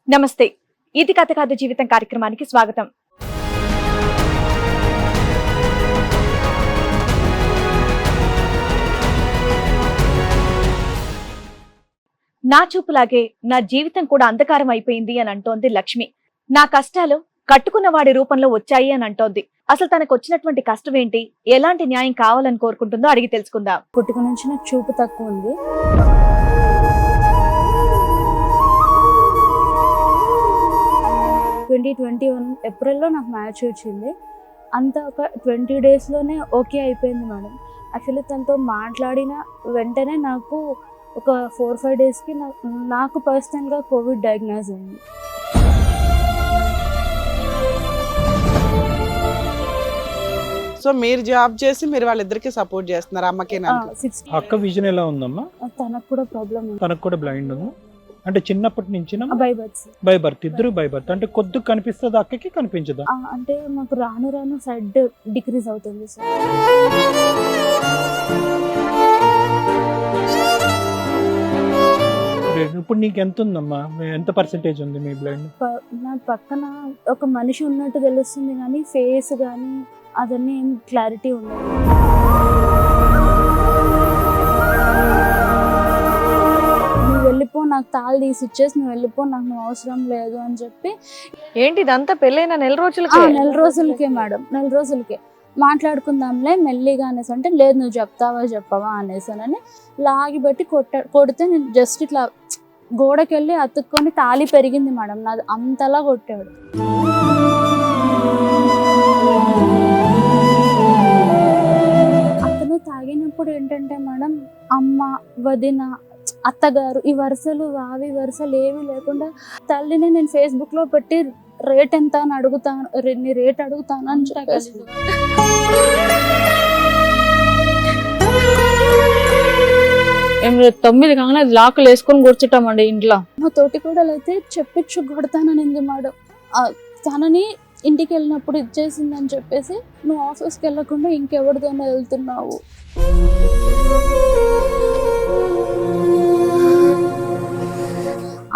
నమస్తే. ఇది కథ కాదు జీవితం కార్యక్రమానికి స్వాగతం. నా చూపులాగే నా జీవితం కూడా అంధకారం అయిపోయింది అని అంటోంది లక్ష్మి. నా కష్టాలు కట్టుకున్న వాడి రూపంలో వచ్చాయి అని అంటోంది. అసలు తనకు వచ్చినటువంటి కష్టం ఏంటి, ఎలాంటి న్యాయం కావాలని కోరుకుంటుందో అడిగి తెలుసుకుందాం. పుట్టుక నుంచి నాకు చూపు తక్కువ ఉంది. 2021 ఏప్రిల్లో నాకు మ్యాచ్ వచ్చింది. అంతా ఒక 20 డేస్లోనే ఓకే అయిపోయింది మేడం. యాక్చువల్లీ తనతో మాట్లాడిన వెంటనే నాకు ఒక 4-5 డేస్కి నాకు పర్సనల్గా కోవిడ్ డయాగ్నోజ్ అయింది. సో మీరు జాబ్ చేసి మీరు వాళ్ళిద్దరికి సపోర్ట్ చేస్తున్నారు అమ్మకి అక్క విజన్ ఎలా ఉందమ్మా? తనకు కూడా ప్రాబ్లం ఉంది. తనకు కూడా బ్లైండ్ ఉంది అంటే చిన్నప్పటి నుంచి బై బర్త్ ఇద్దరు బై బర్త్ అంటే కొద్దిగా కనిపిస్తుంది, అక్కకి కనిపించదా? అంటే మాకు రాను రాను సైడ్ డిక్రీజ్ అవుతుంది సార్. ఇప్పుడు నీకు ఎంత ఉందమ్మా, ఎంత పర్సెంటేజ్ ఉంది మీ బ్లైండ్? నా పక్కన ఒక మనిషి ఉన్నట్టు తెలుస్తుంది కానీ ఫేస్ కానీ అదన్నీ ఏం క్లారిటీ ఉండదు. నువ్వు వెళ్ళిపో, నాకు తాళి తీసి ఇచ్చేసి నువ్వు వెళ్ళిపో, నాకు నువ్వు అవసరం లేదు అని చెప్పి. ఏంటి ఇదంతా పెళ్ళైన నెల రోజులకే మేడం, నెల రోజులకే మాట్లాడుకుందాంలే మెల్లిగా అనేసి అంటే లేదు నువ్వు చెప్పవా అనేసానని లాగిపెట్టి కొడితే నేను జస్ట్ ఇట్లా గోడకెళ్ళి అతుక్కొని తాళి పెరిగింది మేడం, నాది అంతలా కొట్టాడు. అతను తాగినప్పుడు ఏంటంటే మేడం అమ్మ, వదిన, అత్తగారు ఈ వరుసలు వావి వరుసలు ఏమీ లేకుండా తల్లిని నేను ఫేస్బుక్ లో పెట్టి రేట్ ఎంత అని అడుగుతాను, రేట్ అడుగుతాను అని చెప్పేసి 9 కాగానే లాకులు వేసుకొని కూర్చుంటామండి ఇంట్లో. మా తోటి కూడా అయితే చెప్పించు కొడతాననింది మేడం. తనని ఇంటికి వెళ్ళినప్పుడు ఇచ్చేసిందని చెప్పేసి నువ్వు ఆఫీస్కి వెళ్ళకుండా ఇంకెవరితోనే వెళ్తున్నావు.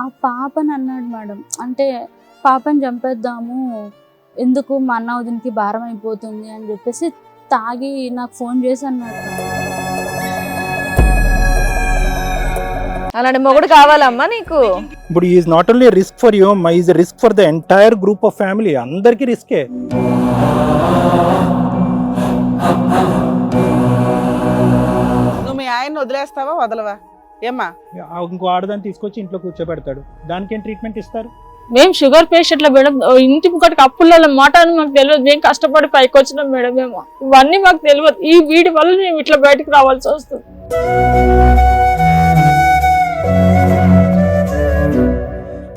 ఆ పాపని అన్నాడు మేడం, అంటే పాపని చంపేద్దాము ఎందుకు మా అన్న వదినికి భారం అయిపోతుంది అని చెప్పేసి తాగి నాకు ఫోన్ చేసి అన్నాడు. అలాంటి మొగుడు కావాలమ్మా నీకు? ఇప్పుడు is not only risk for you, is risk for the entire group of family. అందరికి రిస్కే. నువ్వు మీ ఆయన వదిలేస్తావా వదలవా ఏమ్మా? ఇంకో ఆడదాన్ని తీసుకొచ్చి ఇంట్లో కూర్చోబెడతాడు, దానికి ఏం ట్రీట్మెంట్ ఇస్తారు? మేము షుగర్ పేషెంట్ల మేడం, ఇంటి ముక్కటికి అప్పుల మాట అని మాకు తెలియదు. మేము కష్టపడి పైకి వచ్చినాం మేడం, మేము ఇవన్నీ మాకు తెలియదు. ఈ వీడి వల్ల మేము ఇట్లా బయటకు రావాల్సి వస్తుంది.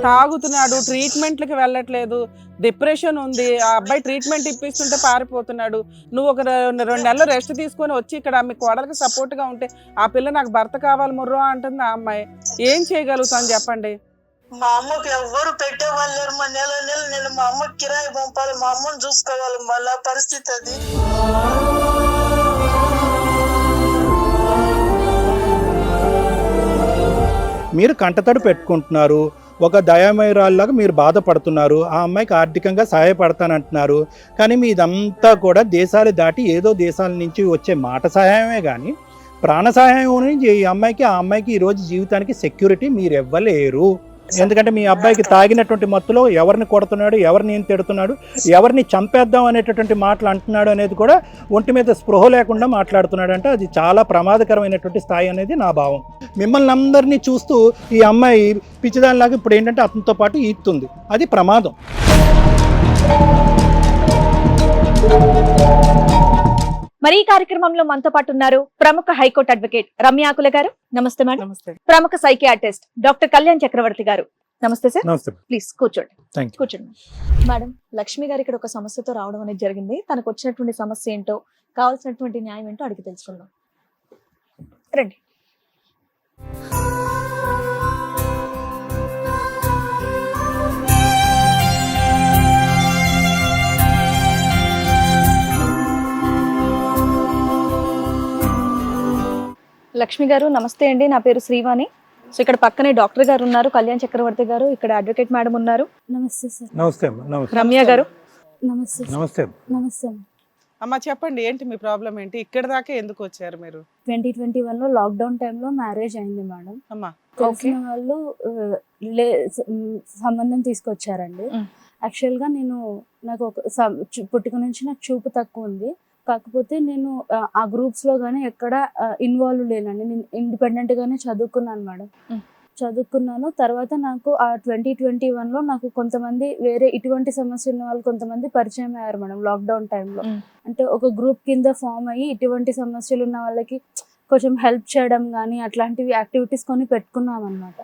తాగుతున్నాడు, ట్రీట్మెంట్లకి వెళ్ళట్లేదు, డిప్రెషన్ ఉంది, ఆ అబ్బాయి ట్రీట్మెంట్ ఇప్పిస్తుంటే పారిపోతున్నాడు. నువ్వు ఒక 2 నెలలు రెస్ట్ తీసుకొని వచ్చి ఇక్కడ మీ కోడలకి సపోర్ట్గా ఉంటే ఆ పిల్ల నాకు భర్త కావాలి ముర్రో అంటుంది. ఆ అమ్మాయి ఏం చేయగలుగుతాను చెప్పండి? మా అమ్మకి ఎవ్వరు పెట్టేవాళ్ళు లేరు. మా నెల నేను మా అమ్మకి కిరాయి పంపాలి, మా అమ్మని చూసుకోవాలి. మళ్ళా పరిస్థితి అది. మీరు కంటతడి పెట్టుకుంటున్నారు, ఒక దయామయురాల్లాగా మీరు బాధపడుతున్నారు, ఆ అమ్మాయికి ఆర్థికంగా సహాయపడతానంటున్నారు. కానీ మీదంతా కూడా దేశాలు దాటి ఏదో దేశాల నుంచి వచ్చే మాట సహాయమే కానీ ప్రాణ సహాయం నుంచి ఈ అమ్మాయికి, ఆ అమ్మాయికి ఈరోజు జీవితానికి సెక్యూరిటీ మీరు ఇవ్వలేరు. ఎందుకంటే మీ అబ్బాయికి తాగినటువంటి మత్తులో ఎవరిని కొడుతున్నాడు, ఎవరిని తిడుతున్నాడు, ఎవరిని చంపేద్దాం అనేటటువంటి మాటలు అంటున్నాడు అనేది కూడా ఒంటి మీద స్పృహ లేకుండా మాట్లాడుతున్నాడు. అంటే అది చాలా ప్రమాదకరమైనటువంటి స్థాయి అనేది నా భావం. మిమ్మల్ని అందరినీ చూస్తూ ఈ అమ్మాయి పిచ్చిదానిలాగా ఇప్పుడు ఏంటంటే అతనితో పాటు ఈతుంది, అది ప్రమాదం. మరి ఈ కార్యక్రమంలో మనతో పాటు ఉన్నారు ప్రముఖ హైకోర్టు అడ్వకేట్ రమ్య ఆకుల గారు. నమస్తే మేడం. నమస్తే. ప్రముఖ సైకియాట్రిస్ట్ డాక్టర్ కళ్యాణ్ చక్రవర్తి గారు. నమస్తే సార్. నమస్తే. ప్లీజ్ కూర్చోండి. థాంక్యూ. కూర్చోండి మేడం. లక్ష్మి గారు ఇక్కడ ఒక సమస్యతో రావడం అనేది జరిగింది. తనకు వచ్చినటువంటి సమస్య ఏంటో, కావాల్సినటువంటి న్యాయం ఏంటో అడిగి తెలుసుకుందాం. రండి. లక్ష్మి గారు నమస్తే అండి, నా పేరు శ్రీవాణి. సో ఇక్కడ పక్కనే డాక్టర్ గారు ఉన్నారు, కళ్యాణ్ చక్రవర్తి గారు, ఇక్కడ అడ్వకేట్ మేడం ఉన్నారు, నమస్తే సార్. నమస్తే అమ్మా. నమస్తే. రమ్య గారు. నమస్తే సార్. నమస్తే. నమస్తే అమ్మ. అమ్మ చెప్పండి, ఏంటి మీ ప్రాబ్లం ఏంటి? ఇక్కడ దాకా ఎందుకు వచ్చారు మీరు? 2021లో లాక్డౌన్ టైంలో మ్యారేజ్ అయింది మేడం. అమ్మా తెలిసిన వాళ్ళు సంబంధం తీసుకొచ్చారండి. యాక్చువల్గా నాకు పుట్టుక నుంచి నాకు చూపు తక్కువ ఉంది. కాకపోతే నేను ఆ గ్రూప్స్లో కానీ ఎక్కడ ఇన్వాల్వ్ లేనండి. నేను ఇండిపెండెంట్గానే చదువుకున్నాను మేడం. చదువుకున్నాను. తర్వాత నాకు ఆ 2021లో నాకు కొంతమంది వేరే ఇటువంటి సమస్య ఉన్న వాళ్ళు కొంతమంది పరిచయం అయ్యారు మేడం లాక్డౌన్ టైంలో. అంటే ఒక గ్రూప్ కింద ఫామ్ అయ్యి ఇటువంటి సమస్యలు ఉన్న వాళ్ళకి కొంచెం హెల్ప్ చేయడం కానీ అట్లాంటివి యాక్టివిటీస్ కొన్ని పెట్టుకున్నాం అనమాట.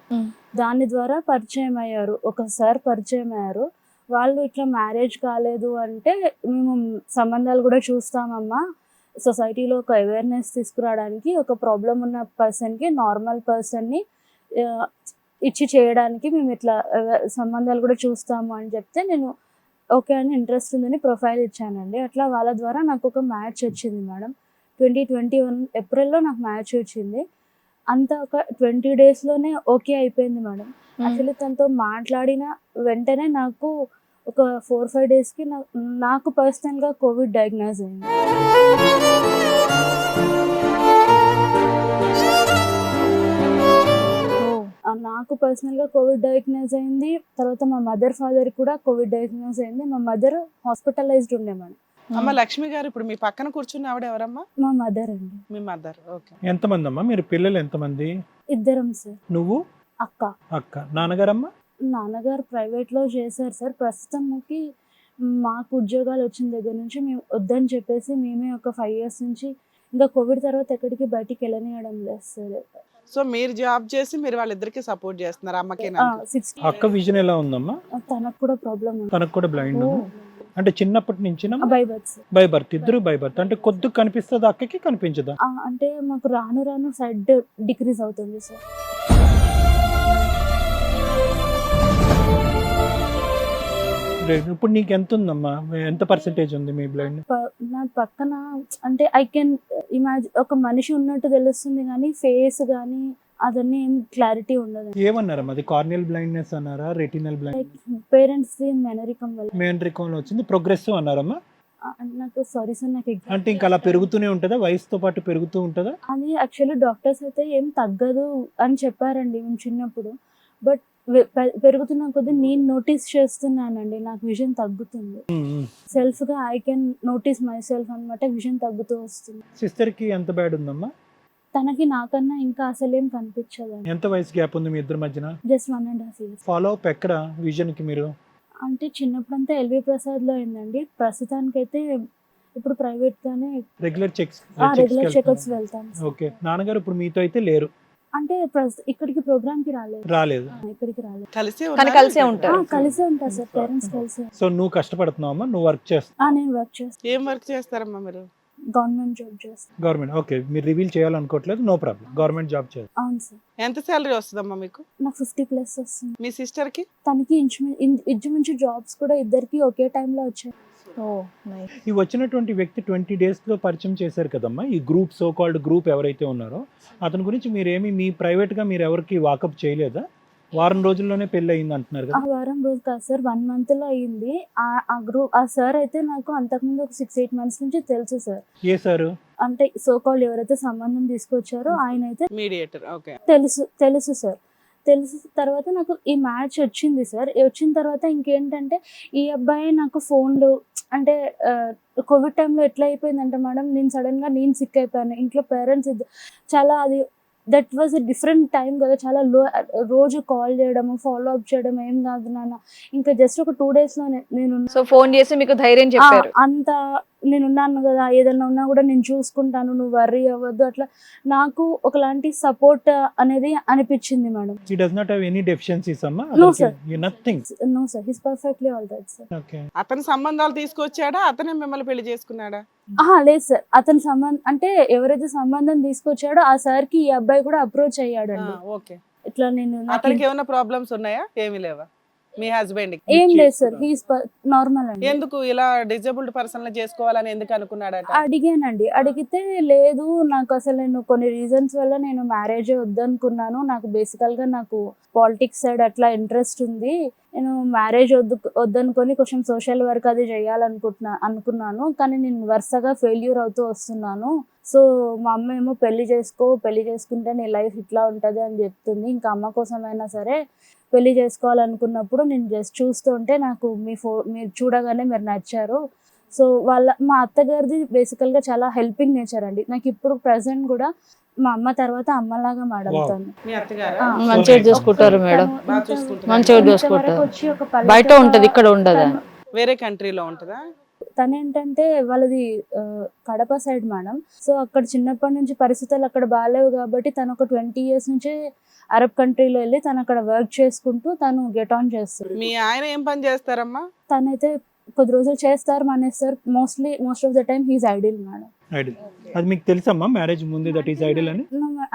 దాని ద్వారా పరిచయం అయ్యారు. ఒకసారి పరిచయం అయ్యారు. వాళ్ళు ఇట్లా మ్యారేజ్ కాలేదు అంటే మేము సంబంధాలు కూడా చూస్తామమ్మా, సొసైటీలో ఒక అవేర్నెస్ తీసుకురావడానికి, ఒక ప్రాబ్లం ఉన్న పర్సన్కి నార్మల్ పర్సన్ని ఇచ్చి చేయడానికి మేము ఇట్లా సంబంధాలు కూడా చూస్తాము అని చెప్తే నేను ఓకే అని ఇంట్రెస్ట్ ఉందని ప్రొఫైల్ ఇచ్చానండి. అట్లా వాళ్ళ ద్వారా నాకు ఒక మ్యాచ్ వచ్చింది మేడం. 2021 ఏప్రిల్లో నాకు మ్యాచ్ వచ్చింది. అంతా ఒక 20 డేస్లోనే ఓకే అయిపోయింది మేడం. యాక్చువల్లీ తనతో మాట్లాడిన వెంటనే నాకు ఒక 4-5 డేస్కి నాకు పర్సనల్గా కోవిడ్ డయాగ్నోజ్ అయింది. నాకు పర్సనల్గా కోవిడ్ డయాగ్నోజ్ అయింది. తర్వాత మా మదర్ ఫాదర్ కూడా కోవిడ్ డయాగ్నోజ్ అయింది. మా మదర్ హాస్పిటలైజ్డ్ ఉండే మేడం. అమ్మ లక్ష్మి గారు, ఇప్పుడు మీ పక్కన కూర్చున్న ఆవిడ ఎవరమ్మా? మా మదర్ అండి. మీ మదర్. ఓకే. ఎంతమంది అమ్మా మీరు? పిల్లలు ఎంతమంది? ఇద్దరం సార్. నువ్వు? అక్క. నాన్నగారమ్మా? నాన్నగారు ప్రైవేట్లో చేశారు సార్. ప్రస్తుతంకి మాకు ఉద్యోగాలు వచ్చిన దగ్గర నుంచి మేము వద్దని చెప్పేసి మేమే ఒక 5 years నుంచి ఇంకా కోవిడ్ తర్వాత ఎక్కడికి బయటికి వెళ్ళనియడం లేదు సార్. సో మీరు జాబ్ చేసి మీరు వాళ్ళిద్దరికి సపోర్ట్ చేస్తున్నారు అమ్మకి? అక్క విజన్ ఎలా ఉందమ్మా? తనకు కూడా ప్రాబ్లం ఉంది. తనకు కూడా బ్లైండ్. అంటే చిన్నప్పటి నుంచి by birth sir. By birth. ఇద్దరు బై బర్త్. అంటే కొద్దిగా కనిపిస్తుంది, అక్కకి కనిపించదా? అంటే మాకు రాను రాను సైడ్ డిక్రీజ్ అవుతుంది సార్. ఇప్పుడు నీకు ఎంత ఉందమ్మా? ఎంత పర్సెంటేజ్ ఉంది మీ బ్లైండ్? నా పక్కన అంటే ఐ కెన్ ఇమాజిన్ ఒక మనిషి ఉన్నట్టు తెలుస్తుంది కానీ ఫేస్ కానీ అదన్నీ ఏం క్లారిటీ ఉండదు. ఏమన్నారమ్మా? అది కార్నియల్ బ్లైండ్నెస్ అన్నారా, రెటినల్ బ్లైండ్? పేరెంట్స్ మెనరికం వల్ల. మెనరికంలో వచ్చింది. ప్రోగ్రెసివ్ అన్నారమ్మా? నాకు సారీ సార్, నాకు అంటే ఇంకా అలా పెరుగుతూనే ఉంటుందా? వయసుతో పాటు పెరుగుతూ ఉంటుందా? అది యాక్చువల్లీ డాక్టర్స్ అయితే ఏం తగ్గదు అని చెప్పారండి మేము చిన్నప్పుడు. బట్ పెరుగుతున్న కొద్దీ నేను నోటీస్ చేస్తున్నానండి, నాకు విజన్ తగ్గుతుంది. సెల్ఫ్ గా I can notice my self అన్నమాట. విజన్ తగ్గుతూ వస్తుంది. సిస్టర్ కి ఎంత బ్యాడ్ ఉందమ్మా? తనకి నాకన్నా ఇంకా అసలేం కనిపించదు. ఎంత వయసు గ్యాప్ ఉంది మీ ఇద్దరి మధ్యన? Just 1.5 years. ఫాలో అప్ ఎక్కడ విజన్ కి మీరు? అంటే చిన్నప్పుడంతా ఎల్వి ప్రసాద్ లో అయిందండి. ప్రస్తుతానికైతే ఇప్పుడు ప్రైవేట్ గానే రెగ్యులర్ చెకప్స్ వెళ్తాను. ఓకే. నాన్నగారు ఇప్పుడు మీతో అయితే లేరు? అంటే ఇక్కడికి ప్రోగ్రామ్ కి రాలేదు. ఇక్కడికి రాలేదు. కలిసే ఉంటారు. కలిసే ఉంటారు సార్, పేరెంట్స్ కలిసే. సో నువ్వు కష్టపడుతున్నావమ్మా? నువ్వు వర్క్ చేస్తా? నేను వర్క్ చేస్తాను. ఏం వర్క్ చేస్తారమ్మా మీరు? గవర్నమెంట్ జాబ్ చేస్తాను. గవర్నమెంట్. ఓకే. మీరు రివీల్ చేయాలనుకోవట్లేదు, నో ప్రాబ్లం. గవర్నమెంట్ జాబ్ చేస్తాను. అవును సార్. ఎంత సాలరీ వస్తుందమ్మా మీకు? నాకు 50+ వస్తుంది. మీ సిస్టర్ కి? తనకి ఇంచుమించు జాబ్స్ కూడా ఇద్దరికి ఒకే టైంలో వచ్చాయి. ఈ వచ్చినటువంటి వ్యక్తి 20 days లో పరిచయం చేశారు కదమ్మా, ఈ గ్రూప్, సో కాల్డ్ గ్రూప్ ఎవరైతే ఉన్నారో అతని గురించి మీరేమి మీ ప్రైవేట్ గా మీరు ఎవరికి వాకప్ చేయలేదా? వారం రోజుల్లోనే పెళ్లి అయింది అంటున్నారు కదా? వారం రోజులు కాదు సార్, 1 month లో అయింది. ఆ సార్ అయితే నాకు అంతకుముందు ఒక 6-8 months నుంచి తెలుసు సార్. ఏ సార్? అంటే సో కాల్డ్ ఎవరైతే సంబంధం తీసుకొచ్చారో ఆయన అయితే మీడియేటర్. ఓకే. తెలుసు సార్. తెలిసిన తర్వాత నాకు ఈ మ్యాచ్ వచ్చింది సార్. వచ్చిన తర్వాత ఇంకేంటంటే ఈ అబ్బాయి నాకు ఫోన్లు అంటే కోవిడ్ టైంలో ఎట్లా అయిపోయిందంటే మేడం, నేను సడన్గా సిక్ అయిపోయాను. ఇంట్లో పేరెంట్స్ చాలా అది that was a different time కదా. చాలా రోజు కాల్ చేయడము, ఫాలో అప్ చేయడం, ఏం కాదు నాన్న, ఇంకా జస్ట్ ఒక 2 days లోనే నేను ఫోన్ చేసి మీకు ధైర్యం చెప్పారు. అంత నేనున్నాను కదా, ఏదన్నా ఉన్నా కూడా నేను చూసుకుంటాను, నువ్వు వర్రీ అవ్వద్దు, అట్లా నాకు ఒకలాంటి సపోర్ట్ అనేది అనిపించింది madam. He does not have any deficiencies అమ్మా? No sir. Nothing. No sir, he's perfectly all right sir. Okay. అతని సంబంధాలు తీసుకొచ్చాడా, అతనే మిమ్మల్ని పెళ్లి చేసుకున్నాడా? లేదు సార్, అతని సంబంధం అంటే ఎవరైతే సంబంధం తీసుకొచ్చాడో ఆ సార్ కి ఈ అబ్బాయి కూడా అప్రోచ్ అయ్యాడండి. ఓకే. ఇట్లా నేను అతనికి ఏమైనా ప్రాబ్లమ్స్ ఉన్నాయా? ఏమీ లేవా? మీ హస్బెండ్ ఏం లేదు సార్, హీస్ నార్మల్ అండి. ఎందుకు ఇలా డిజేబుల్డ్ పర్సన్ చేసుకోవాలని ఎందుకు అనుకున్నాడట? అడిగానండి, అడిగితే లేదు నాకు అసలు నేను కొన్ని రీజన్స్ వల్ల నేను మ్యారేజ్ వద్దనుకున్నాను, నాకు బేసికల్ గా నాకు పాలిటిక్స్ సైడ్ అట్లా ఇంట్రెస్ట్ ఉంది, నేను మ్యారేజ్ వద్దనుకొని కొంచెం సోషల్ వర్క్ అది అనుకున్నాను, కానీ నేను వరుసగా ఫెయిల్యూర్ అవుతూ వస్తున్నాను. సో మా అమ్మ ఏమో పెళ్లి చేసుకుంటే నీ లైఫ్ ఇట్లా ఉంటది అని చెప్తుంది, ఇంకా అమ్మ కోసమైనా సరే పెళ్లి చేసుకోవాలనుకున్నప్పుడు నేను జస్ట్ చూస్తుంటే నాకు మీరు చూడగానే మీరు నచ్చారు. సో మా అత్తగారిది బేసికల్ గా చాలా హెల్పింగ్ నేచర్ అండి. నాకు ఇప్పుడు ప్రెసెంట్ కూడా మా అమ్మ తర్వాత అమ్మలాగా మేడం తను. మీ అత్తగారు మంచిగా చూసుకుంటారు మేడం, బాగా చూసుకుంటారు. మంచిగా చూసుకుంటారు. వచ్చి ఒక బయట ఉంటది, ఇక్కడ ఉండదు. వేరే కంట్రీలో ఉంటుందా? తనేంటంటే వాళ్ళది కడప సైడ్ మేడం. సో అక్కడ చిన్నప్పటి నుంచి పరిస్థితులు అక్కడ బాగాలేవు కాబట్టి తను ఒక 20 years నుంచి అరబ్ కంట్రీలో వెళ్ళి తను అక్కడ వర్క్ చేసుకుంటూ తను గెట్ ఆన్ చేస్తారు. మీ ఆయన ఏం పని చేస్తారమ్మా? తనైతే కొద్ది రోజులు చేస్తారు, మానేస్తారు. Most of the time he's idle madam. Idle అది మీకు తెలుసమ్మా మ్యారేజ్ ముందు దట్ ఈస్ ఐడిల్ అని?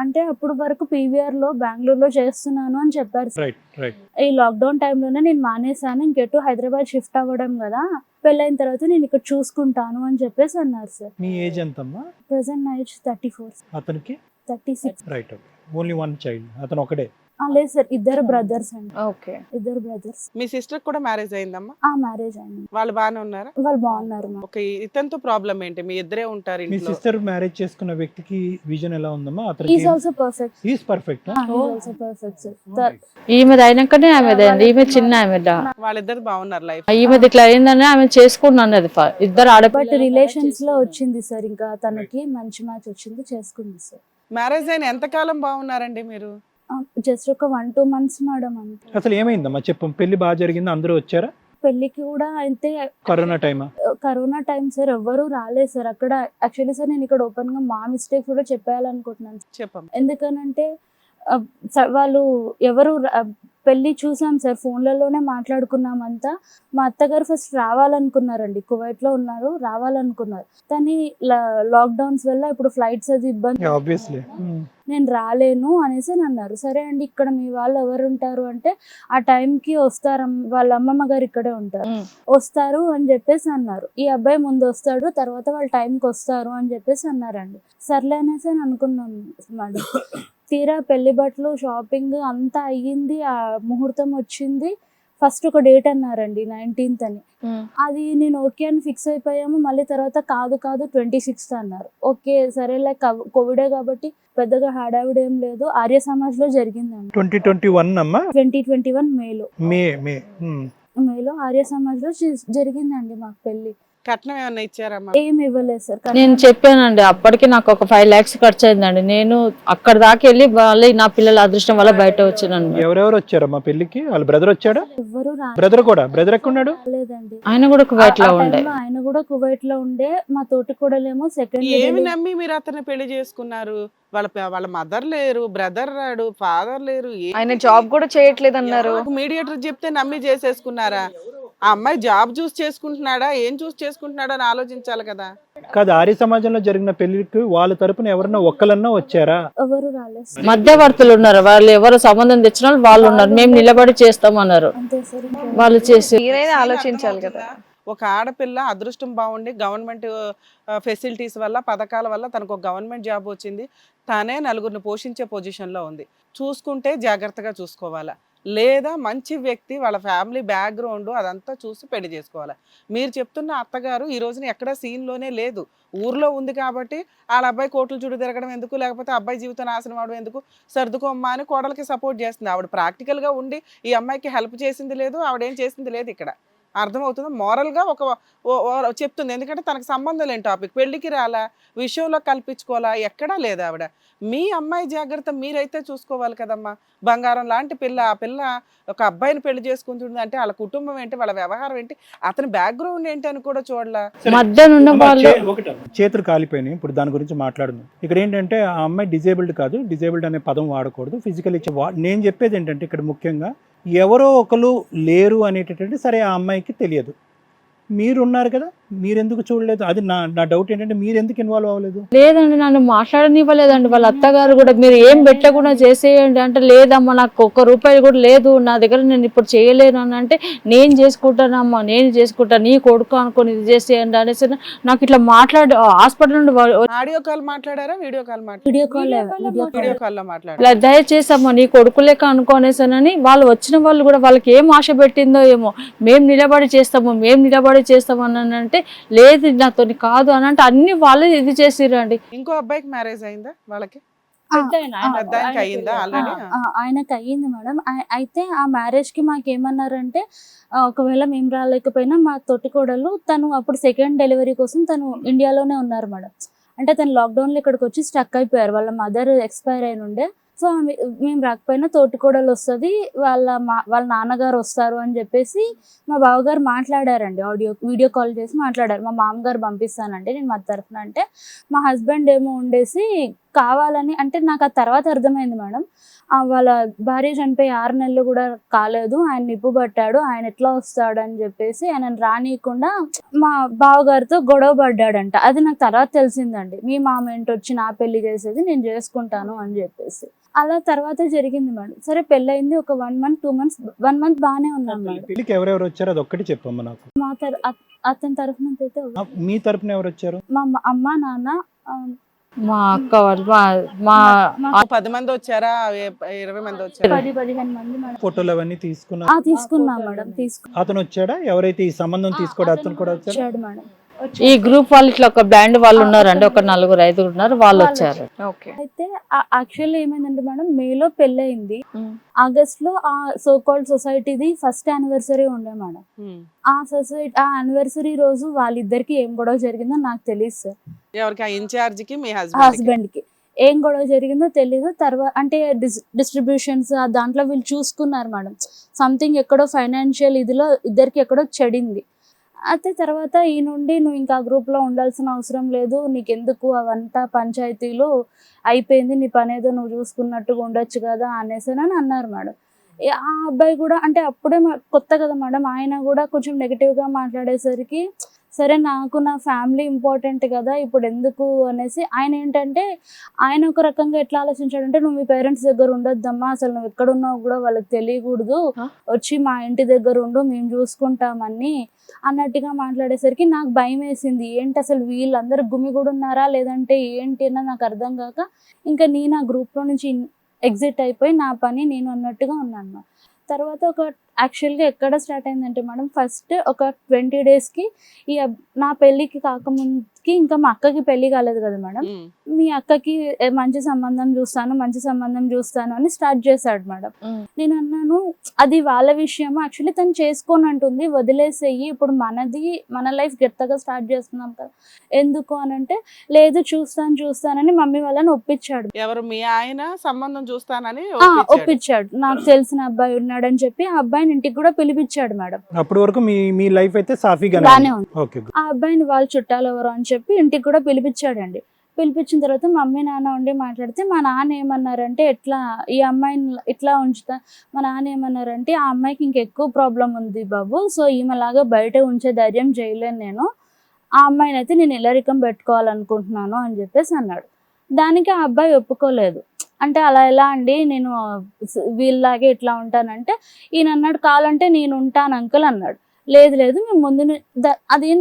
అంటే అప్పుడు వరకు PVR లో బెంగళూరులో చేస్తున్నాను అని చెప్పారు. రైట్. ఈ లాక్డౌన్ టైంలోనే నేను మానేసాను, ఇంకెటు హైదరాబాద్ షిఫ్ట్ అవ్వడం కదా, పెళ్ళైన తర్వాత నేను ఇక్కడ చూసుకుంటాను అని చెప్పేసి అన్నారు సార్. మీ ఏజ్ ఎంతమ్మా? ప్రెసెంట్ నా ఏజ్ 34. అతనికి 36. రైట్. ఓన్లీ వన్ చైల్డ్, అతను ఒకడే? లేదు సార్, ఇద్దరు బ్రదర్స్ అండి. ఓకే. ఇద్దరు బ్రదర్స్. మీ సిస్టర్ కూడా మ్యారేజ్ అయిందమ్మా? మ్యారేజ్ అయింది. వాళ్ళు బాగానే ఉన్నారా? వాళ్ళు బాగున్నారు మా. ఓకే. ఇతనితో ప్రాబ్లం ఏంటి? మీ ఇద్దరే ఉంటారు మీ ఇంట్లో. సిస్టర్ మ్యారేజ్ చేసుకున్న వ్యక్తికి విజన్ ఎలా ఉందమ్మా? ఈజ్ అతనికి also perfect. Is perfect. Also perfect sir. ఈమెది అయినాకనే ఆమెది అండి, ఈమె చిన్న ఆమె. వాళ్ళిద్దరు బాగున్నారు లైఫ్. ఈమెది ఇట్లా అయిందని ఆమె చేసుకున్నాను, అది ఇద్దరు బట్ రిలేషన్స్ లో వచ్చింది సార్, ఇంకా తనకి మంచి మ్యాచ్ వచ్చింది, చేసుకుంది సార్. మ్యారేజ్ అయిన ఎంత కాలం బాగున్నారండి మీరు? జస్ట్ ఒక 1-2 months మేడం అంతే. అసలు ఏమైందమ్మా చెప్పు, పెళ్లి బాగా జరిగింది, అందరూ వచ్చారా? పెళ్లికి కూడా అయితే కరోనా టైమా? కరోనా టైం సార్, ఎవ్వరూ రాలేదు సార్ అక్కడ. యాక్చువల్లీ సార్ నేను ఇక్కడ ఓపెన్ గా మా మిస్టేక్ కూడా చెప్పేయాలనుకుంటున్నాను. చెప్పమ్మా. ఎందుకనంటే వాళ్ళు ఎవరు పెళ్లి చూసాం సార్, ఫోన్లలోనే మాట్లాడుకున్నామంతా. మా అత్తగారు ఫస్ట్ రావాలనుకున్నారండి, కువైట్ లో ఉన్నారు, రావాలనుకున్నారు. కానీ లాక్డౌన్స్ వల్ల ఇప్పుడు ఫ్లైట్స్ అది ఇబ్బంది, ఆబ్వియస్లీ నేను రాలేను అనేసి అన్నారు. సరే అండి, ఇక్కడ మీ వాళ్ళు ఎవరు ఉంటారు అంటే ఆ టైంకి వస్తారు, వాళ్ళ అమ్మమ్మ గారు ఇక్కడే ఉంటారు, వస్తారు అని చెప్పేసి అన్నారు. ఈ అబ్బాయి ముందు వస్తాడు, తర్వాత వాళ్ళ టైంకి వస్తారు అని చెప్పేసి అన్నారండి. సర్లే అనేసి అని అనుకున్నాం మేడం. తీరా పెళ్లి బట్టలు షాపింగ్ అంతా అయ్యింది, ఆ ముహూర్తం వచ్చింది. ఫస్ట్ ఒక డేట్ అన్నారండి 19th అని. అది నేను ఓకే అని ఫిక్స్ అయిపోయాము. మళ్ళీ తర్వాత కాదు 26th అన్నారు. ఓకే సరేలే, కోవిడే కాబట్టి పెద్దగా హడావిడి ఏం లేదు. ఆర్య సమాజ్ లో జరిగిందండి 2021 అమ్మా. 2021 మేలో. మేలో ఆర్య సమాజ్ లో జరిగిందండి మాకు పెళ్లి. కట్నం ఏమన్నా ఇచ్చారమ్మా? ఏం ఇవ్వలేదు సార్. నేను చెప్పానండి, అప్పటికి నాకు ఒక 5 lakhs ఖర్చు అయిందండి. నేను అక్కడ దాకా వెళ్ళి వాళ్ళ నా పిల్లల అదృష్టం వల్ల బయట వచ్చినాను. ఎవరెవరు వచ్చారమ్మా పెళ్లికి? వాళ్ళ బ్రదర్ వచ్చాడా? ఎవ్వరు బ్రదర్ ఎక్కడున్నాడు? రాలేదండి. ఆయన కూడా కువైట్ లో ఉండే. ఆయన కూడా కువైట్ లో ఉండే. మా తోటి కూడలేమో సెకండ్. ఏమి నమ్మి మీరు అతన్ని పెళ్లి చేసుకున్నారు? వాళ్ళ మదర్ లేరు, బ్రదర్ రాడు, ఫాదర్ లేరు, ఆయన జాబ్ కూడా చేయట్లేదు అన్నారు. మీడియేటర్ చెప్తే నమ్మి చేసేసుకున్నారా? ఆ అమ్మాయి జాబ్ చూస్ చేసుకుంటున్నాడా, ఏం చూస్ చేసుకుంటున్నాడా అని ఆలోచించాలి కదా. కాదు, ఆర్య సమాజంలో జరిగిన పెళ్లికి వాళ్ళ తరపున ఎవరన్నా ఒక్కలన్నా వచ్చారా? ఎవరు రాలేదు. మధ్యవర్తులు ఉన్నారు, వాళ్ళు ఎవరు సంబంధం తెచ్చిన వాళ్ళు ఉన్నారు, మేము నిలబడి చేస్తామన్నారు. అంతే సార్. వాళ్ళు చేసి మీరైనా ఆలోచించాలి కదా. ఒక ఆడపిల్ల అదృష్టం బాగుండి గవర్నమెంట్ ఫెసిలిటీస్ వల్ల, పథకాల వల్ల తనకు ఒక గవర్నమెంట్ జాబ్ వచ్చింది, తానే నలుగురిని పోషించే పొజిషన్లో ఉంది. చూసుకుంటే జాగ్రత్తగా చూసుకోవాలా, లేదా మంచి వ్యక్తి వాళ్ళ ఫ్యామిలీ బ్యాక్గ్రౌండ్ అదంతా చూసి పెళ్లి చేసుకోవాలి. మీరు చెప్తున్న అత్తగారు ఈ రోజున ఎక్కడా సీన్లోనే లేదు, ఊర్లో ఉంది కాబట్టి వాళ్ళ అబ్బాయి కోట్లు చుట్టూ తిరగడం ఎందుకు, లేకపోతే అబ్బాయి జీవితం నాశనం అవడం ఎందుకు, సర్దుకోమ్మా అని కోడలికి సపోర్ట్ చేస్తుంది. ఆవిడ ప్రాక్టికల్గా ఉండి ఈ అమ్మాయికి హెల్ప్ చేసింది లేదు, ఆవిడేం చేసింది లేదు. ఇక్కడ అర్థమవుతుంది, మోరల్గా ఒక చెప్తుంది. ఎందుకంటే తనకు సంబంధం లేని టాపిక్, పెళ్లికి రాలా, విషయంలో కల్పించుకోవాలా, ఎక్కడా లేదు ఆవిడ. మీ అమ్మాయి జాగ్రత్త మీరైతే చూసుకోవాలి కదమ్మా. బంగారం లాంటి పిల్ల, ఆ పిల్ల ఒక అబ్బాయిని పెళ్లి చేసుకుంటుంది అంటే వాళ్ళ కుటుంబం ఏంటి, వాళ్ళ వ్యవహారం ఏంటి, అతని బ్యాక్గ్రౌండ్ ఏంటి అని కూడా చూడలా. మధ్యనున్న వాళ్ళు చేతులు కాలిపోయినాయి. ఇప్పుడు దాని గురించి మాట్లాడును. ఇక్కడ ఏంటంటే ఆ అమ్మాయి డిజేబుల్డ్ కాదు, డిజేబుల్డ్ అనే పదం వాడకూడదు. ఫిజికల్ నేను చెప్పేది ఏంటంటే ఇక్కడ ముఖ్యంగా ఎవరో ఒకరు లేరు అనేటటువంటి సరే ఆ అమ్మాయికి తెలియదు. మీరున్నారు కదా, మీరెందుకు చూడలేదు? అది నా డౌట్ ఏంటంటే మీరు ఎందుకు ఇన్వాల్వ్ అవ్వలేదు? లేదండి, నన్ను మాట్లాడనివ్వలేదండి. వాళ్ళ అత్తగారు కూడా మీరు ఏం పెట్టకుండా చేసేయండి అంటే, లేదమ్మా నాకు 1 రూపాయి కూడా లేదు నా దగ్గర, నేను ఇప్పుడు చేయలేను అని అంటే, నేను చేసుకుంటానమ్మా, నేను చేసుకుంటా, నీ కొడుకు అనుకుని ఇది చేసేయండి అనేసి నాకు ఇట్లా మాట్లాడి హాస్పిటల్ నుండి ఆడియో కాల్ మాట్లాడారా, video call video call video call లో మాట్లాడారు. దయచేసి అమ్మా నీ కొడుకు లెక్క అనుకోనేసానని వాళ్ళు వచ్చిన వాళ్ళు కూడా వాళ్ళకి ఏం ఆశ పెట్టిందో ఏమో, మేము నిలబడి చేస్తాము అని అంటే, లేదు నాతో కాదు అని అంటే అన్ని వాళ్ళు ఇది చేసిరండి. ఇంకో అబ్బాయికి మ్యారేజ్ అయిందా వాళ్ళకి? ఆయనకి అయ్యిందా ఆల్రెడీ? ఆయనకి అయ్యింది మేడం. అయితే ఆ మ్యారేజ్ కి మాకేమన్నారంటే, ఒకవేళ మేము రాలేకపోయినా మా తోటికోడలు తను అప్పుడు సెకండ్ డెలివరీ కోసం తను ఇండియాలోనే ఉన్నారు మేడం. అంటే తను లాక్డౌన్ లో ఇక్కడికి వచ్చి స్టక్ అయిపోయారు, వాళ్ళ మదర్ ఎక్స్పైర్ అయిన ఉండే. సో మేము రాకపోయినా తోటికోడలు వస్తుంది, వాళ్ళ నాన్నగారు వస్తారు అని చెప్పేసి మా బావగారు మాట్లాడారండి. వీడియో కాల్ చేసి మాట్లాడారు. మా మామగారు పంపిస్తానంటే నేను మా తరఫున అంటే, మా హస్బెండ్ ఏమో ఉండేసి కావాలని అంటే, నాకు ఆ తర్వాత అర్థమైంది మేడం, వాళ్ళ భార్య చనిపోయి 6 నెలలు కూడా కాలేదు, ఆయన నిప్పు పట్టాడు, ఆయన ఎట్లా వస్తాడు అని చెప్పేసి ఆయన రానియకుండా మా బావగారితో గొడవ పడ్డాడంట. అది నాకు తర్వాత తెలిసిందండి. మీ మామ ఏంటి వచ్చి నా పెళ్లి చేసేది, నేను చేసుకుంటాను అని చెప్పేసి. అలా తర్వాత జరిగింది మేడం. సరే పెళ్ళయింది, ఒక 1 month 2 months 1 month బాగానే ఉన్నాను మేడం. పెళ్ళికి ఎవరెవరు వచ్చారు అది ఒక్కటి చెప్పమ్మా నాకు. అతని తరఫున అయితే మీ తరపున ఎవరు వచ్చారు? మా అమ్మ నాన్న, మా అక్క వాళ్ళు, మా 10 మంది వచ్చారా, 20 మంది వచ్చారా? 10-15 మంది మేడం. ఫోటోలు అవన్నీ తీసుకున్నా? తీసుకున్నాం మేడం. అతను వచ్చాడా? ఎవరైతే ఈ సంబంధం తీసుకోవడం అతను కూడా వచ్చాడు మేడం. ఈ గ్రూప్ వాళ్ళు ఇట్లా ఒక బ్యాండ్ వాళ్ళు ఉన్నారండి, ఒక 4-5 ఉన్నారు, వాళ్ళు వచ్చారు. అయితే యాక్చువల్లీ ఏమైందంటే మేడం, మేలో పెళ్ళయింది, ఆగస్ట్ లో ఆ సో కాల్డ్ సొసైటీది ఫస్ట్ యానివర్సరీ ఉండే మేడం. ఆ యానివర్సరీ రోజు వాళ్ళిద్దరికి ఏం గొడవ జరిగిందో నాకు తెలియదు సార్. ఎవరికి? ఆ ఇన్ఛార్జ్ కి, మీ హస్బెండ్ కి ఏం గొడవ జరిగిందో తెలీదు. తర్వాత అంటే డిస్ట్రిబ్యూషన్స్ దాంట్లో వీళ్ళు చూసుకున్నారు మేడం, సంథింగ్ ఎక్కడో ఫైనాన్షియల్ ఇదిలో ఇద్దరికి ఎక్కడో చెడింది. అయితే తర్వాత ఈ నుండి నువ్వు ఇంకా గ్రూప్లో ఉండాల్సిన అవసరం లేదు, నీకెందుకు అవంతా పంచాయతీలు అయిపోయింది, నీ పని ఏదో నువ్వు చూసుకున్నట్టుగా ఉండొచ్చు కదా అనేసి అని అన్నారు మేడం. ఆ అబ్బాయి కూడా అంటే అప్పుడే కొత్త కదా మేడం, ఆయన కూడా కొంచెం నెగిటివ్గా మాట్లాడేసరికి, సరే నాకు నా ఫ్యామిలీ ఇంపార్టెంట్ కదా ఇప్పుడు ఎందుకు అనేసి ఆయన ఏంటంటే, ఆయన ఒక రకంగా ఎట్లా ఆలోచించాడంటే, నువ్వు మీ పేరెంట్స్ దగ్గర ఉండొద్దమ్మా, అసలు నువ్వు ఎక్కడున్నావు కూడా వాళ్ళకి తెలియకూడదు, వచ్చి మా ఇంటి దగ్గర ఉండు, మేము చూసుకుంటామని అన్నట్టుగా మాట్లాడేసరికి నాకు భయం వేసింది. ఏంటి అసలు వీళ్ళందరూ గుమిగూడు ఉన్నారా లేదంటే ఏంటి అన్నది నాకు అర్థం కాక, ఇంకా నేను ఆ గ్రూప్లో నుంచి ఎగ్జిట్ అయిపోయి నా పని నేను అన్నట్టుగా ఉన్నాను. తర్వాత యాక్చువల్గా ఎక్కడ స్టార్ట్ అయిందంటే మేడం, ఫస్ట్ ఒక 20 daysకి నా పెళ్ళికి కాకముందుకి ఇంకా మా అక్కకి పెళ్లి కాలేదు కదా మేడం, మీ అక్కకి మంచి సంబంధం చూస్తాను అని స్టార్ట్ చేశాడు మేడం. నేను అన్నాను అది వాళ్ళ విషయం, యాక్చువల్లీ తను చేసుకోని అంటుంది, వదిలేసేయి, ఇప్పుడు మన లైఫ్ గెత్తగా స్టార్ట్ చేస్తున్నాం కదా ఎందుకు అని అంటే, లేదు చూస్తానని మమ్మీ వాళ్ళని ఒప్పించాడు. ఎవరు? మీ ఆయన సంబంధం చూస్తానని ఒప్పించాడు. నాకు తెలిసిన అబ్బాయి ఉన్నాడని చెప్పి ఆ అబ్బాయిని ఇంటికి కూడా పిలిపించాడు మేడం. అప్పటి వరకు మీ లైఫ్ అయితే సాఫీగానే ఉంది. ఆ అబ్బాయిని వాళ్ళ చుట్టాలు ఎవరు అని చెప్పి ఇంటికి కూడా పిలిపించాడండి. పిలిపించిన తర్వాత మమ్మీ నాన్న ఉండి మాట్లాడితే, మా నాన్న ఏమన్నారంటే, ఎట్లా ఈ అమ్మాయిని ఇట్లా ఉంచుతా, మా నాన్న ఏమన్నారంటే, ఆ అమ్మాయికి ఇంకెక్కువ ప్రాబ్లం ఉంది బాబు, సో ఈమెలాగా బయట ఉంచే ధైర్యం చేయలేను నేను, ఆ అమ్మాయిని అయితే నేను ఇల్లరికం పెట్టుకోవాలనుకుంటున్నాను అని చెప్పేసి అన్నాడు. దానికి ఆ అబ్బాయి ఒప్పుకోలేదు. అంటే అలా ఎలా అండి, నేను వీళ్ళలాగే ఇట్లా ఉంటానంటే, ఈయన అన్నాడు కావాలంటే నేను ఉంటాను అంకుల్ అన్నాడు. లేదు మేము ముందు అదేం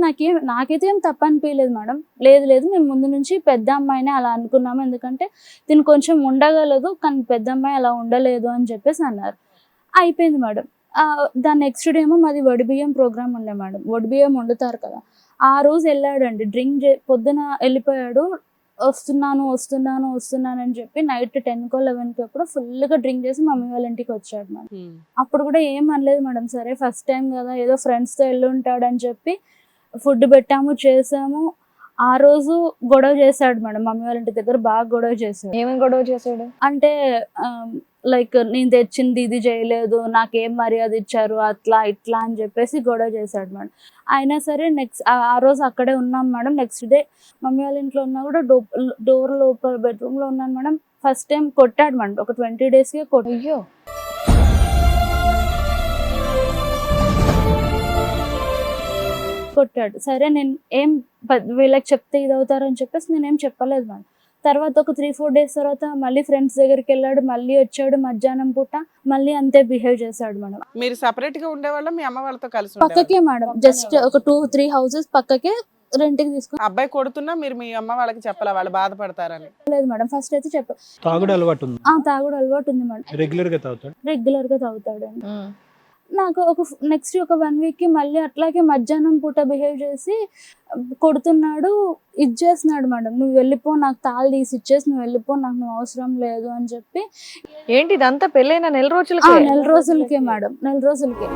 నాకైతే ఏం తప్పు అనిపించలేదు మేడం. లేదు మేము ముందు నుంచి పెద్ద అమ్మాయినే అలా అనుకున్నాము, ఎందుకంటే దీన్ని కొంచెం ఉండగలదు కానీ పెద్ద అమ్మాయి అలా ఉండలేదు అని చెప్పేసి అన్నారు. అయిపోయింది మేడం. దాని నెక్స్ట్ డే ఏమో మాది వడిబియ్యం ప్రోగ్రామ్ ఉండే మేడం, వడిబియ్యం వండుతారు కదా, ఆ రోజు వెళ్ళాడండి, పొద్దున వెళ్ళిపోయాడు, వస్తున్నాను అని చెప్పి నైట్ 10కో 11కో ఎప్పుడు ఫుల్గా డ్రింక్ చేసి మమ్మీ వాళ్ళ ఇంటికి వచ్చాడు మేడం. అప్పుడు కూడా ఏం అనలేదు మేడం, సరే ఫస్ట్ టైం కదా ఏదో ఫ్రెండ్స్తో వెళ్ళి ఉంటాడు అని చెప్పి ఫుడ్ పెట్టాము, చేసాము. ఆ రోజు గొడవ చేశాడు మేడం, మమ్మీ వాళ్ళ ఇంటి దగ్గర బాగా గొడవ చేశాడు. ఏమేమి గొడవ చేశాడు అంటే లైక్ నేను తెచ్చింది ఇది చేయలేదు, నాకేం మర్యాద ఇచ్చారు, అట్లా ఇట్లా అని చెప్పేసి గొడవ చేశాడు మేడం. అయినా సరే ఆ రోజు అక్కడే ఉన్నాం మేడం. నెక్స్ట్ డే మమ్మీ వాళ్ళ ఇంట్లో ఉన్నా కూడా డోర్ లోపల బెడ్రూమ్లో ఉన్నాను మేడం. ఫస్ట్ టైం కొట్టాడు మేడం, ఒక 20 daysకే అయ్యో కొట్టాడు. సరే నేను ఏం వీళ్ళకి చెప్తే ఇది అవుతారని చెప్పేసి నేనేం చెప్పలేదు మేడం. తర్వాత ఒక 3-4 డేస్ తర్వాత మళ్ళీ ఫ్రెండ్స్ దగ్గరికి వెళ్ళాడు, మళ్ళీ వచ్చాడు మధ్యాహ్నం పూట, మళ్ళీ అంతే బిహేవ్ చేశాడు మేడం. మీరు సెపరేట్ గా ఉండేవాళ్ళ మీ అమ్మ వాళ్ళతో కలిసి ఉండేవాళ్ళా? పక్కకే మేడం, జస్ట్ ఒక 2-3 హౌసెస్ పక్కకే రెంట్కి తీసుకుని. అబ్బాయి కొడుతున్నా మీరు మీ అమ్మ వాళ్ళకి చెప్పాలా వాళ్ళు బాధపడతారని? లేదు మేడం, ఫస్ట్ అయితే చెప్పాను. తాగుడు అలవాటు ఉంది, తాగుడు అలవాటు ఉంది మేడం, రెగ్యులర్ గా తాగుతాడు. రెగ్యులర్ గా తాగుతాడండి. నాకు ఒక నెక్స్ట్ ఒక 1 వీక్ కి మళ్ళీ అట్లాగే మధ్యాహ్నం పూట బిహేవ్ చేసి కొడుతున్నాడు, ఇది చేస్తున్నాడు మేడం. నువ్వు వెళ్ళిపో, నాకు తాళి తీసి ఇచ్చేసి నువ్వు వెళ్ళిపో, నాకు నువ్వు అవసరం లేదు అని చెప్పి. ఏంటి ఇదంతా పెళ్ళైన నెల రోజులకే? నెల రోజులకే మేడం, నెల రోజులకే.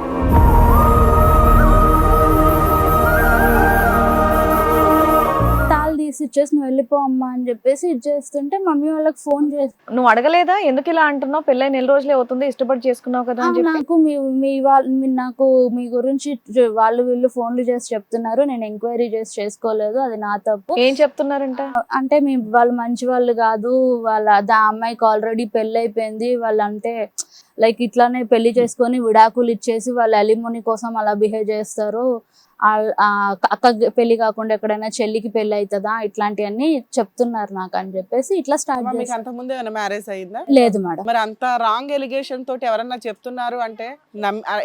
తాళి తీసి ఇచ్చేసి నువ్వు వెళ్ళిపో అమ్మా అని చెప్పేసి ఇది చేస్తుంటే మమ్మీ వాళ్ళకి ఫోన్ చేసి, నువ్వు అడగలేదా ఎందుకు ఇలా అంటున్నావు, పెళ్ళై నెల రోజులే అవుతుంది, ఇష్టపడి చేసుకున్నావు కదా అని చెప్పి? నాకు నాకు మీ గురించి వాళ్ళు వీళ్ళు ఫోన్లు చేసి చెప్తున్నారు, నేను ఎంక్వైరీ చేసి చేసుకోలేదు, అది నా తప్పు. ఏం చెప్తున్నారంట? అంటే వాళ్ళు మంచి వాళ్ళు కాదు, అమ్మాయికి ఆల్రెడీ పెళ్లి అయిపోయింది, వాళ్ళు అంటే లైక్ ఇట్లానే పెళ్లి చేసుకొని విడాకులు ఇచ్చేసి వాళ్ళు అలిమోని కోసం అలా బిహేవ్ చేస్తారు, అక్క పెళ్లి కాకుండా ఎక్కడైనా చెల్లికి పెళ్లి అవుతుందా, ఇట్లాంటివన్నీ చెప్తున్నారు నాకు అని చెప్పేసి ఇట్లా స్టార్ట్ మీకు చేశాను. అంత ముందు ఏమైనా మ్యారేజ్ అయిందా? లేదు మేడం. మరి అంత రాంగ్ ఎలిగేషన్ తోటి ఎవరన్నా చెప్తున్నారు అంటే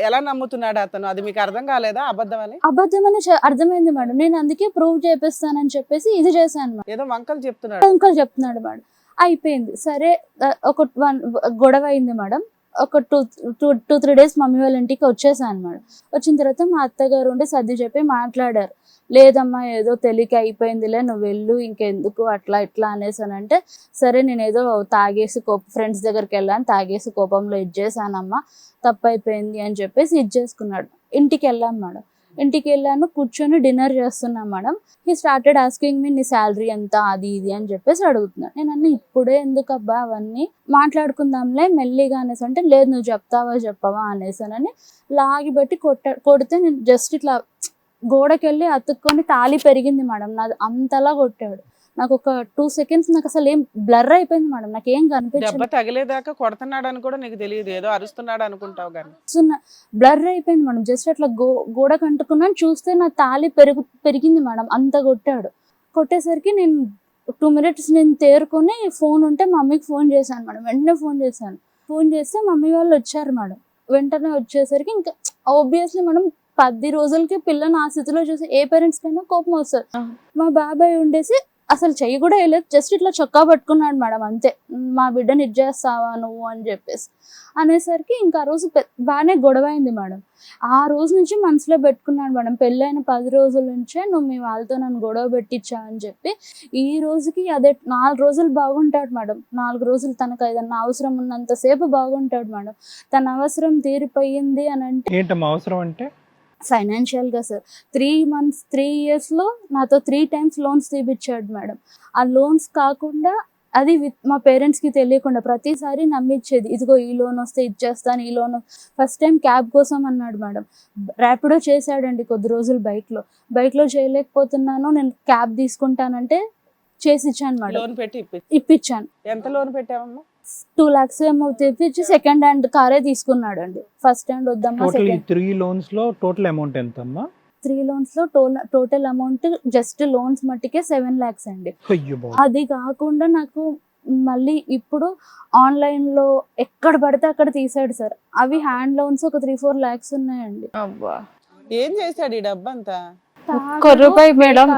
ఎలా నమ్ముతున్నాడు అతను? అది మీకు అర్థం కాలేదా అబద్ధం అని? అబద్ధమని అర్థమైంది మేడం, నేను అందుకే ప్రూవ్ చేపిస్తానని చెప్పేసి ఇది చేశాను మేడం. ఏదో వంకలు చెప్తున్నాడు. అంకల్ చెప్తున్నాడు మేడం. అయిపోయింది సరే, ఒక గొడవ అయింది మేడం. ఒక 2-3 డేస్ మమ్మీ వాళ్ళ ఇంటికి వచ్చేసాను మేడం. వచ్చిన తర్వాత మా అత్తగారు ఉండి సర్ది చెప్పి మాట్లాడారు, లేదమ్మా ఏదో తెలియక అయిపోయిందిలే, నువ్వు వెళ్ళు, ఇంకెందుకు అట్లా ఇట్లా అనేసానంటే, సరే నేను ఏదో తాగేసి ఫ్రెండ్స్ దగ్గరికి వెళ్ళాను, తాగేసి కోపంలో ఇది చేశానమ్మా, తప్పైపోయింది అని చెప్పేసి ఇది చేసుకున్నాడు. ఇంటికి వెళ్ళాం మేడం. ఇంటికి వెళ్ళాను, కూర్చొని డిన్నర్ చేస్తున్నాం madam. He started asking me నీ శాలరీ ఎంత, అది ఇది అని చెప్పేసి అడుగుతున్నాడు. నేను అన్న ఇప్పుడే ఎందుకు అబ్బా అవన్నీ, మాట్లాడుకుందాంలే మెల్లిగా అనేసి అంటే, లేదు నువ్వు చెప్పవా అనేసానని లాగి పెట్టి కొడితే నేను జస్ట్ ఇట్లా గోడకెళ్ళి అతుక్కొని తాళి పెరిగింది మేడం, నాది అంతలా కొట్టాడు. నాకు ఒక 2 seconds నాకు అసలు ఏం బ్లర్ అయిపోయింది మేడం, నాకు ఏం దెబ్బ కనిపించలేదు, తగిలేదాకా కొడుతున్నాడు అని కూడా నీకు తెలియదు, ఏదో అరుస్తున్నాడు అనుకుంటావు కానీ. బ్లర్ అయిపోయింది మేడం. జస్ట్ అట్లా గోడ కంటుకున్నాను, చూస్తే నా తాళి పెరిగింది మేడం, అంత కొట్టాడు. కొట్టేసరికి నేను 2 minutes నేను తేరుకొని ఫోన్ ఉంటే మమ్మీకి ఫోన్ చేశాను మేడం. వెంటనే ఫోన్ చేస్తే మమ్మీ వాళ్ళు వచ్చారు మేడం. వెంటనే వచ్చేసరికి ఇంకా ఆబ్వియస్లీ మేడం 10 రోజులకి పిల్లని ఆ స్థితిలో చూసి ఏ పేరెంట్స్ కైనా కోపం వస్తుంది. మా బాబాయ్ ఉండేసి అసలు చెయ్యి కూడా వేయలేదు, జస్ట్ ఇట్లా చొక్కా పట్టుకున్నాడు మేడం, అంతే. మా బిడ్డని ఇచ్చేస్తావా నువ్వు అని చెప్పేసి అనేసరికి ఇంకా ఆ రోజు బాగానే గొడవ అయింది మేడం. ఆ రోజు నుంచి మనసులో పెట్టుకున్నాను మేడం, పెళ్ళైన 10 రోజుల నుంచే నువ్వు మీ వాళ్ళతో నన్ను గొడవ పెట్టించా అని చెప్పి. ఈ రోజుకి అదే 4 రోజులు బాగుంటాడు మేడం. 4 రోజులు తనకు ఏదన్నా అవసరం ఉన్నంతసేపు బాగుంటాడు మేడం. తన అవసరం తీరిపోయింది అని అంటే, ఏంటమ్మా అవసరం అంటే? ఫైనాన్షియల్ గా సార్ 3 years లో నాతో 3 times లోన్స్ తీపిచ్చాడు మేడం. ఆ లోన్స్ కాకుండా అది మా పేరెంట్స్ కి తెలియకుండా ప్రతిసారి నమ్మించేది, ఇదిగో ఈ లోన్ వస్తే ఇచ్చేస్తాను, ఈ లోన్. ఫస్ట్ టైం క్యాబ్ కోసం అన్నాడు మేడం, ర్యాపిడో చేశాడండి కొద్ది రోజులు, బైక్ లో చేయలేకపోతున్నాను, నేను క్యాబ్ తీసుకుంటానంటే చేసి ఇచ్చాను మేడం. లోన్ పెట్టి ఇప్పించాను. ఎంత లోన్ పెట్టావమ్మా? 2 lakhs ఏమో తెప్పించి సెకండ్ హ్యాండ్ కారే తీసుకున్నాడు అండి. ఫస్ట్ హ్యాండ్ వద్దమ్మా. టోటల్ 3 loans లో టోటల్ అమౌంట్ ఎంత అమ్మా? 3 loans లో టోటల్ అమౌంట్ జస్ట్ లోన్స్ మట్టికే 7 lakhs అండి. అది కాకుండా నాకు మళ్ళీ ఇప్పుడు ఆన్లైన్ లో ఎక్కడ పడితే అక్కడ తీసాడు సార్. అవి హ్యాండ్ లోన్స్ ఒక 3-4 lakhs ఉన్నాయండి. అబ్బా, ఏం చేశాడు ఈ డబ్బంతా? ఒక్క రూపాయి మేడం,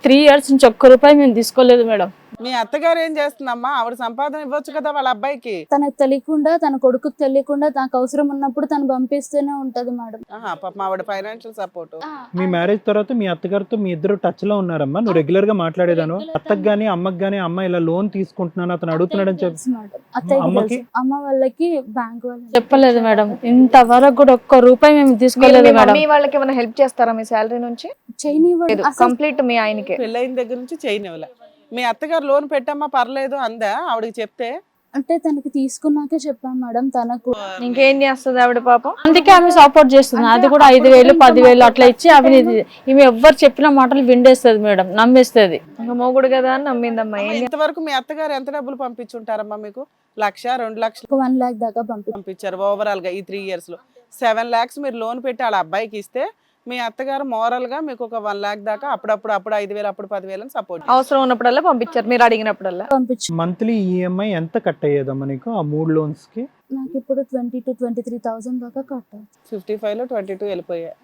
3 years నుంచి ఒక్క రూపాయి మేము తీసుకోలేదు మేడం. మీ అత్తగారు ఏం చేస్తుందమ్మా? ఆవిడ సంపాదన ఇవ్వచ్చు కదా వాళ్ళ అబ్బాయికి. తనకు తెలియకుండా, తన కొడుకుకి తెలియకుండా, నాకు అవసరం ఉన్నప్పుడు తను పంపిస్తూనే ఉంటది మేడం. పాపం ఆవిడ ఫైనాన్షియల్ సపోర్ట్. మీ మ్యారేజ్ తర్వాత మీ అత్తగారితో మీ ఇద్దరు టచ్ లో ఉన్నారమ్మా? నువ్వు రెగ్యులర్ గా మాట్లాడేదాను అత్తకు గానీ అమ్మకి గానీ, అమ్మ ఇలా లోన్ తీసుకుంటున్నాను అతను అడుగుతున్నాడని చెప్పి మేడం అత్తయ్యకి అమ్మ వాళ్ళకి బ్యాంక్ వాళ్ళు చెప్పలేదు మేడం, ఇంతవరకు కూడా ఒక్క రూపాయి మేము తీసుకోలేదు మేడం. మీ వాళ్ళకి ఏమైనా హెల్ప్ చేస్తారా మీ శాలరీ నుంచి? చేయనివ్వదు కంప్లీట్ మీ ఆయనకి. పెళ్ళైన దగ్గర నుంచి చేయనివ్వలే. మీ అత్తగారు లోన్ పెట్టమ్మా పర్లేదు అందా ఆవిడకి చెప్తే? అంటే తనకి తీసుకున్నాకే చెప్పాను మేడం. తనకు ఇంకేం చేస్తుంది ఆవిడ పాపం? అందుకే ఆమె సపోర్ట్ చేస్తుంది. అది కూడా 5,000 10,000 అట్లా ఇచ్చి అవినీతి. ఈమె ఎవ్వరు చెప్పిన మాటలు విండేస్తుంది మేడం, నమ్మేస్తుంది. మొగుడు కదా అని నమ్మిందమ్మా. ఇంతవరకు మీ అత్తగారు ఎంత డబ్బులు పంపించుంటారమ్మా మీకు? 1,00,000 2 లక్షలు 1 lakh దాకా పంపించారు ఓవరాల్ గా ఈ 3 years లో. 7 lakhs మీరు లోన్ పెట్టి వాళ్ళ అబ్బాయికి ఇస్తే మీ అత్తగారు మోరల్ గా మీకు ఒక 1 lakh దాకా అప్పుడు 5,000 అప్పుడు 10,000 సపోర్ట్ అవసరం ఉన్నప్పుడల్లా పంపించారు మీరు అడిగినప్పుడల్లా. పంపించి మంత్లీ ఈఎంఐ ఎంత కట్ అయ్యేదమ్మా నీకు ఆ 3 loans కి? నాకు ఇప్పుడు 22,000-23,000 దాకా కట్టాలి. 55 లో 22 వెళ్ళిపోయాయి.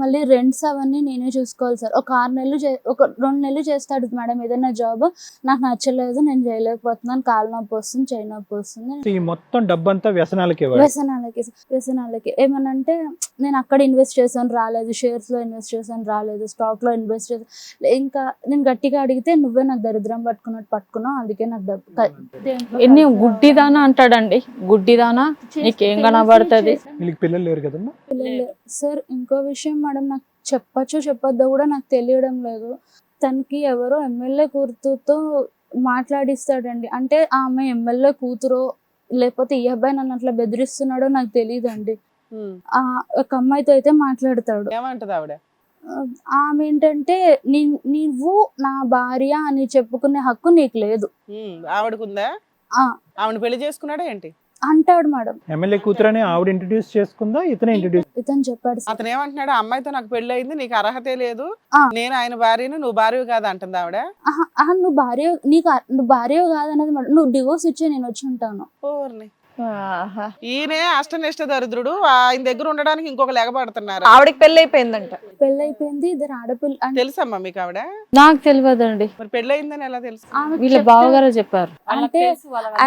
మళ్ళీ రెంట్స్ అవన్నీ నేనే చూసుకోవాలి సార్. ఒక 6 నెలలు ఒక 2 నెలలు చేస్తాడు మేడం ఏదైనా జాబ్, నాకు నచ్చలేదు, నేను చేయలేకపోతున్నాను, కాలు నొప్పి వస్తుంది, చేయి నొప్పి వస్తుంది. ఈ మొత్తం డబ్బంతా వ్యసనాలకి వ్యసనాలకి ఏమనంటే నేను అక్కడ ఇన్వెస్ట్ చేశాను రాలేదు, షేర్స్ లో ఇన్వెస్ట్ చేశాను రాలేదు, స్టాక్ లో ఇన్వెస్ట్ చేశాను, ఇంకా నేను గట్టిగా అడిగితే నువ్వే నాకు దరిద్రం పట్టుకున్నావు, అందుకే నాకు డబ్బు ఎన్ని గుడ్డిదానా అంటాడండి, గుడ్డిదానా నీకేం కనబడుతుంది? వీళ్ళకి పిల్లలు లేరు కదమ్మా? సార్ ఇంకో విషయం మేడం, నాకు చెప్పొద్దో కూడా నాకు తెలియడం లేదు. తనకి ఎవరో ఎమ్మెల్యే కూతురుతో మాట్లాడిస్తాడండి. అంటే ఆ అమ్మాయి ఎమ్మెల్యే కూతురో లేకపోతే ఈ అబ్బాయి నన్ను అట్లా బెదిరిస్తున్నాడో నాకు తెలియదండి. ఒక అమ్మాయితో అయితే మాట్లాడతాడు. ఏమంటది ఆవిడ? ఆమె ఏంటంటే నువ్వు నా భార్య అని చెప్పుకునే హక్కు నీకు లేదు. ఆవిడకుందా? ఆవిడ పెళ్లి చేసుకున్నాడా ఏంటి అంటాడు మేడం. ఎమ్మెల్యే కూతురని ఆవిడ ఇంట్రడ్యూస్ చేసుకుందా, ఇతను చెప్పాడు. అతను ఏమంటున్నాడు? అమ్మాయితో నాకు పెళ్లి అయింది, నీకు అర్హతే లేదు, నేను ఆయన భార్యను, నువ్వు భార్య కాదు అంటుంది ఆవిడ. నువ్వు భార్య కాదన్నది మేడం. నువ్వు డివోర్స్ ఇచ్చే నేను వచ్చి ఉంటాను. ఈయనే అష్టనిష్ట దరిద్రుడు, ఆయన దగ్గర ఉండడానికి ఇంకొక లెగబడుతున్నారు. ఆవిడకి పెళ్లి అయిపోయిందంట. పెళ్ళైపోయింది, 2 ఆడపిల్ల. తెలుసమ్మా మీకు ఆవిడ? నాకు తెలియదండి. మరి పెళ్లి అయిందని ఎలా తెలుసు? వీళ్ళ బావగారు చెప్పారు. అంటే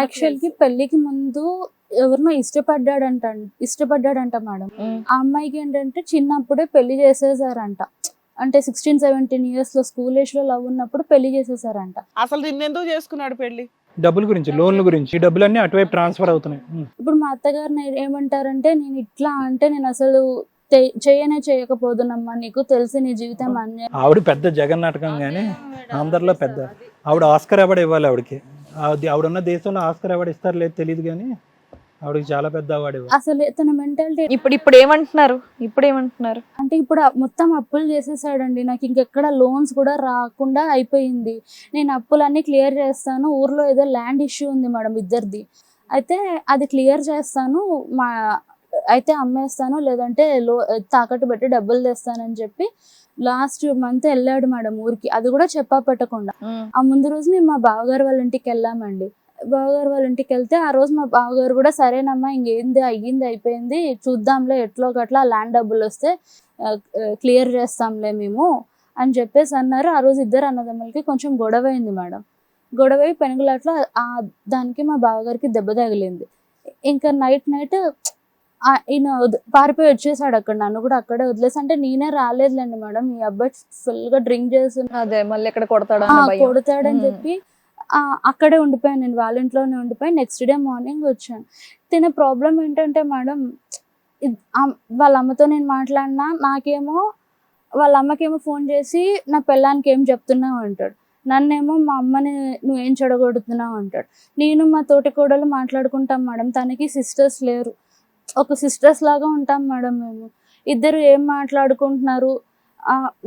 యాక్చువల్ కి పెళ్లికి ముందు ఎవరినో ఇష్టపడ్డాడంట మేడం. ఆ అమ్మాయికి ఏంటంటే చిన్నప్పుడే పెళ్లి చేసేసారంట. అంటే 16-17 years లో స్కూల్ ఏజ్ లో లవ్ ఉన్నప్పుడు పెళ్లి చేసేసారంట. అసలు నిన్నెందుకు చేసుకున్నాడు పెళ్లి? డబ్బుల గురించి, లోన్ల గురించి. ఈ డబ్బులన్నీ అటువైపు ట్రాన్స్ఫర్ అవుతున్నాయి. ఇప్పుడు మా అత్తగారిని ఏమంటారంటే, నేను ఇట్లా అంటే నేను అసలు చేయకపోదునమ్మా, నీకు తెలిసి నీ జీవితం అన్యాయం. ఆవిడ పెద్ద జగన్నాటకం గానీ అందరిలో పెద్ద. ఆవిడ ఆస్కర్ అవార్డు ఇవ్వాలి ఆవిడకి. ఆవిడ ఉన్న దేశంలో ఆస్కర్ అవార్డు ఇస్తారు లేదు తెలియదు కానీ ఆవిడకి చాలా పెద్ద అవార్డు ఇవ్వాలి. అసలు తన మెంటాలిటీ ఇప్పుడు ఏమంటున్నారు? అంటే ఇప్పుడు మొత్తం అప్పులు చేసేసాడండి. నాకు ఇంకెక్కడ లోన్స్ కూడా రాకుండా అయిపోయింది. నేను అప్పులన్నీ క్లియర్ చేస్తాను, ఊర్లో ఏదో ల్యాండ్ ఇష్యూ ఉంది మేడం ఇద్దరిది, అయితే అది క్లియర్ చేస్తాను, అయితే అమ్మేస్తాను, లేదంటే తాకట్టు పెట్టి డబ్బులు తెస్తానని చెప్పి లాస్ట్ మంత్ వెళ్ళాడు మేడం ఊరికి. అది కూడా చెప్పా పెట్టకుండా. ఆ ముందు రోజు మేము మా బావగారు వాళ్ళ ఇంటికి వెళ్ళామండి. బావగారు వాళ్ళ ఇంటికి వెళ్తే ఆ రోజు మా బావగారు కూడా సరేనమ్మా ఇంకేంది అయిపోయింది, చూద్దాంలే ఎట్లో గట్లా ల్యాండ్ డబ్బులు వస్తే క్లియర్ చేస్తాంలే మేము అని చెప్పేసి అన్నారు. ఆ రోజు ఇద్దరు అన్నదమ్ములకి కొంచెం గొడవ అయింది మేడం. గొడవ పెనుగులాట్లో దానికి మా బావగారికి దెబ్బ తగిలింది. ఇంకా నైట్ ఈయన పారిపోయి వచ్చేసాడు అక్కడ. నన్ను కూడా అక్కడే వదిలేసి, అంటే నేనే రాలేదులేండి మేడం, ఈ అబ్బాయి ఫుల్ గా డ్రింక్ చేసి అదే మళ్ళీ ఎక్కడ కొడతాడని చెప్పి అక్కడే ఉండిపోయాను. నేను వాళ్ళ ఇంట్లోనే ఉండిపోయి నెక్స్ట్ డే మార్నింగ్ వచ్చాను. తినే ప్రాబ్లం ఏంటంటే మేడం, వాళ్ళ అమ్మతో నేను మాట్లాడినా నాకేమో వాళ్ళ అమ్మకేమో ఫోన్ చేసి నా పిల్లానికి ఏం చెప్తున్నావు అంటాడు, నన్నేమో మా అమ్మని నువ్వేం చెడగొడుతున్నావు అంటాడు. నేను మా తోటి కోడలు మాట్లాడుకుంటాం మేడం, తనకి సిస్టర్స్ లేరు, ఒక సిస్టర్స్ లాగా ఉంటాం మేడం మేము. ఇద్దరు ఏం మాట్లాడుకుంటున్నారు,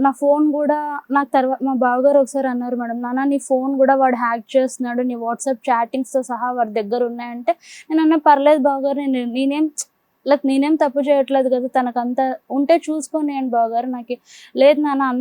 నా ఫోన్ కూడా నాకు తర్వాత మా బావగారు ఒకసారి అన్నారు మేడం, నాన్న నీ ఫోన్ కూడా వాడు హ్యాక్ చేస్తున్నాడు, నీ వాట్సాప్ చాటింగ్స్తో సహా వాడి దగ్గర ఉన్నాయంటే నేను అన్నా పర్లేదు బావగారు, నేనేం తప్పు చేయట్లేదు కదా, తనకంత ఉంటే చూసుకొని అని బావగారు. నాకు లేదు నాన్న,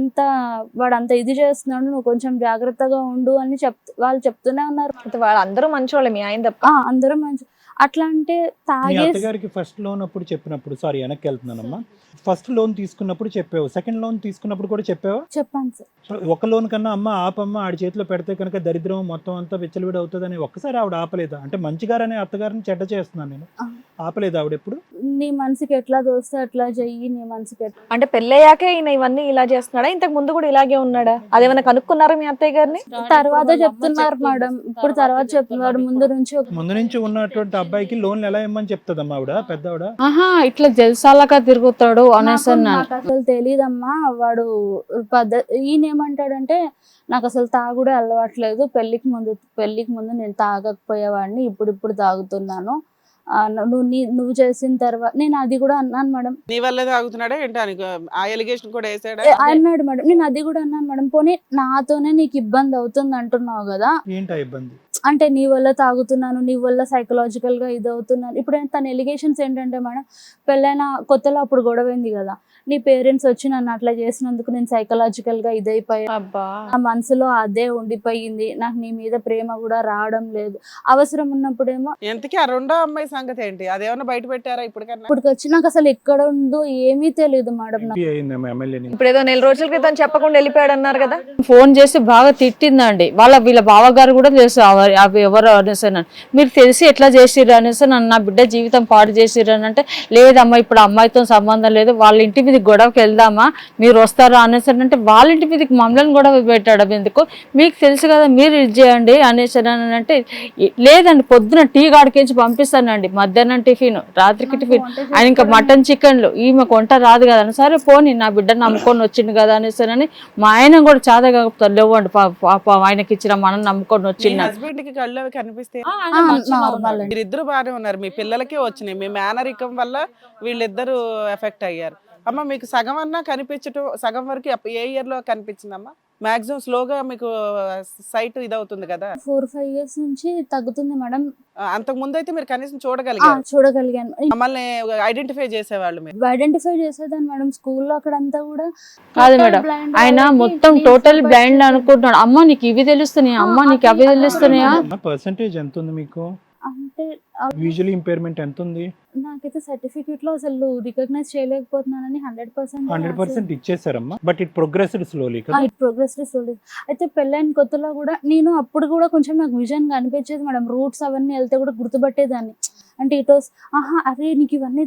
వాడు అంత ఇది చేస్తున్నాడు, నువ్వు కొంచెం జాగ్రత్తగా ఉండు అని వాళ్ళు చెప్తూనే ఉన్నారు. వాళ్ళందరూ మంచోళ్ళే, మీ ఆయన తప్ప అందరూ మంచి. అట్లా అంటే అత్తగారికి ఫస్ట్ లోన్ అప్పుడు చెప్పినప్పుడు, సారీ వెనక్కి వెళ్తున్నానమ్మా, ఫస్ట్ లోన్ తీసుకున్నప్పుడు చెప్పావు, సెకండ్ లోన్ తీసుకున్నప్పుడు కూడా చెప్పావా? చెప్పాను సార్. ఒక లోన్ కన్నా అమ్మ ఆపమ్మ ఆడి చేతిలో పెడితే కనుక దరిద్రం మొత్తం అంతా విచ్చలవిడి అవుతుందని ఒక్కసారి ఆవిడ ఆపలేదా? అంటే మంచిగారనే అత్తగారిని చెడ్డ చేస్తున్నాను నేను, ఆపలేదు ఆవిడ ఎప్పుడు? నీ మనసుకి ఎట్లా దోస్తే అట్లా చెయ్యి, నీ మనసుకి ఎట్లా. అంటే పెళ్ళయ్యాకే ఈయన ఇవన్నీ ఇలా చేస్తున్నాడా? ఇంతకు ముందు కూడా ఇలాగే ఉన్నాడా? అదేమైనా కనుక్కున్నారా మీ అత్తయ్య గారిని? తర్వాత చెప్తున్నారు మేడం, ఇప్పుడు తర్వాత చెప్తున్నారు. ముందు నుంచి ఉన్నటువంటి అబ్బాయికి లోన్లు ఎలా ఇమ్మని చెప్తుందమ్మా ఆవిడ, పెద్ద ఆవిడ? ఇట్లా జల్సాలగా తిరుగుతాడు అనేసి అసలు తెలీదమ్మా. వాడు ఈయన ఏమంటాడంటే, నాకు అసలు తాగుడే అలవాట్లేదు, పెళ్లికి ముందు నేను తాగకపోయేవాడిని, ఇప్పుడు తాగుతున్నాను, నువ్వు చేసిన తర్వాత నేను అది కూడా అన్నాను మేడం. నీ వల్లే తాగుతున్నాడా ఏంటి? ఆ ఎలిగేషన్ కూడా వేసాడా? అన్నాడు మేడం. నేను అది కూడా అన్నాను మేడం, పోనీ నాతోనే నీకు ఇబ్బంది అవుతుంది అంటున్నావు కదా, ఏంటా ఇబ్బంది? అంటే నీ వల్ల తాగుతున్నాను, నీ వల్ల సైకలాజికల్ గా ఇది అవుతున్నాను. ఇప్పుడు తన ఎలిగేషన్స్ ఏంటంటే మేడం, పెళ్ళైన కొత్తలో అప్పుడు గొడవైంది కదా, నీ పేరెంట్స్ వచ్చి నన్ను అట్లా చేసినందుకు నేను సైకలాజికల్ గా ఇదైపోయా, అబ్బా నా మనసులో అదే ఉండిపోయింది, నాకు నీ మీద ప్రేమ కూడా రావడం లేదు. అవసరం ఉన్నప్పుడేమో ఎంతకీ ఆ రెండో అమ్మాయి సంగతి ఏంటి? అదేమన్నా బయట పెట్టారా ఇప్పటికన్నా? ఇప్పటికి వచ్చి నాకు అసలు ఎక్కడ ఉందో ఏమీ తెలియదు మేడం. ఎంపీ అయిందేమో ఎమ్మెల్యే నుంచి. ఇప్పుడు ఏదో 4 రోజుల క్రితం చెప్పకుండా వెళ్ళిపోయాడు అన్నారు కదా. ఫోన్ చేసి బాగా తిట్టిందండి. వీళ్ళ బావగారు కూడా తెలుసు అవి ఎవరు అనేసి. మీరు తెలిసి ఎట్లా చేసిర్రు అనేసి, నన్ను నా బిడ్డ జీవితం పాడు చేసిర్రు అని అంటే, లేదమ్మా ఇప్పుడు అమ్మాయితో సంబంధం లేదు, వాళ్ళ ఇంటి మీద గొడవకి వెళ్దామా, మీరు వస్తారా అనేసి అంటే, వాళ్ళ ఇంటి మీదకి మమ్మల్ని గొడవ పెట్టాడు ఎందుకు, మీకు తెలుసు కదా మీరు ఇది చేయండి అనేసి అంటే, లేదండి పొద్దున టీ గాడికించి పంపిస్తానండి, మధ్యాహ్నం టిఫిన్, రాత్రికి టిఫిన్, ఆయన ఇంకా మటన్ చికెన్లు, ఈమెకు వంట రాదు కదా అని, సరే పోనీ నా బిడ్డను నమ్ముకొని వచ్చిండు కదా అనేసి అని మా ఆయన కూడా చాలా కాకపోతారు, లేవండి పాప ఆయనకి ఇచ్చిన మనం నమ్ముకొని వచ్చిండు. హస్బెండ్ కి కళ్ళు అవి కనిపిస్తే నార్మల్ అండి. మీరిద్దరు బాగానే ఉన్నారు, మీ పిల్లలకే వచ్చినాయి, మీ మేనరికం వల్ల వీళ్ళిద్దరు ఎఫెక్ట్ అయ్యారు. అమ్మ మీకు సగం అన్నా కనిపించటం, సగం వరకు ఏ ఇయర్ లో కనిపించిందమ్మా? మాక్సిమం స్లోగా మీకు సైట్ ఇదవుతుంది కదా. 4-5 years నుంచి తగ్గుతుంది మేడం. అంతకు ముందు అయితే మీరు కనీసం చూడగలిగారు, చూడగలిగాను. మమ్మల్ని ఐడెంటిఫై చేసేవాళ్ళు మీరు. ఐడెంటిఫై చేసేదాన్ని మేడం. స్కూల్లో అక్కడంతా కూడా కాదు total మేడం, blind ఆయన వాళ్ళకి మొత్తం నేను టోటల్ super బ్లైండ్ చేశాను. అనుకుంటున్నాడు. అమ్మ నీకు ఇవి తెలుస్తున్నాయా, అమ్మ నీకు అవి తెలుస్తున్నాయా? పర్సెంటేజ్ ఎంత ఉంది మీకు? అంటే విజువల్ ఇంపైర్మెంట్ ఎంత ఉంది? నాకైతే సర్టిఫికేట్ లో అసలు రికగ్నైజ్ చేయలేకపోతున్నానని 100%. 100% ఇచ్చేసారమ్మా, బట్ ఇట్ ప్రోగ్రెస్డ్ స్లోలీ కదా. ఇట్ ప్రోగ్రెస్ అయితే పెళ్ళైన కొత్తలో కూడా నేను అప్పుడు కూడా కొంచెం నాకు విజన్ కనిపించేది మేడం. రూట్స్ అవన్నీ వెళ్తే కూడా గుర్తుపట్టేదాన్ని. అంటే ఇట్ వాస్ అరే నీకు ఇవన్నీ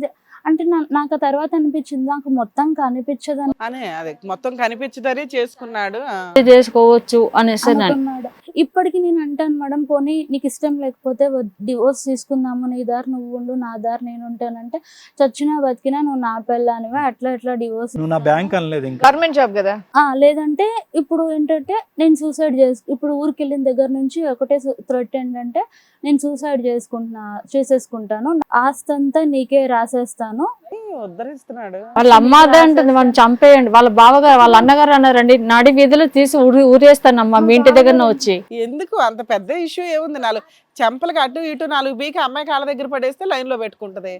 అంటే నాకు ఆ తర్వాత అనిపించింది నాకు మొత్తం కనిపించదని అనే అదే మొత్తం కనిపించదనే చేసుకున్నాడు. చేసుకోవచ్చు అనేసి అనుకున్నాడు. ఇప్పటికి నేను అంటాను మేడం, పోనీ నీకు ఇష్టం లేకపోతే డివోర్స్ తీసుకుందాము, నీ దారి నువ్వు ఉండు, నా దారి నేను ఉంటానంటే, చచ్చినా బతికినా నువ్వు నా పెళ్ళానివే, అట్లా డివోర్స్. నువ్వు నా బ్యాంక్ అనలేదు ఇంకా. గవర్నమెంట్ జాబ్ కదా. లేదంటే ఇప్పుడు ఏంటంటే నేను సూసైడ్ ఇప్పుడు ఊరికి వెళ్ళిన దగ్గర నుంచి ఒకటే థ్రెట్ ఏంటంటే, నేను సూసైడ్ చేసేసుకుంటాను, ఆస్తి అంతా నీకే రాసేస్తాను. ఉద్ధరిస్తున్నాడు. వాళ్ళ అమ్మాదే అంటుంది మనం చంపేయండి. వాళ్ళ బావగారు వాళ్ళ అన్నగారు అన్నారండి, నడి వీధిలో తీసి ఊరేస్తానమ్మా మీ ఇంటి దగ్గర వచ్చి. ఎందుకు అంత పెద్ద ఇష్యూ ఏముంది? 4 చెంపలకి అటు ఇటు 4 బీకి అమ్మాయి కాళ్ళ దగ్గర పడేస్తే లైన్ లో పెట్టుకుంటది.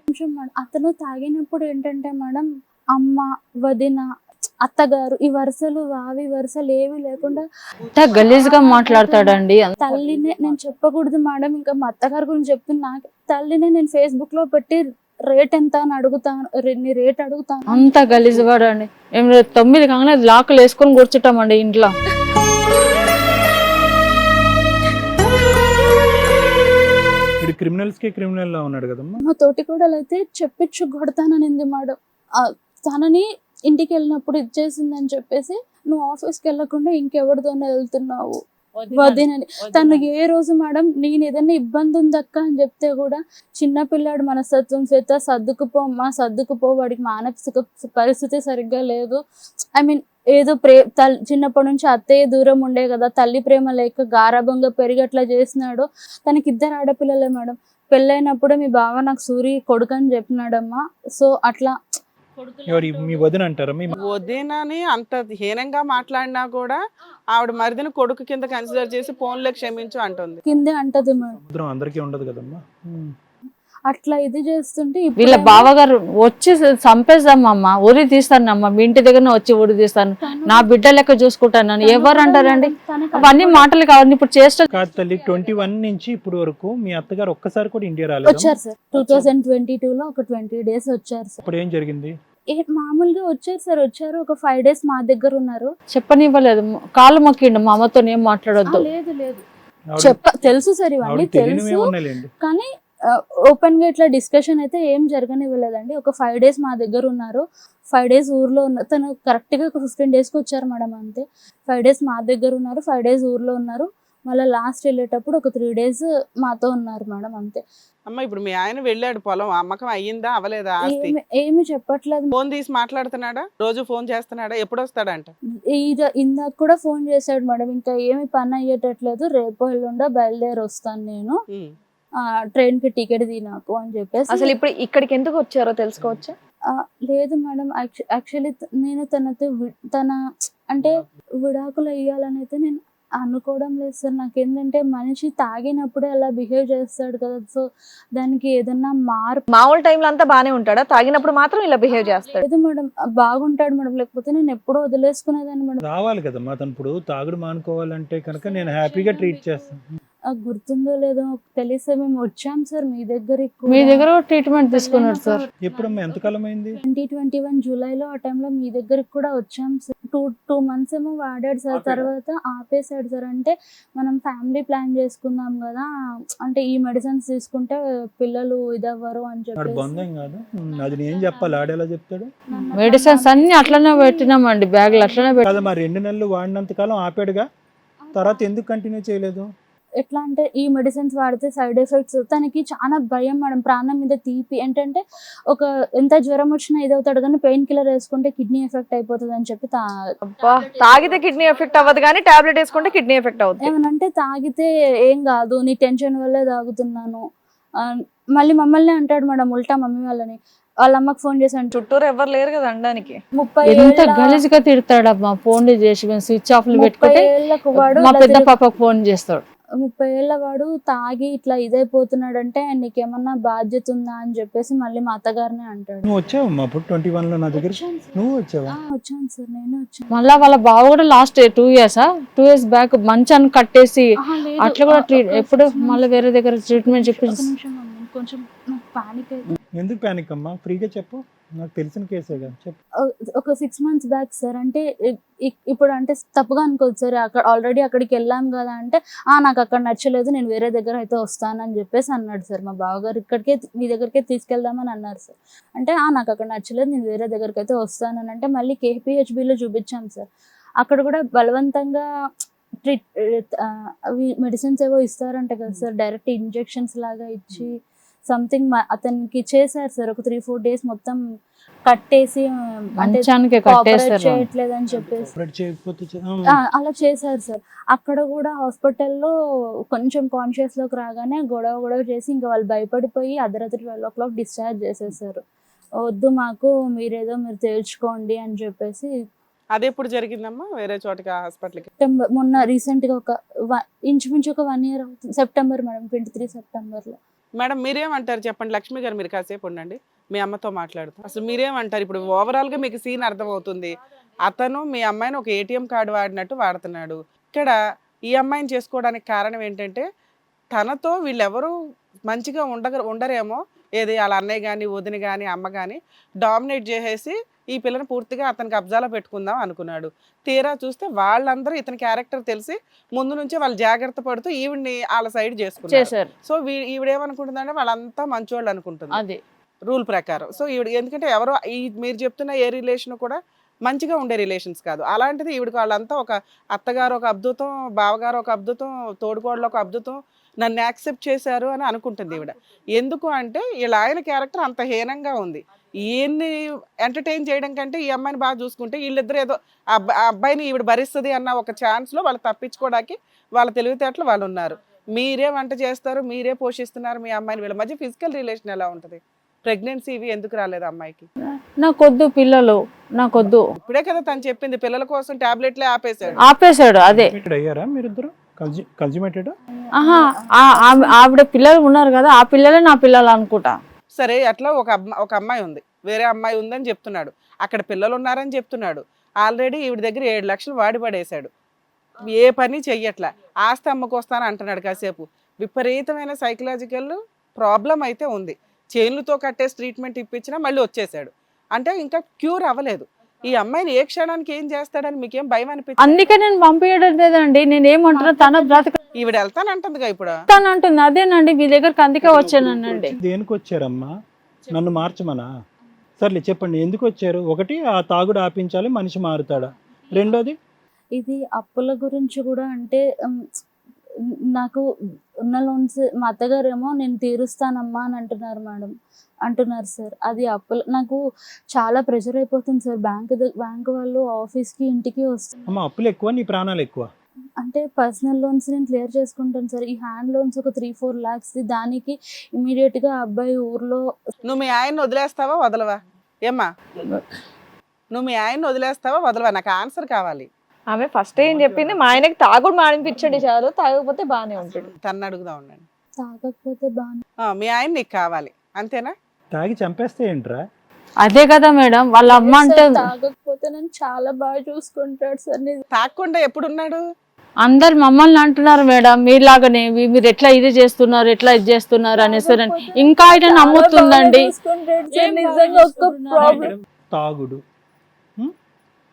అతను తాగినప్పుడు ఏంటంటే మేడం, అమ్మ, వదిన, అత్తగారు, ఈ వరుసలు వావి వరుసలు ఏవి లేకుండా గలీజ్ గా మాట్లాడతాడండి. తల్లినే నేను చెప్పకూడదు మేడం, ఇంకా మా అత్తగారి గురించి చెప్తున్నా. తల్లినే నేను ఫేస్బుక్ లో పెట్టి రేట్ ఎంత అని అడుగుతాను, నీ రేట్ అడుగుతాను. అంత గలీజ్ వాడండి. మేము 9 కాగానే లాకులు వేసుకొని కూర్చుంటామండి ఇంట్లో. ఇప్పుడు క్రిమినల్స్ కి క్రిమినల్ లా ఉన్నాడు కదమ్మా. మా తోటి కూడా అయితే చెప్పించు కొడతాననింది మేడం. తనని ఇంటికి వెళ్ళినప్పుడు ఇచ్చేసిందని చెప్పేసి, నువ్వు ఆఫీస్కి వెళ్ళకుండా ఇంకెవరితోనే వెళ్తున్నావు వదినని. తను ఏ రోజు మేడం నేను ఏదైనా ఇబ్బంది ఉందక్క అని చెప్తే కూడా, చిన్నపిల్లాడు మనస్తత్వం చేత సర్దుకుపో, వాడికి మానసిక పరిస్థితి సరిగ్గా లేదు, ఐ మీన్ ఏదో చిన్నప్పటి నుంచి అత్తయ్య దూరం ఉండే కదా, తల్లి ప్రేమ లేక గారాభంగా పెరిగి అట్లా చేసినాడు. తనకి 2 ఆడపిల్లలే మేడం. పెళ్ళైనప్పుడు మీ బావ నాకు సూరి కొడుకు అని చెప్పినాడమ్మా. సో అట్లా మీ వదిన అంటారా? మీ వదినని అంత హీనంగా మాట్లాడినా కూడా ఆవిడ మరిదిని కొడుకు కింద కన్సిడర్ చేసి ఫోన్లో క్షమించు అంటుంది. కిందే అంటది మేడం. అందరికీ ఉండదు కదమ్మా. అట్లా ఇది చేస్తుంటే వీళ్ళ బావగారు వచ్చి చంపేద్దామమ్మా, ఊరి తీస్తానమ్మా, మీ ఇంటి దగ్గర వచ్చి ఊరి తీస్తాను, నా బిడ్డ లెక్క చూసుకుంటాను ఎవరు అంటారండి? అవన్నీ మాటలు కావాలి. ఇప్పుడు చేస్తా కాదు తల్లి, 21 నుంచి ఇప్పుడు వరకు మీ అత్తగారు ఒక్కసారి కూడా ఇండియా రాలేదు. వచ్చారు సార్. 2022 లో ఒక 20 days వచ్చారు సార్. ఇప్పుడు ఏం జరిగింది? మామూలుగా వచ్చారు సార్. వచ్చారు ఒక 5 days మా దగ్గర ఉన్నారు. చెప్పనివ్వలేదు, కాళ్ళు మొక్కిండు మా అమ్మతో ఏం మాట్లాడొద్దు. లేదు తెలుసు సార్, ఇవన్నీ తెలుసు. కానీ ఓపెన్ గా ఇట్లా డిస్కషన్ అయితే ఏం జరగనివ్వలేదండి. ఒక 5 days మా దగ్గర ఉన్నారు. 5 days ఊర్లో ఉన్నారు. తను కరెక్ట్ గా ఒక 15 days కి వచ్చారు మేడం, అంతే. 5 days మా దగ్గర ఉన్నారు, 5 days ఊర్లో ఉన్నారు. మళ్ళీ లాస్ట్ వెళ్ళేటప్పుడు ఒక 3 days మాతో ఉన్నారు మేడం, అంతే. అమ్మ ఇప్పుడు మీ ఆయన వెళ్ళాడు పొలం, అమ్మకం అయ్యిందా అవలేదా? ఆస్తి ఏమి చెప్పట్లేదు. ఫోన్ తీసి మాట్లాడుతున్నాడా? రోజు ఫోన్ చేస్తున్నాడా? ఎప్పుడు వస్తాడంట? ఇందాక కూడా ఫోన్ చేశాడు మేడం. ఇంకా ఏమి పని అయ్యేటట్లేదు, రేపు ఎల్లుండో బయలుదేరి వస్తాను నేను, ట్రైన్ కి టికెట్ తీ నాకు అని చెప్పేసి. అసలు ఇప్పుడు ఇక్కడికి ఎందుకు వచ్చారో తెలుసుకోవచ్చా? లేదు మేడం, యాక్చువల్లీ నేను తన అంటే విడాకులు ఇయ్యాలని అయితే నేను అనుకోవడం లేదు సార్. నాకేంటంటే మనిషి తాగినప్పుడే అలా బిహేవ్ చేస్తాడు కదా, సో దానికి ఏదన్నా మార్పు మామూలు టైంలో అంతా బానే ఉంటాడా, తాగినప్పుడు మాత్రం ఇలా బిహేవ్ చేస్తాడు? లేదు మేడం. బాగుంటాడు మేడం, లేకపోతే నేను ఎప్పుడో వదిలేసుకునేదాన్ని మేడం. రావాలి కదమ్మా అతను ఇప్పుడు తాగుడు మానుకోవాలంటే కనుక నేను హ్యాపీగా ట్రీట్ చేస్తాను. గుర్తుందో లేదో తెలిసే మేము వచ్చాం సార్ మీ దగ్గరికి మీ కూడా. దగ్గర ట్రీట్మెంట్ తీసుకున్నాడు సార్. ఎప్పుడమ్మా ఎంతకాలం అయింది? 2021 జూలైలో ఆ టైంలో మీ దగ్గరికి కూడా వచ్చాం సార్. 2 months ఏమో వాడాడు సార్, తర్వాత ఆపేసాడు సార్. అంటే మనం ఫ్యామిలీ ప్లాన్ చేసుకుందాం కదా, అంటే ఈ మెడిసిన్స్ తీసుకుంటే పిల్లలు ఇదవ్వరు అని వాడు చెప్పి బంధం కాదు. అది నేను చెప్పాలి, ఆడేలా చెప్తాడు మెడిసిన్స్ అన్ని అట్లనే పెట్టినామండి, బ్యాగ్లు అట్లనే పెట్టి. కదా. మరి 2 నెలలు వాడినంత కాలం ఆపాడుగా, తర్వాత ఎందుకు కంటిన్యూ చేయలేదు? ఎట్లా అంటే ఈ మెడిసిన్స్ వాడితే సైడ్ ఎఫెక్ట్స్, తనకి చాలా భయం మేడం, ప్రాణం మీద తీపి. ఏంటంటే ఎంత జ్వరం వచ్చినా ఇదవుతాడు కానీ పెయిన్ కిల్లర్ వేసుకుంటే కిడ్నీ ఎఫెక్ట్ అయిపోతుంది అని చెప్పి అబ్బా, తాగితే కిడ్నీ ఎఫెక్ట్ అవ్వదు కానీ టాబ్లెట్ వేసుకుంటే కిడ్నీ ఎఫెక్ట్ అవుతుంది. ఏమనంటే తాగితే ఏం కాదు, నీ టెన్షన్ వల్లే తాగుతున్నాను. మళ్ళీ మమ్మల్ని అంటాడు మేడం ఉల్టా, మమ్మీ వాళ్ళని. వాళ్ళ అమ్మకి ఫోన్ చేశాను, చుట్టూరు ఎవరు లేరు కదా అనడానికి. 30 ఎంత ఏళ్ళ గలీజ్గా తిడతాడమ్మా, ఫోన్లు చేసి మేము స్విచ్ ఆఫ్లు 30 పెట్టుకుంటే ఏళ్ళకు వాడు మా ఇలా పెద్ద పాపకు ఫోన్ చేస్తాడు. 30 ఏళ్ళ వాడు తాగి ఇట్లా ఇదైపోతున్నాడంటే నీకేమన్నా బాధ్యత ఉందా అని చెప్పేసి మళ్ళీ మా అత్తగారినే అంటాడు. నువ్వు వచ్చావమ్మా అప్పుడు 21 లో నా దగ్గర? నువ్వు వచ్చావా? వచ్చాను సార్, నేను వచ్చాను. మళ్ళా వాళ్ళ బావ కూడా లాస్ట్ 2 years బ్యాక్ మంచాన్ని కట్టేసి అట్లా కూడా ఎప్పుడు మళ్ళీ వేరే దగ్గర ట్రీట్మెంట్ చెప్పి. ఒక నిమిషం మమ్మీ, కొంచెం నాకు పానిక్ అయితే. ఎందుకు ప్యానిక్ అమ్మా? ఫ్రీగా చెప్పు, నాకు తెలిసిన కేసే కదా, చెప్పు. ఒక 6 months బ్యాక్ సార్, అంటే ఇప్పుడు అంటే తప్పుగా అనుకోదు సార్, అక్కడ ఆల్రెడీ అక్కడికి వెళ్ళాం కదా అంటే, నాకు అక్కడ నచ్చలేదు, నేను వేరే దగ్గర అయితే వస్తానని చెప్పేసి అన్నాడు సార్. మా బావగారు ఇక్కడికే మీ దగ్గరికే తీసుకెళ్దామని అన్నారు సార్. అంటే నాకు అక్కడ నచ్చలేదు, నేను వేరే దగ్గరికి అయితే వస్తానని అంటే మళ్ళీ KPHBలో చూపించాం సార్. అక్కడ కూడా బలవంతంగా అవి మెడిసిన్స్ ఏవో ఇస్తారంట కదా సార్, డైరెక్ట్ ఇంజెక్షన్స్ లాగా ఇచ్చి సంథింగ్ అతనికి చేశారు సార్. ఒక 3-4 days మొత్తం కట్టేసి, అంటే మంచానికి కోఆపరేట్ కట్టేసారు. చేయట్లేదని చెప్పేసి ఆపరేట్ చేయకపోతే అలా చేశారు సార్. అక్కడ కూడా హాస్పిటల్లో కొంచెం కాన్షియస్ లోకి రాగానే గొడవ చేసి ఇంకా వాళ్ళు భయపడిపోయి అర్ధరాత్రి 12 o'clock డిశ్చార్జ్ చేసేసారు. వద్దు మాకు, మీరు తేల్చుకోండి అని చెప్పేసి. అది ఎప్పుడు జరిగిందమ్మా? వేరే చోటకి హాస్పిటల్కి? మొన్న రీసెంట్ గా ఇంచుమించు ఒక 1 year అవుతుంది. సెప్టెంబర్ మేడం, 23 సెప్టెంబర్లో. మేడం మీరేమంటారు చెప్పండి. లక్ష్మి గారు మీరు కాసేపు ఉండండి, మీ అమ్మతో మాట్లాడుతాం. అసలు మీరేమంటారు? ఇప్పుడు ఓవరాల్గా మీకు సీన్ అర్థమవుతుంది. అతను మీ అమ్మాయిని ఒక ATM కార్డు వాడినట్టు వాడుతున్నాడు. ఇక్కడ ఈ అమ్మాయిని చేసుకోవడానికి కారణం ఏంటంటే తనతో వీళ్ళెవరూ మంచిగా ఉండరేమో, ఏది వాళ్ళ అన్నయ్య కానీ వదిన కానీ అమ్మ కానీ డామినేట్ చేసేసి ఈ పిల్లని పూర్తిగా అతనికి అబ్జాలో పెట్టుకుందాం అనుకున్నాడు. తీరా చూస్తే వాళ్ళందరూ ఇతని క్యారెక్టర్ తెలిసి ముందు నుంచే వాళ్ళు జాగ్రత్త పడుతూ ఈవిడ్ని వాళ్ళ సైడ్ చేసుకున్నారు. సో ఈవిడేమనుకుంటుందంటే వాళ్ళంతా మంచోళ్ళు అనుకుంటుంది అది రూల్ ప్రకారం. సో ఈవిడ ఎందుకంటే ఎవరో మీరు చెప్తున్న ఏ రిలేషన్ కూడా మంచిగా ఉండే రిలేషన్స్ కాదు. అలాంటిది ఈవిడికి వాళ్ళంతా ఒక అత్తగారు ఒక అద్భుతం, బావగారు ఒక అద్భుతం, తోడుకోడలు ఒక అద్భుతం, నన్ను యాక్సెప్ట్ చేశారు అని అనుకుంటుంది ఈవిడ. ఎందుకు అంటే వీళ్ళ ఆయన క్యారెక్టర్ అంత హీనంగా ఉంది. ఈయన్ని ఎంటర్టైన్ చేయడం కంటే ఈ అమ్మాయిని బాగా చూసుకుంటే వీళ్ళిద్దరు ఏదో ఆ అబ్బాయిని ఈవిడ భరిస్తుంది అన్న ఒక ఛాన్స్లో వాళ్ళు తప్పించుకోవడానికి వాళ్ళ తెలివితేటలు వాళ్ళు ఉన్నారు. మీరే వంట చేస్తారు, మీరే పోషిస్తున్నారు మీ అమ్మాయిని. వీళ్ళ మధ్య ఫిజికల్ రిలేషన్ ఎలా ఉంటుంది? ప్రెగ్నెన్సీ ఇవి ఎందుకు రాలేదు అమ్మాయికి? నాకొద్దు పిల్లలు, నాకొద్దు. ఇప్పుడే కదా తను చెప్పింది, పిల్లల కోసం టాబ్లెట్లే ఆపేశాడు. అదే అయ్యారా మీరిద్దరు కన్జ్యూమేటెడ్? ఆవిడ పిల్లలు ఉన్నారు కదా, ఆ పిల్లలే నా పిల్లలు అనుకుంటా. సరే, అట్లా ఒక అమ్మాయి ఉంది, వేరే అమ్మాయి ఉందని చెప్తున్నాడు, అక్కడ పిల్లలు ఉన్నారని చెప్తున్నాడు. ఆల్రెడీ ఈవిడ దగ్గర 7 లక్షలు వాడి పడేశాడు, ఏ పని చెయ్యట్లా. ఆస్తి అమ్మకొస్తాను అంటున్నాడు కాసేపు. విపరీతమైన సైకలాజికల్ ప్రాబ్లం అయితే ఉంది. చైన్లతో కట్టేసి ట్రీట్మెంట్ ఇప్పించినా మళ్ళీ వచ్చేసాడు. అంటే ఇంకా క్యూర్ అవ్వలేదు. ఈ అమ్మాయిని ఏ క్షణానికి ఏం చేస్తాడని మీకేం భయం అనిపించింది? అందుకే నేను పంపించడం లేదండి. నేను ఏమంటున్నా, తన బ్రతక ఈవిడ వెళ్తానంటుందిగా ఇప్పుడు. అంటుంది. అదేనండి మీ దగ్గరకు అందుకే వచ్చానండి. దేనికి వచ్చారమ్మా? నన్ను మార్చమనా? సర్లే చెప్పండి, ఎందుకు వచ్చారు? ఒకటి, ఆ తాగుడు ఆపించాలి, మనిషి మారుతాడా? రెండోది ఇది అప్పుల గురించి కూడా. అంటే నాకు ఉన్న లోన్స్ మా అత్తగారు ఏమో నేను తీరుస్తానమ్మా అని అంటున్నారు సార్. అది అప్పులు. నాకు చాలా ప్రెషర్ అయిపోతుంది సార్. బ్యాంక్ వాళ్ళు ఆఫీస్కి ఇంటికి వస్తారు. అమ్మ, అప్పులు ఎక్కువ, నీ ప్రాణాలు ఎక్కువ. అంటే పర్సనల్ లోన్స్ నేను క్లియర్ చేసుకుంటాను సార్. ఈ హ్యాండ్ లోన్స్ ఒక 3-4 lakhs, దానికి ఇమీడియట్ గా అబ్బాయి ఊర్లో. నువ్వు మీ ఆయన్ని వదిలేస్తావా వదలవా? ఏమ్మా, నువ్వు మీ ఆయన్ని వదిలేస్తావా వదలవా? నాకు ఆన్సర్ కావాలి. ఆమె ఫస్ట్ ఏం చెప్పింది, మా ఆయనకి తాగుడు మానిపించండి చాలు, తాగకపోతే బాగానే ఉంటాడు. తన్ను అడుగుదా ఉండండి. తాగకపోతే బాగా మీ ఆయన నీకు కావాలి అంతేనా? తాగి చంపేస్తే ఏంట్రా? అదే కదా మేడం, వాళ్ళ అమ్మ అంటే తాగకపోతే నన్ను చాలా బాగా చూసుకుంటాడు సార్. తాగకుండా ఎప్పుడున్నాడు? అందరు మమ్మల్ని అంటున్నారు మేడం మీలాగానే, మీరు ఎట్లా ఇది చేస్తున్నారు, ఎట్లా ఇది చేస్తున్నారు అనేసి ఇంకా ఆయన నమ్ముతుందండి. నిజంగా ఒక ప్రాబ్లం తాగుడు.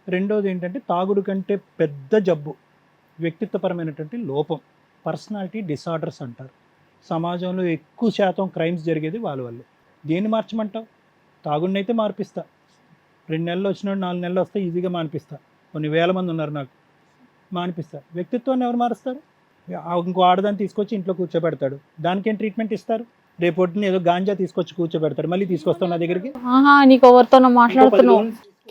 రెండోది ఏంటంటే తాగుడు కంటే పెద్ద జబ్బు వ్యక్తిత్వపరమైనటువంటి లోపం, పర్సనాలిటీ డిసార్డర్స్ అంటారు. సమాజంలో ఎక్కువ శాతం క్రైమ్స్ జరిగేది వాళ్ళ వల్లే. దేన్ని మార్చమంటావు? తాగుడిని అయితే మార్పిస్తా, 2 నెలలు వచ్చినాడు 4 నెలలు వస్తే ఈజీగా మానిపిస్తా, కొన్ని వేల మంది ఉన్నారు నాకు, మానిపిస్తా. వ్యక్తిత్వాన్ని ఎవరు మారుస్తారు? ఇంకో ఆడదాన్ని తీసుకొచ్చి ఇంట్లో కూర్చోబెడతాడు, దానికేం ట్రీట్మెంట్ ఇస్తారు? రేపొద్దున ఏదో గాంజా తీసుకొచ్చి కూర్చోబెడతాడు, మళ్ళీ తీసుకొస్తావు నా దగ్గరికి. నీకు ఎవరితోనో మాట్లాడుతున్నావు.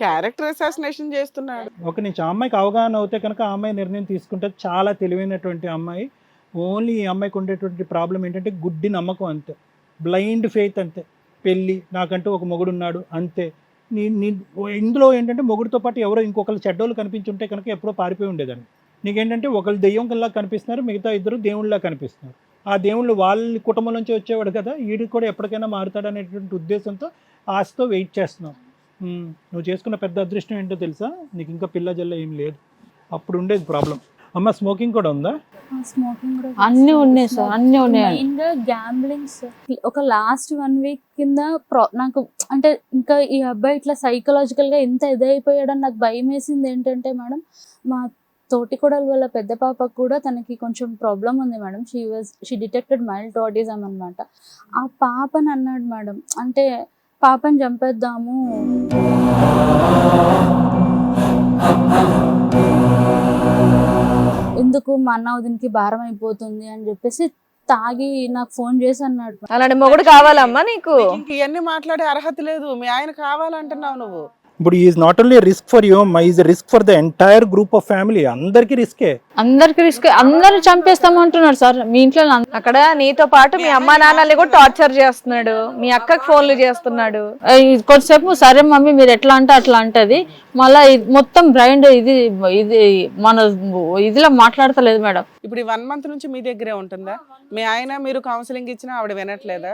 క్యారెక్టర్ అసాసినేషన్ చేస్తున్నాడు. ఒక నుంచి ఆ అమ్మాయికి అవగాహన అవుతే కనుక ఆ అమ్మాయి నిర్ణయం తీసుకుంటే చాలా తెలివైనటువంటి అమ్మాయి. ఓన్లీ ఈ అమ్మాయికి ఉండేటువంటి ప్రాబ్లం ఏంటంటే గుడ్డి నమ్మకం అంతే, బ్లైండ్ ఫెయిత్ అంతే. పెళ్ళి, నాకంటూ ఒక మొగుడు ఉన్నాడు అంతే. ఇందులో ఏంటంటే మొగుడితో పాటు ఎవరో ఇంకొకరు చెడ్డోళ్ళు కనిపించుంటే కనుక ఎప్పుడో పారిపోయి ఉండేదాన్ని. నీకేంటంటే ఒకళ్ళు దెయ్యంలా కనిపిస్తున్నారు, మిగతా ఇద్దరు దేవుళ్ళలా కనిపిస్తున్నారు. ఆ దేవుళ్ళు వాళ్ళ కుటుంబం నుంచి వచ్చేవాడు కదా, వీడికి కూడా ఎప్పటికైనా మారుతాడు అనేటువంటి ఉద్దేశంతో ఆశతో వెయిట్ చేస్తున్నావు. నువ్వు చేసుకున్న పెద్ద అదృష్టం ఏంటో తెలుసా? నీకు ఇంకా పిల్ల జల్ల ఏం లేదు, అప్పుడు ఉండేది ప్రాబ్లం. అమ్మ స్మోకింగ్ కూడా ఉందా? స్మోకింగ్ అన్ని ఉన్నాయి సార్, అన్ని ఉన్నాయి. మెయిన్ గా గ్యాంబ్లింగ్ సార్. ఒక లాస్ట్ 1 వీక్ కింద నాకు అంటే ఇంకా ఈ అబ్బాయి ఇట్లా సైకలాజికల్ గా ఎంత ఇదైపోయాడని నాకు భయం వేసింది. ఏంటంటే మేడం, మా తోటికోడలు వాళ్ళ పెద్ద పాపకు కూడా తనకి కొంచెం ప్రాబ్లం ఉంది madam. She detected mild autism అనమాట. ఆ పాపని అన్నాడు మేడం, అంటే పాపని చంపేద్దాము, ఎందుకు మా అన్న దీనికి భారం అయిపోతుంది అని చెప్పేసి తాగి నాకు ఫోన్ చేసి అన్నాడు. అలాంటి మొగుడు కావాలమ్మా నీకు? ఇవన్నీ మాట్లాడే అర్హత లేదు. మీ ఆయన కావాలంటున్నావు నువ్వు. ఇప్పుడు is not only risk for you, is risk for the entire group of family. అందరికి రిస్కే, అందరికి రిస్క్. అందరూ చంపేస్తామంటున్నారు సార్ మీ ఇంట్లో. అక్కడ నీతో పాటు మీ అమ్మా నాన్నల్ని కూడా టార్చర్ చేస్తున్నాడు, మీ అక్కకి ఫోన్లు చేస్తున్నాడు. కొంతసేపు సరే మమ్మీ మీరు ఎట్లా అంటే అట్లా అంటది, మళ్ళా మొత్తం బ్రైండ్ ఇది మన ఇదిలో మాట్లాడతలేదు మేడం. ఇప్పుడు 1 మంత్ నుంచి మీ దగ్గరే ఉంటుందా? మీ ఆయన మీరు కౌన్సిలింగ్ ఇచ్చినా ఆవిడ వినట్లేదా?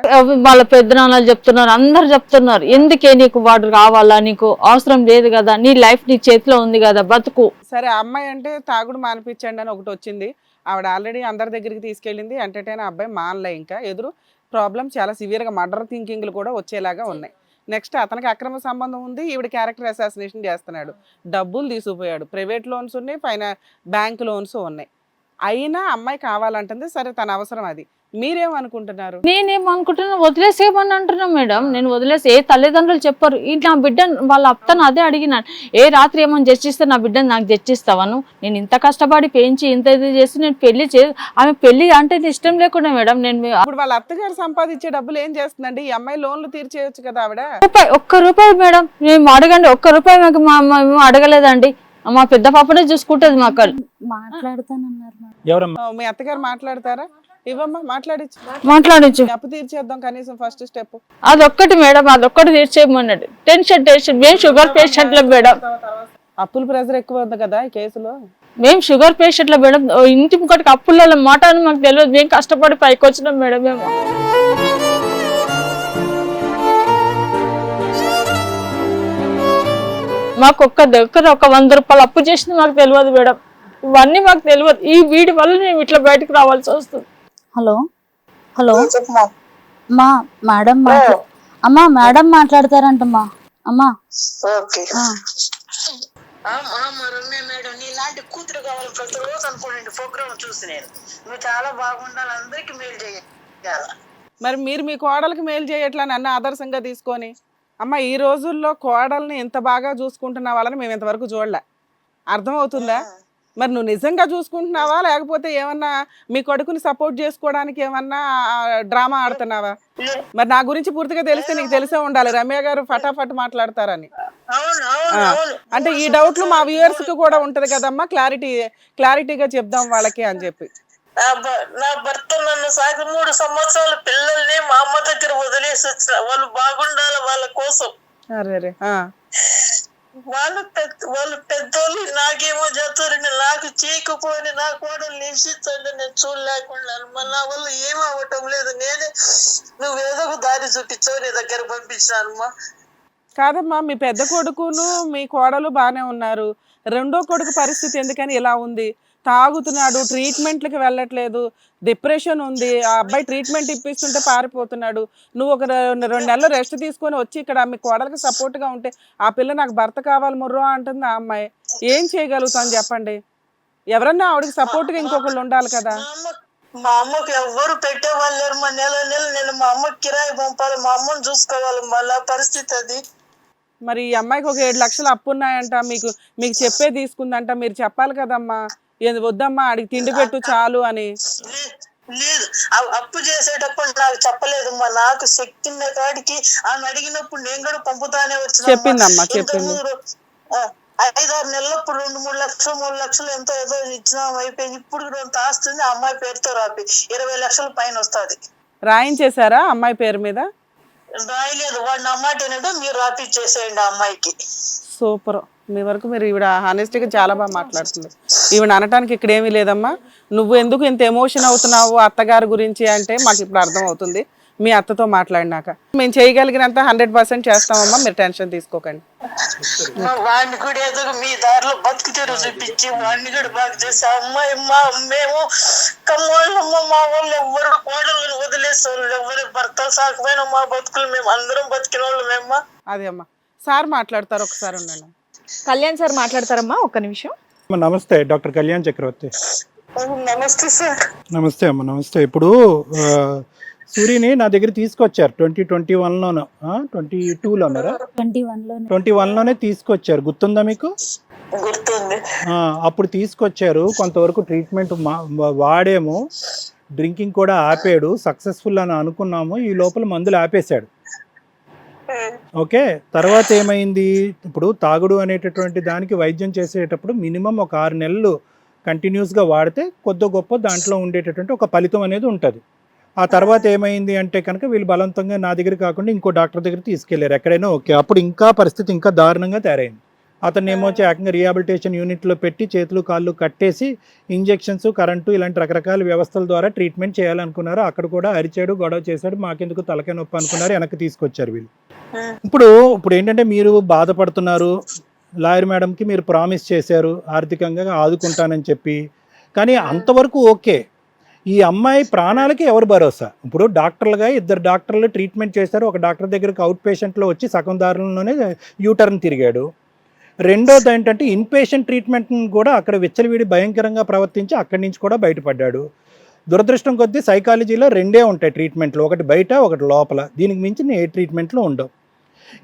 వాళ్ళ పెద్దనాన్నలు చెప్తున్నారు, అందరు చెప్తున్నారు, ఎందుకే నీకు వాడు కావాలా, నీకు అవసరం లేదు కదా, నీ లైఫ్ నీ చేతిలో ఉంది కదా, బతుకు. సరే అమ్మాయి అంటే తాగుడు మానిపించండి అని ఒకటి వచ్చింది, ఆవిడ ఆల్రెడీ అందరి దగ్గరికి తీసుకెళ్ళింది, ఎంటర్టైన్ అబ్బాయి మానలే. ఇంకా ఎదురు ప్రాబ్లం చాలా సివియర్గా మర్డర్ థింకింగ్లు కూడా వచ్చేలాగా ఉన్నాయి. నెక్స్ట్ అతనికి అక్రమ సంబంధం ఉంది, ఈవిడ క్యారెక్టర్ అసాసినేషన్ చేస్తున్నాడు, డబ్బులు తీసుకుపోయాడు, ప్రైవేట్ లోన్స్ ఉన్నాయి, బ్యాంక్ లోన్స్ ఉన్నాయి. అయినా అమ్మాయి కావాలంటుంది. సరే తన అవసరం అది. మీరేమనుకుంటున్నారు? నేనేమనుకుంటున్నా, వదిలేసేయమని అంటున్నా మేడం. నేను వదిలేసి, ఏ తల్లిదండ్రులు చెప్పరు. నా బిడ్డ వాళ్ళ అత్తను అదే అడిగినాను, ఏ రాత్రి ఏమని చర్చిస్తే నా బిడ్డను నాకు చర్చిస్తావాను? నేను ఇంత కష్టపడి పెంచి ఇంత ఇది చేసి నేను పెళ్లి ఆమె పెళ్లి అంటే ఇష్టం లేకుండా మేడం. నేను ఇప్పుడు వాళ్ళ అత్తగారు సంపాదించే డబ్బులు ఏం చేస్తుందండి? ఈ అమ్మాయి లోన్లు తీర్చేయచ్చు కదా ఆవిడ. ఒక్క రూపాయి మేడం మేము అడగండి, ఒక్క రూపాయి మాకు అడగలేదండి. మా పెద్ద పాపనే చూసుకుంటది. మా అక్క మాట్లాడతానన్నారు. మీ అత్తగారు మాట్లాడతారా? ఇవ్వమ్మా, మాట్లాడచ్చు. అప్పు తీర్చేద్దాం కనీసం ఫస్ట్ స్టెప్. అదొక్కటి మేడం, అదొక్కటి తీర్చేయమన్నాడు. టెన్షన్ మేము షుగర్ పేషెంట్ల మేడం. అప్పుల ప్రెజర్ ఎక్కువ ఉంది కదా ఈ కేసులో. మేము షుగర్ పేషెంట్ల మేడం. ఇంటి ముక్కటికి అప్పుల మాట అని మాకు తెలియదు. మేము కష్టపడి పైకి వచ్చినాం మేడం. మేము మాకు ఒక్క దగ్గర ఒక 100 రూపాయలు అప్పు చేసింది మాకు తెలియదు మేడం. ఇవన్నీ మాకు తెలియదు. ఈ వీడి వల్ల మేము ఇట్లా బయటకు రావాల్సి వస్తుంది. హలో హలో మా మేడం అమ్మా, మేడం మాట్లాడతారంటమ్మా. అమ్మా మేడం నీలాంటి కూతురు కావాలి ప్రతిరోజు అనుకోండి ప్రోగ్రామ్ చూసి నేను నువ్వు చాలా బాగుండాలి, అందరికి మేలు చేయాలి. మరి మీరు మీ కోడలికి మేలు చేయట్లా నన్ను ఆదర్శంగా తీసుకొని? అమ్మ ఈ రోజుల్లో కోడల్ని ఎంత బాగా చూసుకుంటున్న వాళ్ళని మేము ఇంతవరకు చూడలే. అర్థమవుతుందా? మరి నువ్వు నిజంగా చూసుకుంటున్నావా, లేకపోతే ఏమన్నా మీ కొడుకుని సపోర్ట్ చేసుకోవడానికి ఏమన్నా డ్రామా ఆడుతున్నావా? మరి నా గురించి పూర్తిగా తెలిస్తే నీకు తెలిసే ఉండాలి, రమ్య గారు ఫటాఫట్ మాట్లాడతారని. అంటే ఈ డౌట్లు మా వ్యూయర్స్ కి కూడా ఉంటది కదమ్మా, క్లారిటీగా చెప్దాం వాళ్ళకి అని చెప్పి. నా భర్త నన్ను సాగి 3 సంవత్సరాల పిల్లల్ని మా అమ్మ దగ్గర వదిలేసి వచ్చిన, వాళ్ళు బాగుండాలి వాళ్ళ కోసం. వాళ్ళు పెద్దోళ్ళు నాకేమో చేస్తారండి, నాకు చేయకపోని నా కోడలు నిశ్చితండి, నేను చూడలేకున్నాను. మళ్ళీ నా వల్ల ఏమవటం లేదు. నేనే నువ్వేదో ఒక దారి చూపించావు, నీ దగ్గర పంపించానమ్మా. కాదమ్మా, మీ పెద్ద కొడుకును మీ కోడలు బాగానే ఉన్నారు, రెండో కొడుకు పరిస్థితి ఎందుకని ఇలా ఉంది? తాగుతున్నాడు, ట్రీట్మెంట్లకి వెళ్ళట్లేదు, డిప్రెషన్ ఉంది, ఆ అబ్బాయి ట్రీట్మెంట్ ఇప్పిస్తుంటే పారిపోతున్నాడు. నువ్వు ఒక 2 నెలలు రెస్ట్ తీసుకొని వచ్చి ఇక్కడ మీ కోడలకి సపోర్ట్గా ఉంటే ఆ పిల్ల నాకు భర్త కావాలి ముర్రో అంటుంది ఆ అమ్మాయి. ఏం చేయగలుగుతాను చెప్పండి? ఎవరన్నా ఆవిడకి సపోర్ట్గా ఇంకొకళ్ళు ఉండాలి కదా. మా అమ్మకి ఎవ్వరు పెట్టేవాళ్ళు లేరు. మా నెల నేను మా అమ్మకి కిరాయి పంపాలి, మా అమ్మని చూసుకోవాలి. మళ్ళా పరిస్థితి అది. మరి ఈ అమ్మాయికి ఒక 7 లక్షలు అప్పు ఉన్నాయంట, మీకు చెప్పే తీసుకుందంట, మీరు చెప్పాలి కదమ్మా. వద్దమ్మా అడిగి తిండి పెట్టు చాలు అని. లేదు, అప్పు చేసేటప్పుడు నాకు చెప్పలేదు. నాకు శక్తి ఉన్న కాడికి ఆమె అడిగినప్పుడు నేను కూడా పంపుతానే వచ్చిన. చెప్పిందమ్మా, చెప్పింది. 5-6 నెలలప్పుడు 2-3 లక్షలు 3 లక్షలు ఎంతో ఏదో ఇచ్చినాం, అయిపోయింది. ఇప్పుడు కూడా అంత ఆస్తుంది అమ్మాయి పేరుతో రాపి 20 లక్షల పైన వస్తుంది. రాయించేశారా అమ్మాయి పేరు మీద? రాయలేదు, వాడు నా మాట ఏంటంటే మీరు రాపిచ్చేసేయండి ఆ అమ్మాయికి. సూపర్. మీ వరకు మీరు ఈవిడ హానెస్టీగా చాలా బాగా మాట్లాడుతుంది. ఈవిడ అనటానికి ఇక్కడ ఏమీ లేదమ్మా. నువ్వు ఎందుకు ఇంత ఎమోషన్ అవుతున్నావు అత్తగారి గురించి అంటే మాకు ఇప్పుడు అర్థం అవుతుంది మీ అత్తతో మాట్లాడినాక. మేము చేయగలిగినంత 100% చేస్తామమ్మా, మీరు టెన్షన్ తీసుకోకండి. వాడిని కూడా ఏదో మీ దారిలో బతుకుతారు చూపించి వాడిని కూడా బాగా చేసి అమ్మాయి మేము కమ్మోళ్ళమ్మ, మా వాళ్ళు ఎవ్వరు కోడళ్ళని వదిలేస్తారు, ఎవరి భర్తలు సాకపోయినా మా బతుకులు మేము అందరం బతికిన వాళ్ళు మేమ్మా. అదే అమ్మా, సార్ మాట్లాడతారు, ఒకసారి ఉండండి. కళ్యాణ్ సార్ మాట్లాడతారమ్మా, ఒక్క నిమిషం. నమస్తే డాక్టర్ కళ్యాణ్ చక్రవర్తి. నమస్తే సార్. నమస్తే అమ్మ, నమస్తే. ఇప్పుడు సూర్యని నా దగ్గర తీసుకొచ్చారు 2021లోనో 22లోనరా 21లోనే తీసుకొచ్చారు, గుర్తుందా మీకు? గుర్తుంది. అప్పుడు తీసుకొచ్చారు, కొంతవరకు ట్రీట్మెంట్ వాడేమో, డ్రింకింగ్ కూడా ఆపాడు, సక్సెస్ఫుల్ అని అనుకున్నాము. ఈ లోపల మందులు ఆపేశాడు. ఓకే, తర్వాత ఏమైంది? ఇప్పుడు తాగుడు అనేటటువంటి దానికి వైద్యం చేసేటప్పుడు మినిమం ఒక 6 నెలలు కంటిన్యూస్గా వాడితే కొద్ది గొప్ప దాంట్లో ఉండేటటువంటి ఒక ఫలితం అనేది ఉంటుంది. ఆ తర్వాత ఏమైంది అంటే కనుక వీళ్ళు బలవంతంగా నా దగ్గర కాకుండా ఇంకో డాక్టర్ దగ్గర తీసుకెళ్లారు ఎక్కడైనా. ఓకే, అప్పుడు ఇంకా పరిస్థితి ఇంకా దారుణంగా తయారైంది. అతను ఏమొచ్చి ఏకంగా రీహాబిలిటేషన్ యూనిట్లో పెట్టి చేతులు కాళ్ళు కట్టేసి ఇంజెక్షన్స్, కరెంటు ఇలాంటి రకరకాల వ్యవస్థల ద్వారా ట్రీట్మెంట్ చేయాలనుకున్నారు. అక్కడ కూడా అరిచాడు, గొడవ చేశాడు, మాకెందుకు తలకాయ నొప్పి అనుకున్నారు, వెనక్కి తీసుకొచ్చారు వీళ్ళు. ఇప్పుడు ఏంటంటే మీరు బాధపడుతున్నారు, లాయర్ మేడంకి మీరు ప్రామిస్ చేశారు ఆర్థికంగా ఆదుకుంటానని చెప్పి, కానీ అంతవరకు ఓకే. ఈ అమ్మాయి ప్రాణాలకి ఎవరు భరోసా? ఇప్పుడు డాక్టర్లుగా 2 డాక్టర్లు ట్రీట్మెంట్ చేశారు. ఒక డాక్టర్ దగ్గరకు అవుట్ పేషెంట్లో వచ్చి సగం దారులలోనే యూటర్న్ తిరిగాడు. రెండోది ఏంటంటే ఇన్ పేషెంట్ ట్రీట్మెంట్ని కూడా అక్కడ విచ్చలవిడి భయంకరంగా ప్రవర్తించి అక్కడి నుంచి కూడా బయటపడ్డాడు. దురదృష్టం కొద్దీ సైకాలజీలో 2 ఉంటాయి ట్రీట్మెంట్లు, ఒకటి బయట ఒకటి లోపల. దీనికి మించిన ఏ ట్రీట్మెంట్లు ఉండవు.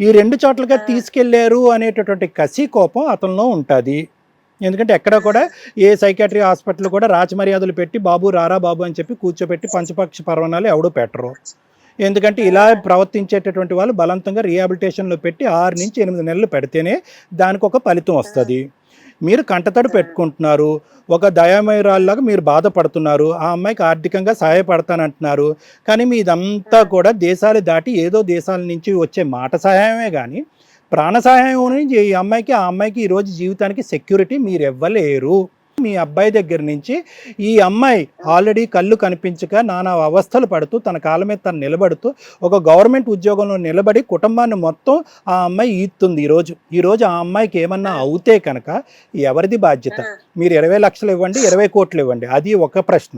ఈ 2 చోట్లగా తీసుకెళ్లారు అనేటటువంటి కసి కోపం అతనిలో ఉంటుంది. ఎందుకంటే ఎక్కడ కూడా ఏ సైకాట్రీ హాస్పిటల్ కూడా రాచమర్యాదలు పెట్టి బాబు రారా బాబు అని చెప్పి కూర్చోబెట్టి పంచపక్ష పర్వణాలు ఎవడూ పెట్టరు. ఎందుకంటే ఇలా ప్రవర్తించేటటువంటి వాళ్ళు బలవంతంగా రీహాబిలిటేషన్లో పెట్టి 6 నుంచి 8 నెలలు పెడితేనే దానికి ఒక ఫలితం వస్తుంది. మీరు కంటతడి పెట్టుకుంటున్నారు, ఒక దయామయురాల్లాగా మీరు బాధపడుతున్నారు, ఆ అమ్మాయికి ఆర్థికంగా సహాయపడతానంటున్నారు. కానీ మీదంతా కూడా దేశాలు దాటి ఏదో దేశాల నుంచి వచ్చే మాట సహాయమే కానీ ప్రాణ సహాయం నుంచి ఈ అమ్మాయికి, ఆ అమ్మాయికి ఈరోజు జీవితానికి సెక్యూరిటీ మీరు ఇవ్వలేరు. మీ అబ్బాయి దగ్గర నుంచి ఈ అమ్మాయి ఆల్రెడీ కళ్ళు కనిపించక నానా అవస్థలు పడుతూ తన కాళ్ళ మీద తను నిలబడుతూ ఒక గవర్నమెంట్ ఉద్యోగంలో నిలబడి కుటుంబాన్ని మొత్తం ఆ అమ్మాయి ఈస్తుంది. ఈరోజు ఆ అమ్మాయికి ఏమన్నా అవుతే కనుక ఎవరిది బాధ్యత? మీరు 20 లక్షలు ఇవ్వండి, 20 కోట్లు ఇవ్వండి, అది ఒక ప్రశ్న,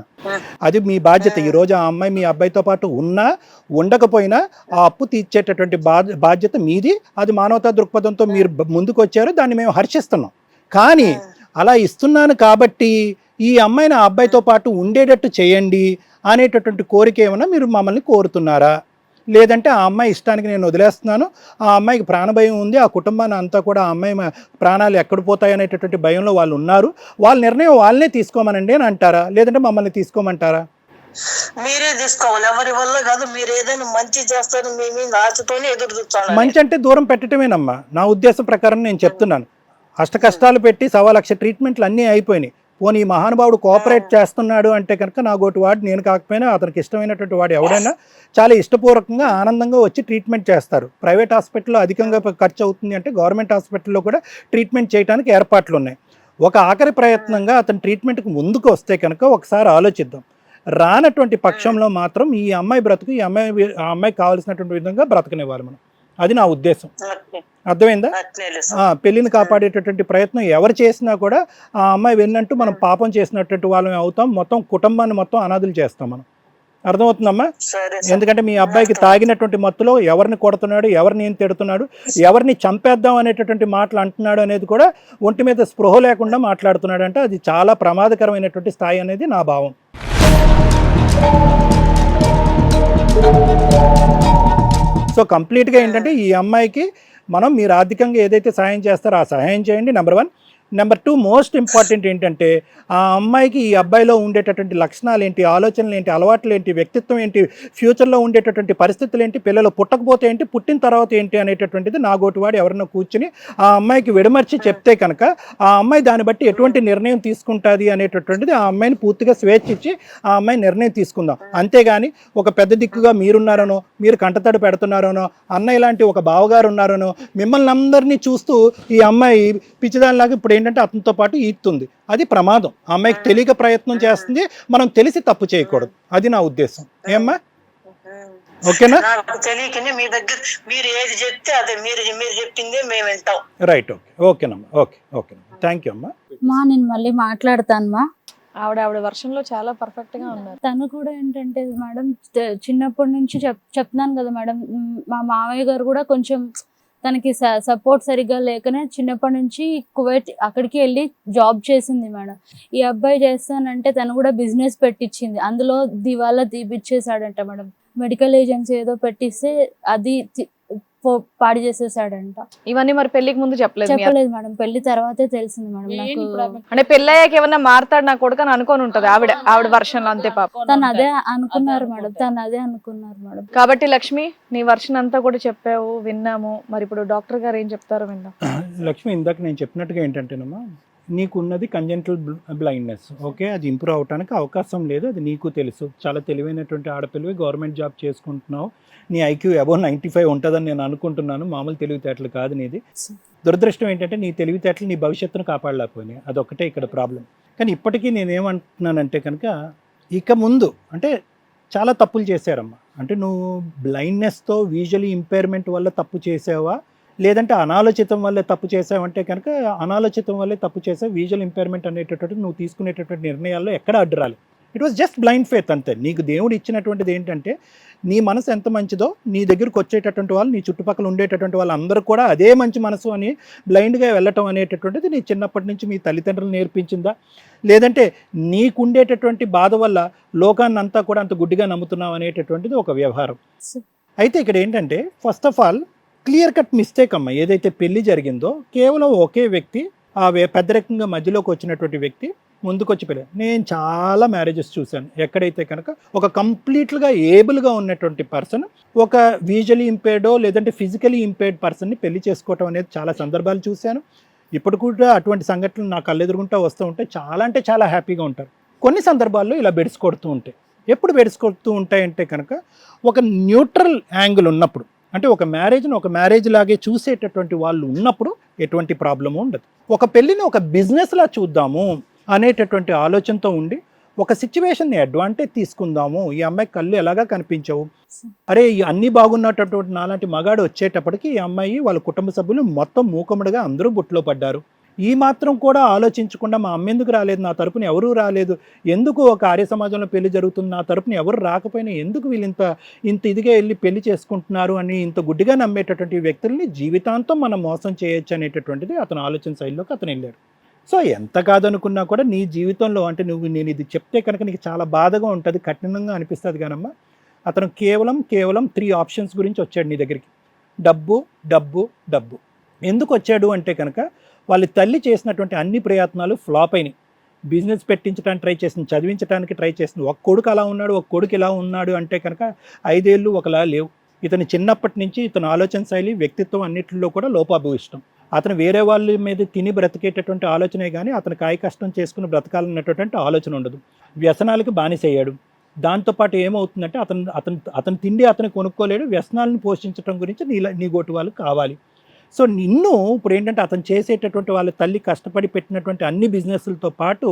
అది మీ బాధ్యత. ఈరోజు ఆ అమ్మాయి మీ అబ్బాయితో పాటు ఉన్నా ఉండకపోయినా ఆ అప్పు తీర్చేటటువంటి బాధ్యత మీది. అది మానవతా దృక్పథంతో మీరు ముందుకు వచ్చారు, దాన్ని మేము హర్షిస్తున్నాం. కానీ అలా ఇస్తున్నాను కాబట్టి ఈ అమ్మాయిని ఆ అబ్బాయితో పాటు ఉండేటట్టు చేయండి అనేటటువంటి కోరిక ఏమైనా మీరు మమ్మల్ని కోరుతున్నారా? లేదంటే ఆ అమ్మాయి ఇష్టానికి నేను వదిలేస్తున్నాను, ఆ అమ్మాయికి ప్రాణభయం ఉంది, ఆ కుటుంబాన్ని అంతా కూడా ఆ అమ్మాయి ప్రాణాలు ఎక్కడ పోతాయి అనేటటువంటి భయంలో వాళ్ళు ఉన్నారు, వాళ్ళ నిర్ణయం వాళ్ళనే తీసుకోమనండి అని అంటారా? లేదంటే మమ్మల్ని తీసుకోమంటారా? మీరే తీసుకోవాలి, ఎవరి వల్ల కాదు. మీరు ఏదైనా మంచి చేస్తారు, మేము ఆశతోనే ఎదురు చూస్తాను. మంచి అంటే దూరం పెట్టడమేనమ్మా నా ఉద్దేశం ప్రకారం నేను చెప్తున్నాను. అష్ట కష్టాలు పెట్టి 1.25 లక్ష ట్రీట్మెంట్లు అన్నీ అయిపోయినాయి. పోనీ ఈ మహానుభావుడు కోఆపరేట్ చేస్తున్నాడు అంటే కనుక నా గోటి వాడు నేను కాకపోయినా అతనికి ఇష్టమైనటువంటి వాడు ఎవడైనా చాలా ఇష్టపూర్వకంగా ఆనందంగా వచ్చి ట్రీట్మెంట్ చేస్తారు. ప్రైవేట్ హాస్పిటల్లో అధికంగా ఖర్చు అవుతుంది అంటే గవర్నమెంట్ హాస్పిటల్లో కూడా ట్రీట్మెంట్ చేయడానికి ఏర్పాట్లు ఉన్నాయి. ఒక ఆఖరి ప్రయత్నంగా అతను ట్రీట్మెంట్కి ముందుకు వస్తే కనుక ఒకసారి ఆలోచిద్దాం. రానటువంటి పక్షంలో మాత్రం ఈ అమ్మాయి బ్రతుకు ఆ అమ్మాయికి కావాల్సినటువంటి విధంగా బ్రతకనివ్వాలి మనం. అది నా ఉద్దేశం. అర్థమైందా? పెళ్లిని కాపాడేటటువంటి ప్రయత్నం ఎవరు చేసినా కూడా ఆ అమ్మాయి వెళ్ళినట్టు మనం పాపం చేసినటువంటి వాళ్ళని అవుతాం. మొత్తం కుటుంబాన్ని మొత్తం అనాథులు చేస్తాం మనం. అర్థమవుతుందమ్మా? ఎందుకంటే మీ అబ్బాయికి తాగినటువంటి మత్తులో ఎవరిని కొడుతున్నాడు, ఎవరిని ఏం తిడుతున్నాడు, ఎవరిని చంపేద్దాం అనేటటువంటి మాటలు అంటున్నాడు అనేది కూడా ఒంటి మీద స్పృహ లేకుండా మాట్లాడుతున్నాడు అంటే అది చాలా ప్రమాదకరమైనటువంటి స్థాయి అనేది నా భావం. సో కంప్లీట్గా ఏంటంటే ఈ అమ్మాయికి మీరు ఆర్థికంగా ఏదైతే సహాయం చేస్తారో ఆ సహాయం చేయండి, నెంబర్ 1. నెంబర్ 2 మోస్ట్ ఇంపార్టెంట్ ఏంటంటే ఆ అమ్మాయికి ఈ అబ్బాయిలో ఉండేటటువంటి లక్షణాలు ఏంటి, ఆలోచనలు ఏంటి, అలవాట్లు ఏంటి, వ్యక్తిత్వం ఏంటి, ఫ్యూచర్లో ఉండేటటువంటి పరిస్థితులు ఏంటి, పిల్లలు పుట్టకపోతే ఏంటి, పుట్టిన తర్వాత ఏంటి అనేటటువంటిది నా గోటివాడు ఎవరన్నా కూర్చుని ఆ అమ్మాయికి విడమర్చి చెప్తే కనుక ఆ అమ్మాయి దాన్ని బట్టి ఎటువంటి నిర్ణయం తీసుకుంటుంది అనేటటువంటిది ఆ అమ్మాయిని పూర్తిగా స్వేచ్ఛ ఇచ్చి ఆ అమ్మాయి నిర్ణయం తీసుకుందాం. అంతేగాని ఒక పెద్ద దిక్కుగా మీరున్నారనో, మీరు కంటతడి పెడుతున్నారనో, అన్న ఇలాంటి ఒక బావగారు ఉన్నారనో మిమ్మల్ని అందరినీ చూస్తూ ఈ అమ్మాయి పిచ్చిదానిలాగా ఇప్పుడు ఏంటంటే అతనితో పాటు ఈతుంది. అది ప్రమాదం. ఆ అమ్మాయికి తెలియక ప్రయత్నం చేస్తుంది, మనం తెలిసి తప్పు చేయకూడదు. అది నా ఉద్దేశం. ఏమ్మా? ఓకేనా? తెలియకనే మీ దగ్గర మీరు ఏది చెప్తే అదే మీరు చెప్పిందే మేము వింటాం. రైట్. ఓకేనమ్మా. ఓకేనమ్మా. థ్యాంక్ యూ అమ్మా. నేను మళ్ళీ మాట్లాడతాను. ఆవిడ వర్షంలో చాలా పర్ఫెక్ట్ గా ఉన్నారు. తను కూడా ఏంటంటే మేడం చిన్నప్పటి నుంచి చెప్తున్నాను కదా మేడం, మా మామయ్య గారు కూడా కొంచెం తనకి సపోర్ట్ సరిగ్గా లేకనే చిన్నప్పటి నుంచి కువైట్ అక్కడికి వెళ్ళి జాబ్ చేసింది మేడం. ఈ అబ్బాయి చేస్తానంటే తను కూడా బిజినెస్ పెట్టించింది, అందులో దివాలా తీపిచ్చేసాడంట మేడం. మెడికల్ ఏజెన్సీ ఏదో పెట్టిస్తే అది పాడు చేసేసాడంట. ఇవన్నీ మరి పెళ్లికి ముందు చెప్పలేదు మేడం, పెళ్లి తర్వాతే తెలిసింది మేడం నాకు. అంటే పెళ్ళయ్యాక ఏమన్నా మారుతాడు నా కొడుకు అని అనుకోని ఉంటది ఆవిడ వర్షన్లో. అంతే పాప తను అదే అనుకున్నారు మేడం. కాబట్టి లక్ష్మి నీ వర్షన్ అంతా కూడా చెప్పావు, విన్నాము. మరి ఇప్పుడు డాక్టర్ గారు ఏం చెప్తారో విందాం. లక్ష్మి, ఇందాక నేను చెప్పినట్టుగా ఏంటంటేనమ్మా, నీకున్నది కంజెంటల్ బ్లైండ్నెస్. ఓకే, అది ఇంప్రూవ్ అవడానికి అవకాశం లేదు, అది నీకు తెలుసు. చాలా తెలివైనటువంటి ఆడపిల్లవి, గవర్నమెంట్ జాబ్ చేసుకుంటున్నావు, నీ ఐక్యూ అబౌవ్ 95 ఉంటుందని నేను అనుకుంటున్నాను. మామూలు తెలివితేటలు కాదు నీది. దురదృష్టం ఏంటంటే నీ తెలివితేటలు నీ భవిష్యత్తును కాపాడలేకపోయినాయి. అదొక్కటే ఇక్కడ ప్రాబ్లం. కానీ ఇప్పటికీ నేనేమంటున్నానంటే కనుక ఇక ముందు అంటే చాలా తప్పులు చేశారమ్మా. అంటే నువ్వు బ్లైండ్నెస్తో విజువలీ ఇంపైర్మెంట్ వల్ల తప్పు చేసావా, లేదంటే అనాలోచితం వల్లే తప్పు చేసావంటే కనుక అనాలోచితం వల్లే తప్పు చేసావు. విజువల్ ఇంపైర్మెంట్ అనేటటువంటి నువ్వు తీసుకునేటటువంటి నిర్ణయాల్లో ఎక్కడ అడ్డు రాలేదు. It was just blind faith అంతే. నీకు దేవుడు ఇచ్చినటువంటిది ఏంటంటే నీ మనసు ఎంత మంచిదో నీ దగ్గరకు వచ్చేటటువంటి వాళ్ళు, నీ చుట్టుపక్కల ఉండేటటువంటి వాళ్ళందరూ కూడా అదే మంచి మనసు అని బ్లైండ్గా వెళ్ళటం అనేటటువంటిది నీ చిన్నప్పటి నుంచి మీ తల్లిదండ్రులు నేర్పించిందా, లేదంటే నీకుండేటటువంటి బాధ వల్ల లోకాన్ని అంతా కూడా అంత గుడ్డిగా నమ్ముతున్నావు అనేటటువంటిది ఒక వ్యవహారం. అయితే ఇక్కడ ఏంటంటే first of all clear cut mistake అమ్మ. ఏదైతే పెళ్లి జరిగిందో కేవలం ఒకే వ్యక్తి, ఆ పెద్దరికంగా మధ్యలోకి వచ్చినటువంటి వ్యక్తి ముందుకొచ్చి పెళ్ళి. నేను చాలా మ్యారేజెస్ చూశాను ఎక్కడైతే కనుక ఒక కంప్లీట్గా ఏబుల్గా ఉన్నటువంటి పర్సన్ ఒక విజువలీ ఇంపేర్డో లేదంటే ఫిజికలీ ఇంపేర్డ్ పర్సన్ని పెళ్లి చేసుకోవటం అనేది చాలా సందర్భాలు చూశాను. ఇప్పుడు కూడా అటువంటి సంఘటనలు నా కళ్ళెదురుగుంటా వస్తూ ఉంటే చాలా అంటే చాలా హ్యాపీగా ఉంటారు. కొన్ని సందర్భాల్లో ఇలా బెడిసికొడుతూ ఉంటాయి. ఎప్పుడు బెడిసికొడుతూ ఉంటాయంటే కనుక ఒక న్యూట్రల్ యాంగిల్ ఉన్నప్పుడు, అంటే ఒక మ్యారేజ్ని ఒక మ్యారేజ్ లాగే చూసేటటువంటి వాళ్ళు ఉన్నప్పుడు ఎటువంటి ప్రాబ్లము ఉండదు. ఒక పెళ్ళిని ఒక బిజినెస్లా చూద్దాము అనేటటువంటి ఆలోచనతో ఉండి ఒక సిచ్యువేషన్ని అడ్వాంటేజ్ తీసుకుందాము. ఈ అమ్మాయి కళ్ళు ఎలాగా కనిపించవు, అరే అన్నీ బాగున్నటువంటి నాలాంటి మగాడు వచ్చేటప్పటికి ఈ అమ్మాయి వాళ్ళ కుటుంబ సభ్యులు మొత్తం మూకముడుగా అందరూ బుట్లో పడ్డారు. ఈ మాత్రం కూడా ఆలోచించకుండా మా అమ్మ ఎందుకు రాలేదు, నా తరపున ఎవరూ రాలేదు, ఎందుకు ఒక ఆర్య సమాజంలో పెళ్లి జరుగుతుంది, నా తరపున ఎవరు రాకపోయినా ఎందుకు వీళ్ళు ఇంత ఇదిగా వెళ్ళి పెళ్లి చేసుకుంటున్నారు అని ఇంత గుడ్డిగా నమ్మేటటువంటి వ్యక్తుల్ని జీవితాంతం మనం మోసం చేయొచ్చు అనేటటువంటిది అతను ఆలోచన శైలిలోకి అతను వెళ్ళాడు. సో ఎంత కాదనుకున్నా కూడా నీ జీవితంలో అంటే నేను ఇది చెప్తే కనుక నీకు చాలా బాధగా ఉంటుంది, కఠినంగా అనిపిస్తుంది. కానమ్మా అతను కేవలం 3 ఆప్షన్స్ గురించి వచ్చాడు నీ దగ్గరికి. డబ్బు డబ్బు డబ్బు. ఎందుకు వచ్చాడు అంటే కనుక వాళ్ళ తల్లి చేసినటువంటి అన్ని ప్రయత్నాలు ఫ్లాప్ అయినాయి. బిజినెస్ పెట్టించడానికి ట్రై చేసింది, చదివించడానికి ట్రై చేసింది. ఒక కొడుకు అలా ఉన్నాడు, ఒక కొడుకు ఇలా ఉన్నాడు అంటే కనుక 5 ఏళ్ళు ఒకలా లేవు. ఇతను చిన్నప్పటి నుంచి ఇతను ఆలోచన శైలి, వ్యక్తిత్వం అన్నింటిలో కూడా లోపాభూయిష్టం. అతను వేరే వాళ్ళ మీద తిని బ్రతికేటటువంటి ఆలోచనే కానీ అతను కాయ కష్టం చేసుకుని బ్రతకాలన్నటువంటి ఆలోచన ఉండదు. వ్యసనాలకు బానిసయ్యాడు. దాంతోపాటు ఏమవుతుందంటే అతను తిండి అతను కొనుక్కోలేడు, వ్యసనాలను పోషించడం గురించి నీ గోటు వాళ్ళు కావాలి. సో నిన్ను ఇప్పుడు ఏంటంటే అతను చేసేటటువంటి వాళ్ళ తల్లి కష్టపడి పెట్టినటువంటి అన్ని బిజినెస్లతో పాటు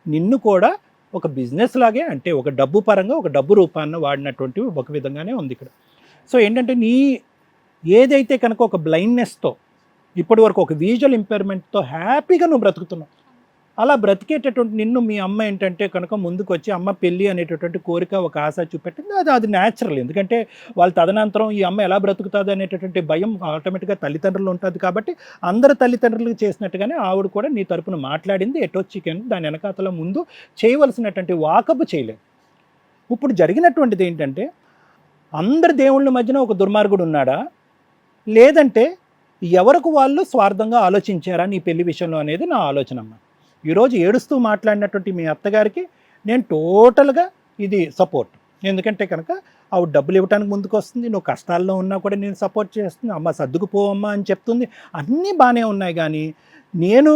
నిన్ను కూడా ఒక బిజినెస్ లాగే, అంటే ఒక డబ్బు పరంగా ఒక డబ్బు రూపాన్ని వాడినటువంటి ఒక విధంగానే ఉంది ఇక్కడ. సో ఏంటంటే నీ ఏదైతే కనుక ఒక బ్లైండ్నెస్తో ఇప్పటి వరకు ఒక విజువల్ ఇంపైర్మెంట్తో హ్యాపీగా నువ్వు బ్రతుకుతున్నావు, అలా బ్రతికేటటువంటి నిన్ను మీ అమ్మ ఏంటంటే కనుక ముందుకు వచ్చి అమ్మ పెళ్ళి అనేటటువంటి కోరిక ఒక ఆశ చూపెట్టింది. అది న్యాచురల్, ఎందుకంటే వాళ్ళ తదనంతరం ఈ అమ్మ ఎలా బ్రతుకుతుంది అనేటటువంటి భయం ఆటోమేటిక్గా తల్లిదండ్రులు ఉంటుంది. కాబట్టి అందరు తల్లిదండ్రులకు చేసినట్టుగానే ఆవిడ కూడా నీ తరపున మాట్లాడింది. ఎటో చికెన్ దాని వెనకాతల ముందు చేయవలసినటువంటి వాకపు చేయలేదు. ఇప్పుడు జరిగినటువంటిది ఏంటంటే అందరి దేవుళ్ళ మధ్యన ఒక దుర్మార్గుడు ఉన్నాడా, లేదంటే ఎవరికి వాళ్ళు స్వార్థంగా ఆలోచించారా నీ పెళ్లి విషయంలో అనేది నా ఆలోచన అమ్మ. ఈరోజు ఏడుస్తూ మాట్లాడినటువంటి మీ అత్తగారికి నేను టోటల్గా ఇది సపోర్ట్. ఎందుకంటే కనుక ఆవిడ డబ్బులు ఇవ్వడానికి ముందుకు వస్తుంది, నువ్వు కష్టాల్లో ఉన్నా కూడా నేను సపోర్ట్ చేస్తుంది, అమ్మ సర్దుకుపోవమ్మా అని చెప్తుంది, అన్నీ బాగానే ఉన్నాయి. కానీ నేను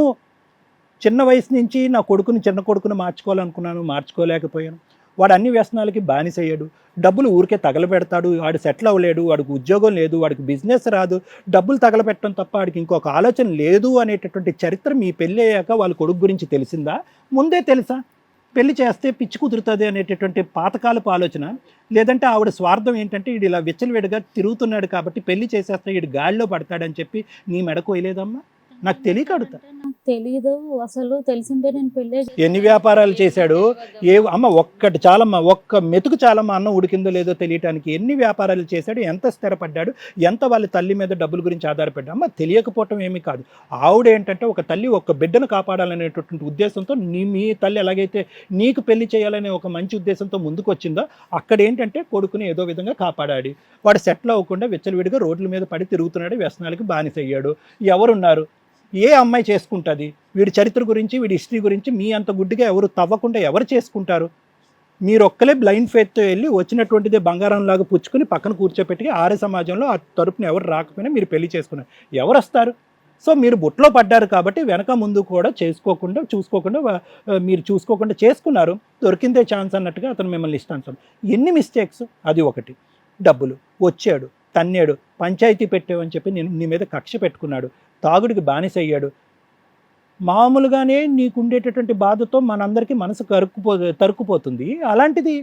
చిన్న వయసు నుంచి నా చిన్న కొడుకుని మార్చుకోవాలనుకున్నాను, మార్చుకోలేకపోయాను. వాడు అన్ని వ్యసనాలకి బానిసయ్యాడు, డబ్బులు ఊరికే తగలబెడతాడు, వాడు సెటిల్ అవ్వలేడు, వాడికి ఉద్యోగం లేదు, వాడికి బిజినెస్ రాదు, డబ్బులు తగలబెట్టడం తప్ప వాడికి ఇంకొక ఆలోచన లేదు అనేటటువంటి చరిత్ర మీ పెళ్ళి అయ్యాక వాళ్ళ కొడుకు గురించి తెలిసిందా, ముందే తెలుసా? పెళ్లి చేస్తే పిచ్చి కుదురుతుంది అనేటటువంటి పాతకాలపు ఆలోచన, లేదంటే ఆవిడ స్వార్థం ఏంటంటే వీడు ఇలా విచ్చలవిడిగా తిరుగుతున్నాడు కాబట్టి పెళ్లి చేసేస్తే వీడు గాడిలో పడతాడని చెప్పి నీ మెడకు వేయలేదమ్మా? నాకు తెలియక అడుగుతా. నాకు తెలీదు అసలు, తెలిసిందే నేను పెళ్ళే. ఎన్ని వ్యాపారాలు చేశాడు అమ్మ, ఒక్కటి చాలమ్మా, ఒక్క మెతుకు చాలమ్మా అన్నం ఉడికిందో లేదో తెలియటానికి. ఎన్ని వ్యాపారాలు చేశాడు, ఎంత స్థిరపడ్డాడు, ఎంత వాళ్ళ తల్లి మీద డబ్బుల గురించి ఆధారపడ్డా. అమ్మ తెలియకపోవటం ఏమీ కాదు. ఆవిడ ఏంటంటే ఒక తల్లి ఒక బిడ్డను కాపాడాలనేటటువంటి ఉద్దేశంతో మీ తల్లి ఎలాగైతే నీకు పెళ్లి చేయాలనే ఒక మంచి ఉద్దేశంతో ముందుకు వచ్చిందో అక్కడ ఏంటంటే కొడుకుని ఏదో విధంగా కాపాడాడు. వాడు సెటిల్ అవ్వకుండా విచ్చలవిడిగా రోడ్ల మీద పడి తిరుగుతున్నాడు, వ్యసనాలకి బానిసయ్యాడు. ఎవరున్నారు? ఏ అమ్మాయి చేసుకుంటుంది? వీడి చరిత్ర గురించి వీడి హిస్టరీ గురించి మీ అంత గుడ్డిగా ఎవరు తవ్వకుండా ఎవరు చేసుకుంటారు? మీరు ఒక్కలే బ్లైండ్ ఫెయిత్తో వెళ్ళి వచ్చినటువంటిదే బంగారంలాగా పుచ్చుకుని పక్కన కూర్చోపెట్టి ఆర్య సమాజంలో ఆ తరపున ఎవరు రాకపోయినా మీరు పెళ్లి చేసుకున్నారు. ఎవరు వస్తారు? సో మీరు బుట్టలో పడ్డారు కాబట్టి వెనక ముందు కూడా మీరు చూసుకోకుండా చేసుకున్నారు. దొరికిందే ఛాన్స్ అన్నట్టుగా అతను మిమ్మల్ని ఇష్టాంశం. ఎన్ని మిస్టేక్స్? అది ఒకటి. డబ్బులు వచ్చాడు, తన్నాడు, పంచాయతీ పెట్టావని చెప్పి నేను నీ మీద కక్ష పెట్టుకున్నాడు, తాగుడికి బానిసయ్యాడు. మామూలుగానే నీకుండేటటువంటి బాధతో మనందరికీ మనసు తరుక్కుపోతుంది. అలాంటిది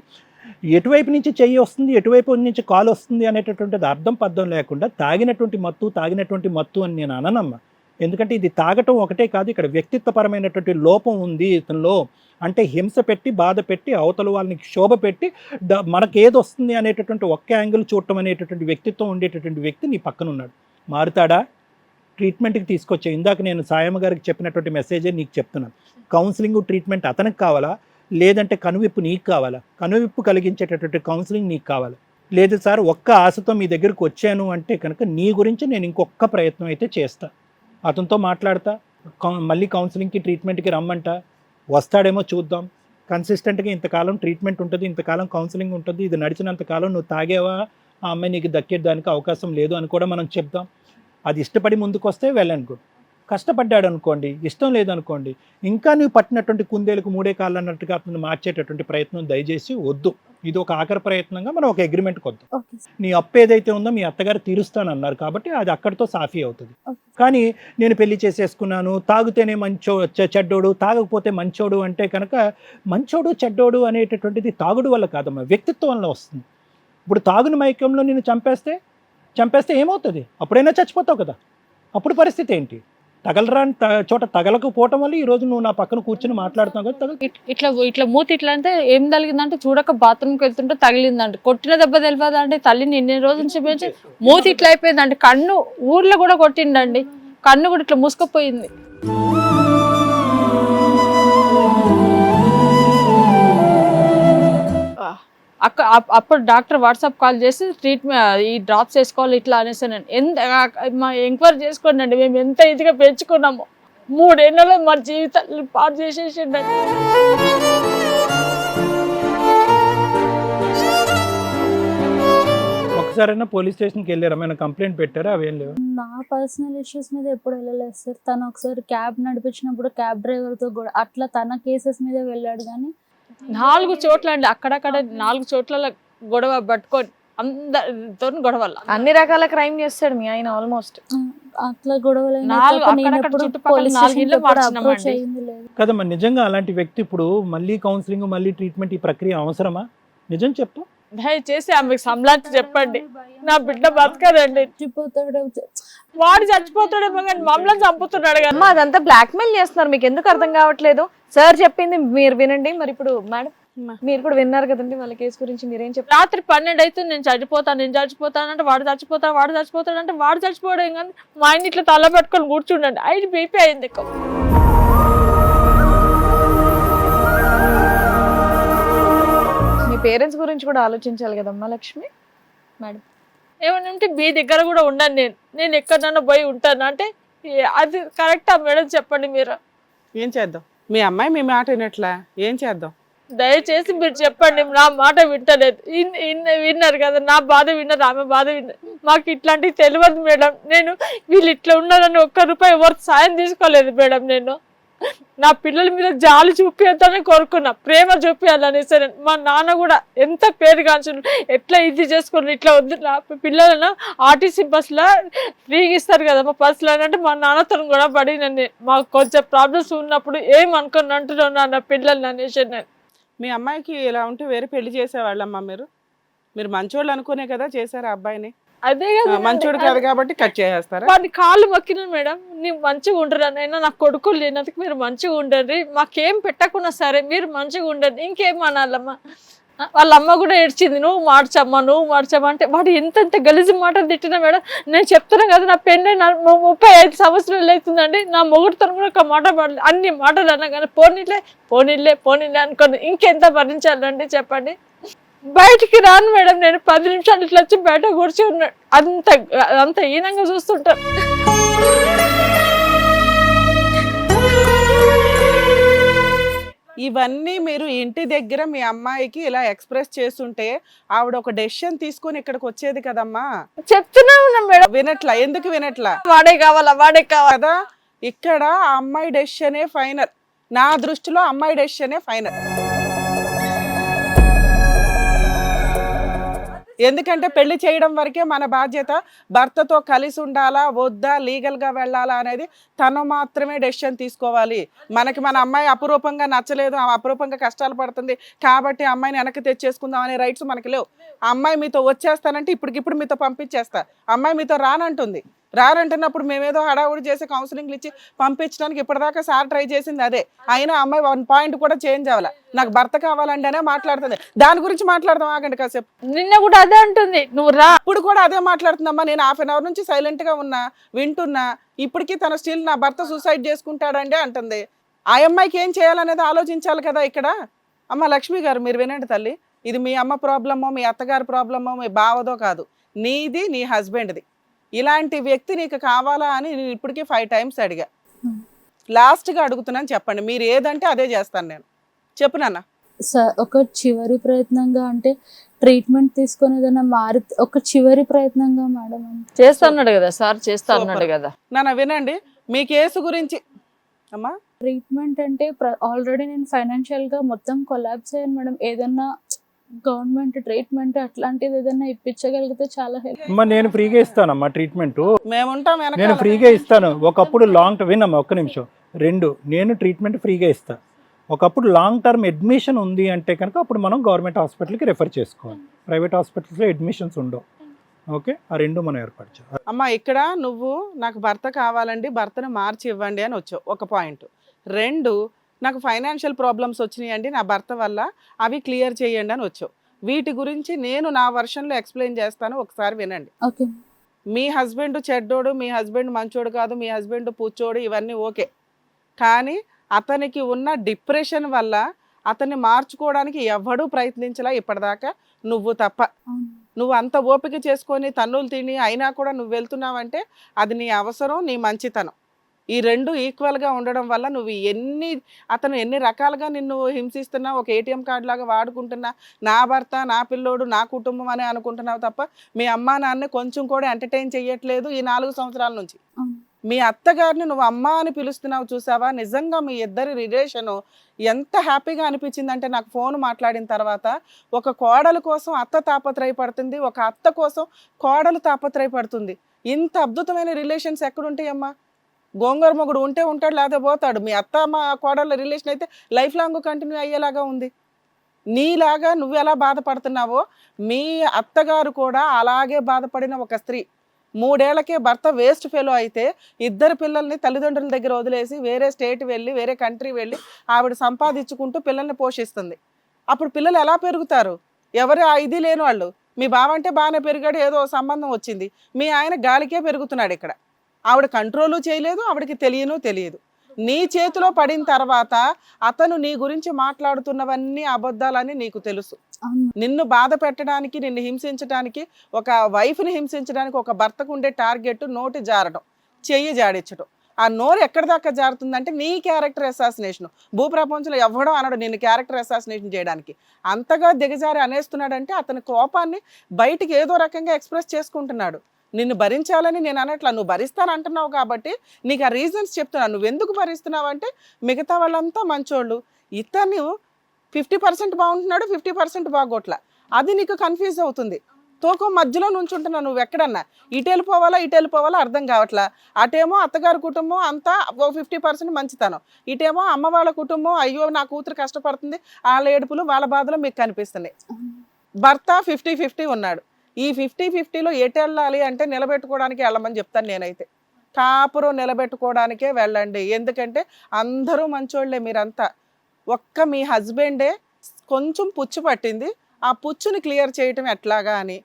ఎటువైపు నుంచి చెయ్యి వస్తుంది, ఎటువైపు నుంచి కాలు వస్తుంది అనేటటువంటిది అర్థం పద్ధం లేకుండా తాగినటువంటి మత్తు అని నేను అననమ్మా. ఎందుకంటే ఇది తాగటం ఒకటే కాదు, ఇక్కడ వ్యక్తిత్వపరమైనటువంటి లోపం ఉంది ఇతనిలో. అంటే హింస పెట్టి, బాధ పెట్టి, అవతల వాళ్ళని శోభ పెట్టి మనకేది వస్తుంది అనేటటువంటి ఒక్క యాంగిల్ చూడటం అనేటటువంటి వ్యక్తిత్వం ఉండేటటువంటి వ్యక్తి నీ పక్కన ఉన్నాడు. మారుతాడా? ట్రీట్మెంట్కి తీసుకొచ్చా. ఇందాక నేను సాయమ్మ గారికి చెప్పినటువంటి మెసేజే నీకు చెప్తున్నాను. కౌన్సిలింగ్ ట్రీట్మెంట్ అతనికి కావాలా, లేదంటే కనువిప్పు నీకు కావాలా? కనువిప్పు కలిగించేటటువంటి కౌన్సిలింగ్ నీకు కావాలా? లేదు సార్ ఒక్క ఆశతో మీ దగ్గరికి వచ్చాను అంటే కనుక నీ గురించి నేను ఇంకొక ప్రయత్నం అయితే చేస్తా, అతనితో మాట్లాడతా, మళ్ళీ కౌన్సిలింగ్కి ట్రీట్మెంట్కి రమ్మంట, వస్తాడేమో చూద్దాం. కన్సిస్టెంట్గా ఇంతకాలం ట్రీట్మెంట్ ఉంటుంది, ఇంతకాలం కౌన్సిలింగ్ ఉంటుంది, ఇది నడిచినంతకాలం నువ్వు తాగేవా, ఆ అమ్మాయి నీకు దక్కేదానికి అవకాశం లేదు అని కూడా మనం చెప్దాం. అది ఇష్టపడి ముందుకు వస్తే వెళ్ళనుకో, కష్టపడ్డాడు అనుకోండి, ఇష్టం లేదనుకోండి, ఇంకా నువ్వు పట్టినటువంటి కుందేలకు మూడే కాళ్ళు అన్నట్టుగా అతను మార్చేటటువంటి ప్రయత్నం దయచేసి వద్దు. ఇది ఒక ఆఖరి ప్రయత్నంగా మనం ఒక అగ్రిమెంట్కి వద్దాం. నీ అప్పు ఏదైతే ఉందో మీ అత్తగారు తీరుస్తానన్నారు కాబట్టి అది అక్కడితో సాఫీ అవుతుంది. కానీ నేను పెళ్లి చేసేసుకున్నాను, తాగితేనే చెడ్డోడు, తాగకపోతే మంచోడు అంటే కనుక మంచోడు చెడ్డోడు అనేటటువంటిది తాగుడు వల్ల కాదమ్మా, వ్యక్తిత్వం వల్ల వస్తుంది. ఇప్పుడు తాగుని మైకంలో నేను చంపేస్తే ఏమవుతుంది? అప్పుడైనా చచ్చిపోతావు కదా. అప్పుడు పరిస్థితి ఏంటి? తగలరాని చోట తగలకపోవటం వల్ల ఈరోజు నువ్వు నా పక్కన కూర్చొని మాట్లాడుతున్నావు కదా. ఇట్లా మూతి ఇట్లా అంటే ఏం తగిలిందంటే చూడక బాత్రూమ్కి వెళ్తుంటే తగిలిందంటే, కొట్టిన దెబ్బ తెలియదంటే తల్లిని ఇన్ని రోజుల నుంచి పెంచి మూతి ఇట్లా అయిపోయిందంటే, కన్ను ఊర్లో కూడా కొట్టిండండి, కన్ను కూడా ఇట్లా మూసుకుపోయింది. అప్పుడు డాక్టర్ వాట్సాప్ కాల్ చేసి ట్రీట్మెంట్ ఈ డ్రాప్స్ వేసుకోవాలి ఇట్లా అనేసి మా ఎంక్వైరీ చేసుకోండి అండి, మేము ఎంత ఇదిగా పెంచుకున్నాము, 3 ఏళ్ళలో మా జీవితాలు పాడు చేసేసిండండి. ఒక్కసారైనా పోలీస్ స్టేషన్కి వెళ్ళారా? ఏమైనా కంప్లైంట్ పెట్టారా? అవేం లేవు. నా పర్సనల్ ఇష్యూస్ మీద ఎప్పుడు వెళ్ళలేదు సార్. తను ఒకసారి క్యాబ్ నడిపించినప్పుడు క్యాబ్ డ్రైవర్తో కూడా అట్లా తన కేసెస్ మీద వెళ్ళాడు. కానీ 4 చోట్ల అండి, అక్కడక్కడ 4 చోట్ల గొడవ పట్టుకొని అందరితో గొడవలు. అన్ని రకాల క్రైమ్ చేస్తాడు మీ ఆయన ఆల్మోస్ట్. అట్లా గొడవలు అక్కడక్కడ చుట్టుపక్కల 4 ఇళ్ళు మార్చినామండి. కదమ్మా, నిజంగా అలాంటి వ్యక్తి ఇప్పుడు మళ్ళీ కౌన్సిలింగ్, మళ్ళీ ట్రీట్మెంట్, ఈ ప్రక్రియ అవసరమా? నిజం చెప్పు. దయచేసి ఆమెకు సంలాంటి చెప్పండి. నా బిడ్డ బతకదండి. వాడు చచ్చిపోతాడేమో కానీ మమ్మల్ని చంపుతున్నాడు కదా. అమ్మా అదంతా బ్లాక్ మెయిల్ చేస్తున్నారు, మీకు ఎందుకు అర్థం కావట్లేదు? సార్ చెప్పింది మీరు వినండి. మరి ఇప్పుడు మేడం మీరు కూడా విన్నారు కదండి వాళ్ళ కేసు గురించి, మీరేం చెప్పారు? రాత్రి 12 అయితే నేను చచ్చిపోతాను అంటే వాడు చచ్చిపోతాడు అంటే వాడు చచ్చిపోవడం కానీ మా ఆయన ఇట్లా తల పెట్టుకొని కూర్చుండండి. ఆయన బీపీ అయింది ఎక్కువ. మీ పేరెంట్స్ గురించి కూడా ఆలోచించాలి కదమ్మా లక్ష్మి. మేడం ఏమన్నా ఉంటే మీ దగ్గర కూడా ఉండను, నేను ఎక్కడన్నా పోయి ఉంటాను అంటే అది కరెక్టా మేడం? చెప్పండి మీరు. ఏం చేద్దాం? మీ అమ్మాయి మీ మాట వినట్లా, ఏం చేద్దాం? దయచేసి మీరు చెప్పండి. నా మాట వింటలేదు. విన్నారు కదా, నా బాధ విన్నారు, ఆమె బాధ విన్నారు. మాకు ఇట్లాంటివి తెలియదు మేడం. నేను వీళ్ళు ఇట్లా ఉన్నారని ₹1 ఎవరికి సాయం తీసుకోలేదు మేడం. నేను నా పిల్లల మీద జాలి చూపించాలని కోరుకున్నా, ప్రేమ చూపించాలని. సరే మా నాన్న కూడా ఎంత పేరు కాల్చుడు, ఎట్లా ఇది చేసుకుని ఇట్లా వద్దు. నా పిల్లలను ఆర్టీసీ బస్సులో ఫ్రీగా ఇస్తారు కదా మా బస్సులో అంటే మా నాన్నతో కూడా పడి నన్ను మాకు కొంచెం ప్రాబ్లమ్స్ ఉన్నప్పుడు ఏమనుకుని అంటున్నాను నా పిల్లల్ని అనేసి. నేను మీ అమ్మాయికి ఇలా ఉంటే వేరే పెళ్లి చేసేవాళ్ళమ్మా. మీరు మంచోళ్ళు అనుకునే కదా చేశారు ఆ అబ్బాయిని. అదే కదా, మంచోడు కాదు కాబట్టి కట్ చేసేస్తారా? వాడిని కాళ్ళు మొక్కిన మేడం, నీవు మంచిగా ఉండరు అయినా నాకు కొడుకులు లేనందుకు మీరు మంచిగా ఉండండి, మాకేం పెట్టకున్నా సరే మీరు మంచిగా ఉండండి. ఇంకేం అనాలమ్మా? వాళ్ళ అమ్మ కూడా ఏడ్చింది, నువ్వు మార్చమ్మా అంటే వాడు ఎంత గలీజి మాటలు తిట్టినా మేడం. నేను చెప్తున్నాను కదా, నా పెళ్ళి 35 సంవత్సరాలు అవుతుందండి, నా మొగుడుతో కూడా ఒక మాట పడలేదు. అన్ని మాటలు అన్నా కానీ పోనీలే అనుకోండి. ఇంకెంత భరించాలండి చెప్పండి? బయటికి రాను మేడం, నేను 10 నిమిషాలు ఇట్లా వచ్చి బయట కూర్చి ఉన్నాడు. అంత హీనంగా చూస్తుంటాను. ఇవన్నీ మీరు ఇంటి దగ్గర మీ అమ్మాయికి ఇలా ఎక్స్ప్రెస్ చేస్తుంటే ఆవిడ ఒక డెసిషన్ తీసుకొని ఇక్కడికి వచ్చేది కదమ్మా. చెప్తూనే ఉన్నా మేడం, వినట్లా. ఎందుకు వినట్లా? వాడే కావాలి కదా. ఇక్కడ ఆ అమ్మాయి డెసిషనే ఫైనల్. నా దృష్టిలో అమ్మాయి డెసిషనే ఫైనల్. ఎందుకంటే పెళ్లి చేయడం వరకే మన బాధ్యత. భర్తతో కలిసి ఉండాలా వద్దా, లీగల్గా వెళ్ళాలా అనేది తను మాత్రమే డెసిషన్ తీసుకోవాలి. మనకి మన అమ్మాయి అపురూపంగా నచ్చలేదు, అపురూపంగా కష్టాలు పడుతుంది కాబట్టి అమ్మాయిని వెనక్కి తెచ్చేసుకుందాం అనే రైట్స్ మనకి లేవు. ఆ అమ్మాయి మీతో వచ్చేస్తానంటే ఇప్పటికిప్పుడు మీతో పంపించేస్తా. అమ్మాయి మీతో రానంటుంది. రానంటున్నప్పుడు మేమేదో హడావుడి చేసి కౌన్సిలింగ్లు ఇచ్చి పంపించడానికి ఇప్పటిదాకా సార్ ట్రై చేసింది అదే. అయినా అమ్మాయి 1 పాయింట్ కూడా చేంజ్ అవ్వాలి. నాకు భర్త కావాలండి అనే మాట్లాడుతుంది. దాని గురించి మాట్లాడదాం, ఆగండి కాసేపు. నిన్న కూడా అదే అంటుంది, నువ్వు రా. ఇప్పుడు కూడా అదే మాట్లాడుతుందమ్మా. నేను 1/2 అవర్ నుంచి సైలెంట్ గా ఉన్నా, వింటున్నా. ఇప్పటికీ తన స్టిల్ నా భర్త సూసైడ్ చేసుకుంటాడండి అంటుంది. ఆ అమ్మాయికి ఏం చేయాలనేది ఆలోచించాలి కదా ఇక్కడ. అమ్మ లక్ష్మి గారు మీరు వినండి తల్లి, ఇది మీ అమ్మ ప్రాబ్లమో మీ అత్తగారి ప్రాబ్లమో మీ బావదో కాదు, నీది నీ హస్బెండ్ది. ఇలాంటి వ్యక్తి నీకు కావాలా అని నేను ఇప్పటికీ 5 టైమ్స్ అడిగా. లాస్ట్గా అడుగుతున్నాను, చెప్పండి. మీరు ఏదంటే అదే చేస్తాను నేను. చెప్పు నాన్న. సార్ ఒక చివరి ప్రయత్నంగా అంటే ట్రీట్మెంట్ తీసుకొని ఏదైనా మారి ఒక చివరి ప్రయత్నంగా మేడం చేస్తా అన్నాడు కదా సార్, చేస్తా అన్నాడు కదా. నాన్న వినండి, మీ కేసు గురించి అమ్మా. ట్రీట్మెంట్ అంటే ఆల్రెడీ నేను ఫైనాన్షియల్ గా మొత్తం కొలాబ్స్ అయ్యాను మేడం. ఏదన్నా గవర్నమెంట్ ట్రీట్మెంట్ అట్లాంటిది ఏదైనా ఇప్పించగలిగితే చాలా హెల్ప్. అమ్మా నేను ఫ్రీగా ఇస్తానమ్మా ట్రీట్మెంట్. మేముంటాం, నేను ఫ్రీగా ఇస్తాను. ఒకప్పుడు లాంగ్ టర్మ్, వినమ్మా ఒక్క నిమిషం. 2, నేను ట్రీట్మెంట్ ఫ్రీగా ఇస్తాను. ఒకప్పుడు లాంగ్ టర్మ్ అడ్మిషన్ ఉంది అంటే కనుక అప్పుడు మనం గవర్నమెంట్ హాస్పిటల్కి రెఫర్ చేసుకోవాలి. ప్రైవేట్ హాస్పిటల్స్లో అడ్మిషన్స్ ఉండవు. ఓకే, ఆ 2 మనం ఏర్పాటు చేయాలి. అమ్మ ఇక్కడ నువ్వు నాకు భర్త కావాలండి, భర్తను మార్చి ఇవ్వండి అని వచ్చావు, ఒక పాయింట్. 2, నాకు ఫైనాన్షియల్ ప్రాబ్లమ్స్ వచ్చినాయండి నా భర్త వల్ల, అవి క్లియర్ చేయండి అని వచ్చావు. వీటి గురించి నేను నా వర్షన్లో ఎక్స్ప్లెయిన్ చేస్తాను, ఒకసారి వినండి. ఓకే. మీ హస్బెండ్ చెడ్డోడు, మీ హస్బెండ్ మంచోడు కాదు, మీ హస్బెండ్ పూచోడు, ఇవన్నీ ఓకే. కానీ అతనికి ఉన్న డిప్రెషన్ వల్ల అతన్ని మార్చుకోవడానికి ఎవడూ ప్రయత్నించలా ఇప్పటిదాకా, నువ్వు తప్ప. నువ్వు అంత ఓపిక చేసుకొని తన్నులు తిని అయినా కూడా నువ్వు వెళ్తున్నావంటే అది నీ అవసరం, నీ మంచితనం. ఈ రెండు ఈక్వల్గా ఉండడం వల్ల నువ్వు అతను ఎన్ని రకాలుగా నిన్ను హింసిస్తున్నా, ఒక ఏటీఎం కార్డు లాగా వాడుకుంటున్నా, నా భర్త, నా పిల్లోడు, నా కుటుంబం అని అనుకుంటున్నావు తప్ప మీ అమ్మా నాన్న కొంచెం కూడా ఎంటర్టైన్ చెయ్యట్లేదు ఈ 4 సంవత్సరాల నుంచి. అవును. మీ అత్తగారిని నువ్వు అమ్మ అని పిలుస్తున్నావు చూసావా? నిజంగా మీ ఇద్దరి రిలేషను ఎంత హ్యాపీగా అనిపించిందంటే నాకు ఫోన్ మాట్లాడిన తర్వాత, ఒక కోడలు కోసం అత్త తాపత్రయపడుతుంది, ఒక అత్త కోసం కోడలు తాపత్రయపడుతుంది. ఇంత అద్భుతమైన రిలేషన్స్ ఎక్కడుంటాయమ్మా? గోంగూర మొగుడు ఉంటే ఉంటాడు, లేకపోతే పోతాడు. మీ అత్త మా కోడళ్ళ రిలేషన్ అయితే లైఫ్ లాంగ్ కంటిన్యూ అయ్యేలాగా ఉంది. నీలాగా నువ్వు ఎలా బాధపడుతున్నావో మీ అత్తగారు కూడా అలాగే బాధపడిన ఒక స్త్రీ. 3 ఏళ్లకే భర్త వేస్ట్ ఫెలో అయితే 2 పిల్లల్ని తల్లిదండ్రుల దగ్గర వదిలేసి వేరే స్టేట్ వెళ్ళి, వేరే కంట్రీ వెళ్ళి ఆవిడ సంపాదించుకుంటూ పిల్లల్ని పోషిస్తుంది. అప్పుడు పిల్లలు ఎలా పెరుగుతారు? ఎవరు ఇది లేని వాళ్ళు. మీ బావ అంటే బాగానే పెరిగాడు, ఏదో సంబంధం వచ్చింది. మీ ఆయన గాలికే పెరుగుతున్నాడు ఇక్కడ. ఆవిడ కంట్రోలు చేయలేదు, ఆవిడకి తెలియదు. నీ చేతిలో పడిన తర్వాత అతను నీ గురించి మాట్లాడుతున్నవన్నీ అబద్ధాలని నీకు తెలుసు. నిన్ను బాధ పెట్టడానికి, నిన్ను హింసించడానికి, ఒక వైఫ్ని హింసించడానికి ఒక భర్తకు ఉండే టార్గెట్ నోటి జారడం, చెయ్యి జాడించడం. ఆ నోరు ఎక్కడి దాకా జారుతుందంటే నీ క్యారెక్టర్ అసాసినేషన్. భూప్రపంచంలో ఎవడో అనడు నిన్ను క్యారెక్టర్ అసాసినేషన్ చేయడానికి. అంతగా దిగజారి అనేస్తున్నాడంటే అతని కోపాన్ని బయటికి ఏదో రకంగా ఎక్స్ప్రెస్ చేసుకుంటున్నాడు. నిన్ను భరించాలని నేను అనట్లా, నువ్వు భరిస్తానంటున్నావు కాబట్టి నీకు ఆ రీజన్స్ చెప్తున్నాను. నువ్వు ఎందుకు భరిస్తున్నావు అంటే మిగతా వాళ్ళంతా మంచోళ్ళు, ఇతను 50% బాగుంటున్నాడు, 50% బాగోట్లా. అది నీకు కన్ఫ్యూజ్ అవుతుంది. తోకం మధ్యలో నుంచుంటున్నావు. నువ్వు ఎక్కడన్నా ఇటు వెళ్ళిపోవాలా అర్థం కావట్లా. అటేమో అత్తగారి కుటుంబం అంతా 50% మంచితనం, ఇటేమో అమ్మ వాళ్ళ కుటుంబం అయ్యో నా కూతురు కష్టపడుతుంది, వాళ్ళ ఏడుపులు వాళ్ళ బాధలు మీకు కనిపిస్తున్నాయి. భర్త 50-50 ఉన్నాడు. ఈ 50-50లో ఎటు వెళ్ళాలి అంటే నిలబెట్టుకోవడానికి వెళ్ళమని చెప్తాను నేనైతే. కాపురం నిలబెట్టుకోవడానికే వెళ్ళండి. ఎందుకంటే అందరూ మంచోళ్లే మీరంతా. ఒక్క మీ హస్బెండే కొంచెం పుచ్చు పట్టింది, ఆ పుచ్చుని క్లియర్ చేయటం ఎట్లాగా అని.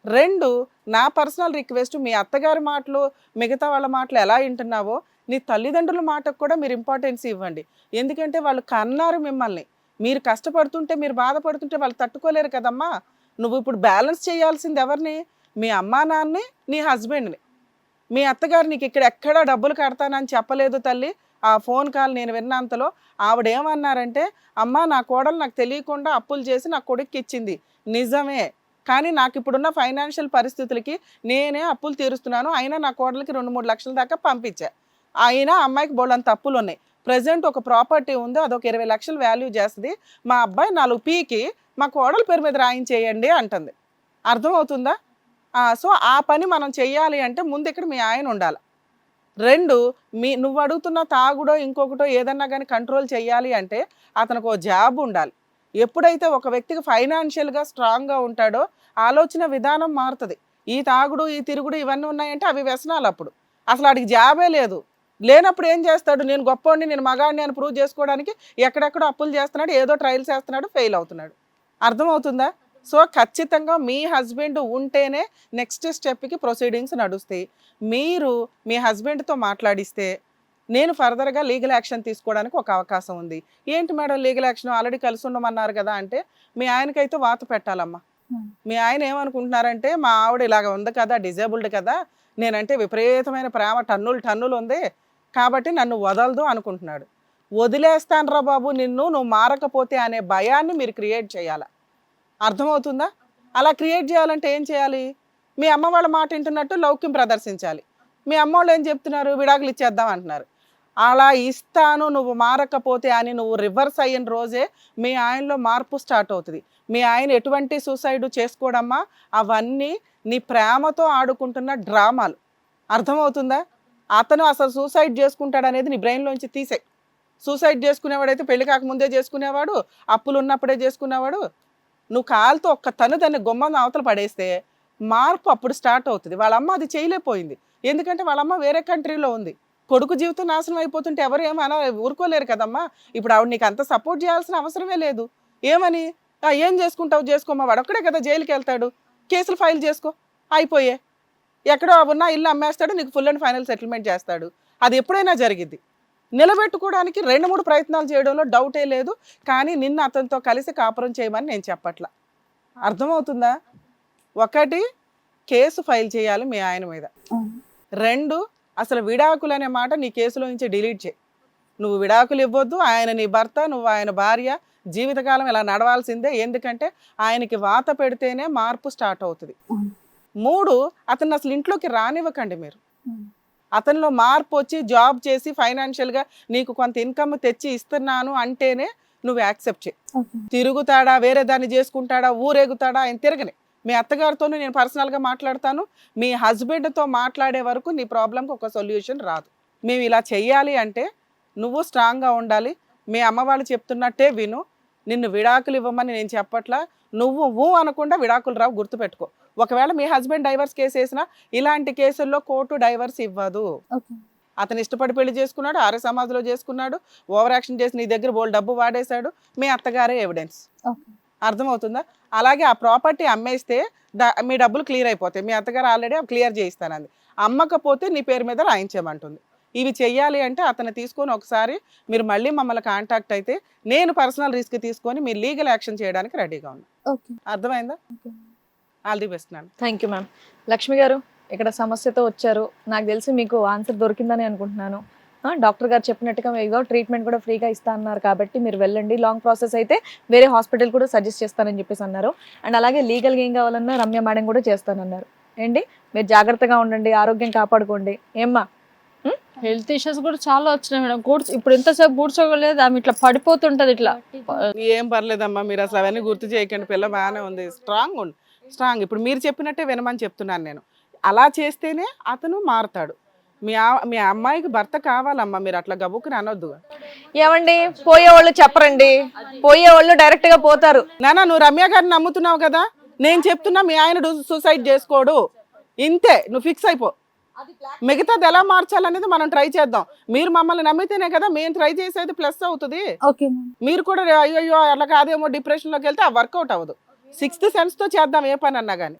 2, నా పర్సనల్ రిక్వెస్ట్, మీ అత్తగారి మాటలు మిగతా వాళ్ళ మాటలు ఎలా వింటున్నావో నీ తల్లిదండ్రుల మాటకు కూడా మీరు ఇంపార్టెన్స్ ఇవ్వండి. ఎందుకంటే వాళ్ళు కన్నారు మిమ్మల్ని. మీరు కష్టపడుతుంటే, మీరు బాధపడుతుంటే వాళ్ళు తట్టుకోలేరు కదమ్మా. నువ్వు ఇప్పుడు బ్యాలెన్స్ చేయాల్సింది ఎవరిని? మీ అమ్మా నాన్నని, నీ హస్బెండ్ని. మీ అత్తగారు నీకు ఇక్కడ ఎక్కడా డబ్బులు కడతానని చెప్పలేదు తల్లి. ఆ ఫోన్ కాల్ నేను విన్నంతలో ఆవిడేమన్నారంటే, అమ్మ నా కోడలు నాకు తెలియకుండా అప్పులు చేసి నా కొడుక్కి ఇచ్చింది నిజమే, కానీ నాకు ఇప్పుడున్న ఫైనాన్షియల్ పరిస్థితులకి నేనే అప్పులు తీరుస్తున్నాను, అయినా నా కోడలికి 2-3 లక్షల దాకా పంపించా, అయినా అమ్మాయికి బోళ్ళంత అప్పులు ఉన్నాయి. ప్రజెంట్ ఒక ప్రాపర్టీ ఉంది, అదొక 20 లక్షలు వాల్యూ చేస్తుంది. మా అబ్బాయి 4 పీకి మా కోడల పేరు మీద రాయించేయండి అంటుంది. అర్థమవుతుందా? సో ఆ పని మనం చెయ్యాలి అంటే ముందు ఇక్కడ మీ ఆయన ఉండాలి. 2, నువ్వు అడుగుతున్న తాగుడో ఇంకొకటో ఏదన్నా కానీ కంట్రోల్ చేయాలి అంటే అతనికి ఒక జాబ్ ఉండాలి. ఎప్పుడైతే ఒక వ్యక్తికి ఫైనాన్షియల్గా స్ట్రాంగ్గా ఉంటాడో ఆలోచన విధానం మారుతుంది. ఈ తాగుడు, ఈ తిరుగుడు ఇవన్నీ ఉన్నాయంటే అవి వ్యసనాలు. అప్పుడు అసలు వాడికి జాబే లేదు. లేనప్పుడు ఏం చేస్తాడు? నేను గొప్పవాడిని, నేను మగాడిని అని ప్రూవ్ చేసుకోవడానికి ఎక్కడెక్కడో అప్పులు చేస్తున్నాడు, ఏదో ట్రయల్స్ చేస్తున్నాడు, ఫెయిల్ అవుతున్నాడు. అర్థమవుతుందా? సో ఖచ్చితంగా మీ హస్బెండ్ ఉంటేనే నెక్స్ట్ స్టెప్కి ప్రొసీడింగ్స్ నడుస్తాయి. మీరు మీ హస్బెండ్తో మాట్లాడిస్తే నేను ఫర్దర్గా లీగల్ యాక్షన్ తీసుకోవడానికి ఒక అవకాశం ఉంది. ఏంటి మేడం లీగల్ యాక్షన్? ఆల్రెడీ కలిసి ఉండమన్నారు కదా అంటే, మీ ఆయనకైతే వాత పెట్టాలమ్మా. మీ ఆయన ఏమనుకుంటున్నారంటే, మా ఆవిడ ఇలాగ ఉంది కదా, డిజేబుల్డ్ కదా, నేనంటే విపరీతమైన ప్రేమ టన్నులు ఉంది కాబట్టి నన్ను వదలదు అనుకుంటున్నాడు. వదిలేస్తానరా బాబు నిన్ను, నువ్వు మారకపోతే అనే భయాన్ని మీరు క్రియేట్ చేయాలి. అర్థమవుతుందా? అలా క్రియేట్ చేయాలంటే ఏం చేయాలి? మీ అమ్మ వాళ్ళ మాట వింటున్నట్టు లౌక్యం ప్రదర్శించాలి. మీ అమ్మ వాళ్ళు ఏం చెప్తున్నారు? విడాకులు ఇచ్చేద్దాం అంటున్నారు. అలా ఇస్తాను నువ్వు మారకపోతే అని నువ్వు రివర్స్ అయిన రోజే మీ ఆయనలో మార్పు స్టార్ట్ అవుతుంది. మీ ఆయన ఎటువంటి సూసైడ్ చేసుకోవడమ్మా, అవన్నీ నీ ప్రేమతో ఆడుకుంటున్న డ్రామాలు. అర్థమవుతుందా? అతను అసలు సూసైడ్ చేసుకుంటాడు అనేది నీ బ్రెయిన్లోంచి తీసే. సూసైడ్ చేసుకునేవాడైతే పెళ్లి కాకముందే చేసుకునేవాడు, అప్పులు ఉన్నప్పుడే చేసుకునేవాడు. నువ్వు కాలుతో ఒక్క దాన్ని గుమ్మం అవతల పడేస్తే మార్పు అప్పుడు స్టార్ట్ అవుతుంది. వాళ్ళమ్మ అది చేయలేకపోయింది, ఎందుకంటే వాళ్ళమ్మ వేరే కంట్రీలో ఉంది. కొడుకు జీవితం నాశనం అయిపోతుంటే ఎవరు ఏమన్నా ఊరుకోలేరు కదమ్మా. ఇప్పుడు ఆవిడ నీకు అంత సపోర్ట్ చేయాల్సిన అవసరమే లేదు. ఏమని ఏం చేసుకుంటావు చేసుకోమా, వాడు ఒక్కడే కదా జైలుకి వెళ్తాడు, కేసులు ఫైల్ చేసుకో, అయిపోయే. ఎక్కడో ఉన్న ఇల్లు అమ్మేస్తాడు, నీకు ఫుల్ అండ్ ఫైనల్ సెటిల్మెంట్ చేస్తాడు. అది ఎప్పుడైనా జరిగిద్ది. నిలబెట్టుకోవడానికి 2-3 ప్రయత్నాలు చేయడంలో డౌటే లేదు. కానీ నిన్ను అతనితో కలిసి కాపురం చేయమని నేను చెప్పట్లా. అర్థమవుతుందా? 1 కేసు ఫైల్ చేయాలి మీ ఆయన మీద. 2 అసలు విడాకులు అనే మాట నీ కేసులో నుంచి డిలీట్ చేయి. నువ్వు విడాకులు ఇవ్వద్దు, ఆయన నీ భర్త, నువ్వు ఆయన భార్య, జీవితకాలం ఇలా నడవాల్సిందే. ఎందుకంటే ఆయనకి వాత పెడితేనే మార్పు స్టార్ట్ అవుతుంది. 3, అతను అసలు ఇంట్లోకి రానివ్వకండి మీరు. అతనిలో మార్పు వచ్చి జాబ్ చేసి ఫైనాన్షియల్గా నీకు కొంత ఇన్కమ్ తెచ్చి ఇస్తున్నాను అంటేనే నువ్వు యాక్సెప్ట్ చేయి. తిరుగుతాడా, వేరే దాన్ని చేసుకుంటాడా, ఊరేగుతాడా, ఆయన తిరగని. మీ అత్తగారితోనూ నేను పర్సనల్గా మాట్లాడతాను. మీ హస్బెండ్తో మాట్లాడే వరకు నీ ప్రాబ్లంకి ఒక సొల్యూషన్ రాదు. మేము ఇలా చెయ్యాలి అంటే నువ్వు స్ట్రాంగ్గా ఉండాలి. మీ అమ్మ వాళ్ళు చెప్తున్నట్టే విను. నిన్ను విడాకులు ఇవ్వమని నేను చెప్పట్లా. నువ్వు అనకుండా విడాకులు రావు, గుర్తుపెట్టుకో. ఒకవేళ మీ హస్బెండ్ డైవర్స్ కేసు వేసినా ఇలాంటి కేసుల్లో కోర్టు డైవర్స్ ఇవ్వదు. అతను ఇష్టపడి పెళ్లి చేసుకున్నాడు, ఆర్య సమాజ్లో చేసుకున్నాడు, ఓవర్ యాక్షన్ చేసి నీ దగ్గర బోల్ డబ్బు వాడేశాడు, మీ అత్తగారే ఎవిడెన్స్. అర్థమవుతుందా? అలాగే ఆ ప్రాపర్టీ అమ్మేస్తే మీ డబ్బులు క్లియర్ అయిపోతాయి. మీ అత్తగారు ఆల్రెడీ క్లియర్ చేయిస్తానంది. అమ్మకపోతే నీ పేరు మీద రాయించమంటుంది. ఇవి చెయ్యాలి అంటే అతను తీసుకొని ఒకసారి మీరు మళ్ళీ మమ్మల్ని కాంటాక్ట్ అయితే నేను పర్సనల్ రిస్క్ తీసుకొని మీరు లీగల్ యాక్షన్ చేయడానికి రెడీగా ఉన్నాను. అర్థమైందా? ఆల్ ది బెస్ట్ నాన్న. Thank you ma'am. లక్ష్మి గారు, ఇక్కడ సమస్యతో వచ్చారు. నాకు తెలిసి మీకు ఆన్సర్ దొరికిందని అనుకుంటున్నాను. డాక్టర్ గారు చెప్పినట్టుగా ఏదో ట్రీట్మెంట్ కూడా ఫ్రీగా ఇస్తా అన్నారు కాబట్టి మీరు వెళ్ళండి. లాంగ్ ప్రాసెస్ అయితే వేరే హాస్పిటల్ కూడా సజెస్ట్ చేస్తానని చెప్పేసి అన్నారు. అండ్ అలాగే లీగల్గా ఏం కావాలన్నా రమ్య మేడం కూడా చేస్తానన్నారు. ఏంటి, మీరు జాగ్రత్తగా ఉండండి, ఆరోగ్యం కాపాడుకోండి. ఏమ్మా? హెల్త్ ఇష్యూస్ కూడా చాలా వచ్చినాయి మేడం. ఇప్పుడు ఎంతసేపు కూర్చోగలేదు, ఆమె ఇట్లా పడిపోతుంటది ఇట్లా. ఏం పర్లేదమ్మా, మీరు అసలు అవన్నీ గుర్తు చేయకండి. పిల్ల బాగానే ఉంది, స్ట్రాంగ్ ఉండు, స్ట్రాంగ్. ఇప్పుడు మీరు చెప్పినట్టే వినమని చెప్తున్నాను నేను. అలా చేస్తేనే అతను మారుతాడు. మీ అమ్మాయికి భర్త కావాలమ్మా, మీరు అట్లా గబుక్కుని అనొద్దు. ఏమండి, పోయేవాళ్ళు చెప్పరండి, పోయేవాళ్ళు డైరెక్ట్ గా పోతారు. నాన్న, నువ్వు రమ్య గారిని నమ్ముతున్నావు కదా, నేను చెప్తున్నా మీ ఆయన సూసైడ్ చేసుకోడు. ఇంతే, నువ్వు ఫిక్స్ అయిపో. మిగతాది ఎలా మార్చాలనేది మనం ట్రై చేద్దాం. మీరు మమ్మల్ని నమ్మితేనే కదా మేము ట్రై చేసేది ప్లస్ అవుతుంది. మీరు కూడా అయ్యో అలా కాదేమో డిప్రెషన్ లోకి వెళ్తే ఆ వర్కౌట్ అవ్వదు. 6th సెన్స్ తో చేద్దాం ఏ పని అన్నా కానీ.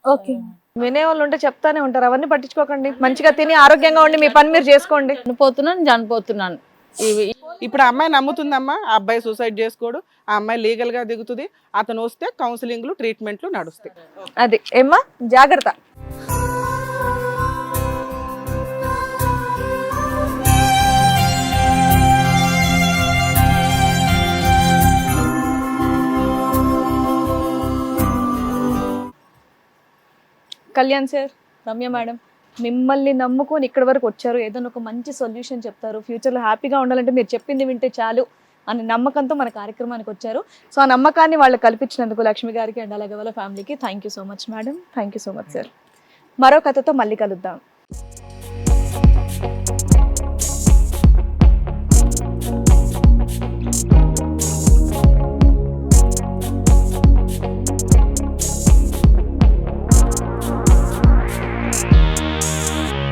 వినేవాళ్ళు ఉంటే చెప్తానే ఉంటారు, అవన్నీ పట్టించుకోకండి. మంచిగా తిని ఆరోగ్యంగా ఉండి మీ పని మీరు చేసుకోండి. చనిపోతున్నాను. ఇప్పుడు ఆ అమ్మాయి నమ్ముతుందమ్మా, ఆ అబ్బాయి సూసైడ్ చేసుకోడు, ఆ అమ్మాయి లీగల్ గా దిగుతుంది. అతను వస్తే కౌన్సిలింగ్లు, ట్రీట్మెంట్లు నడుస్తాయి. అది ఏమ్మా, జాగ్రత్త. కళ్యాణ్ సార్, రమ్య మేడం, మిమ్మల్ని నమ్ముకొని ఇక్కడి వరకు వచ్చారు. ఏదైనా ఒక మంచి సొల్యూషన్ చెప్తారు, ఫ్యూచర్లో హ్యాపీగా ఉండాలంటే మీరు చెప్పింది వింటే చాలు అనే నమ్మకంతో మన కార్యక్రమానికి వచ్చారు. సో ఆ నమ్మకాన్ని వాళ్ళు కల్పించినందుకు లక్ష్మి గారికి అండ్ అలాగే వాళ్ళ ఫ్యామిలీకి thank you so much madam. Thank you so much sir. మరో కథతో మళ్ళీ కలుద్దాం.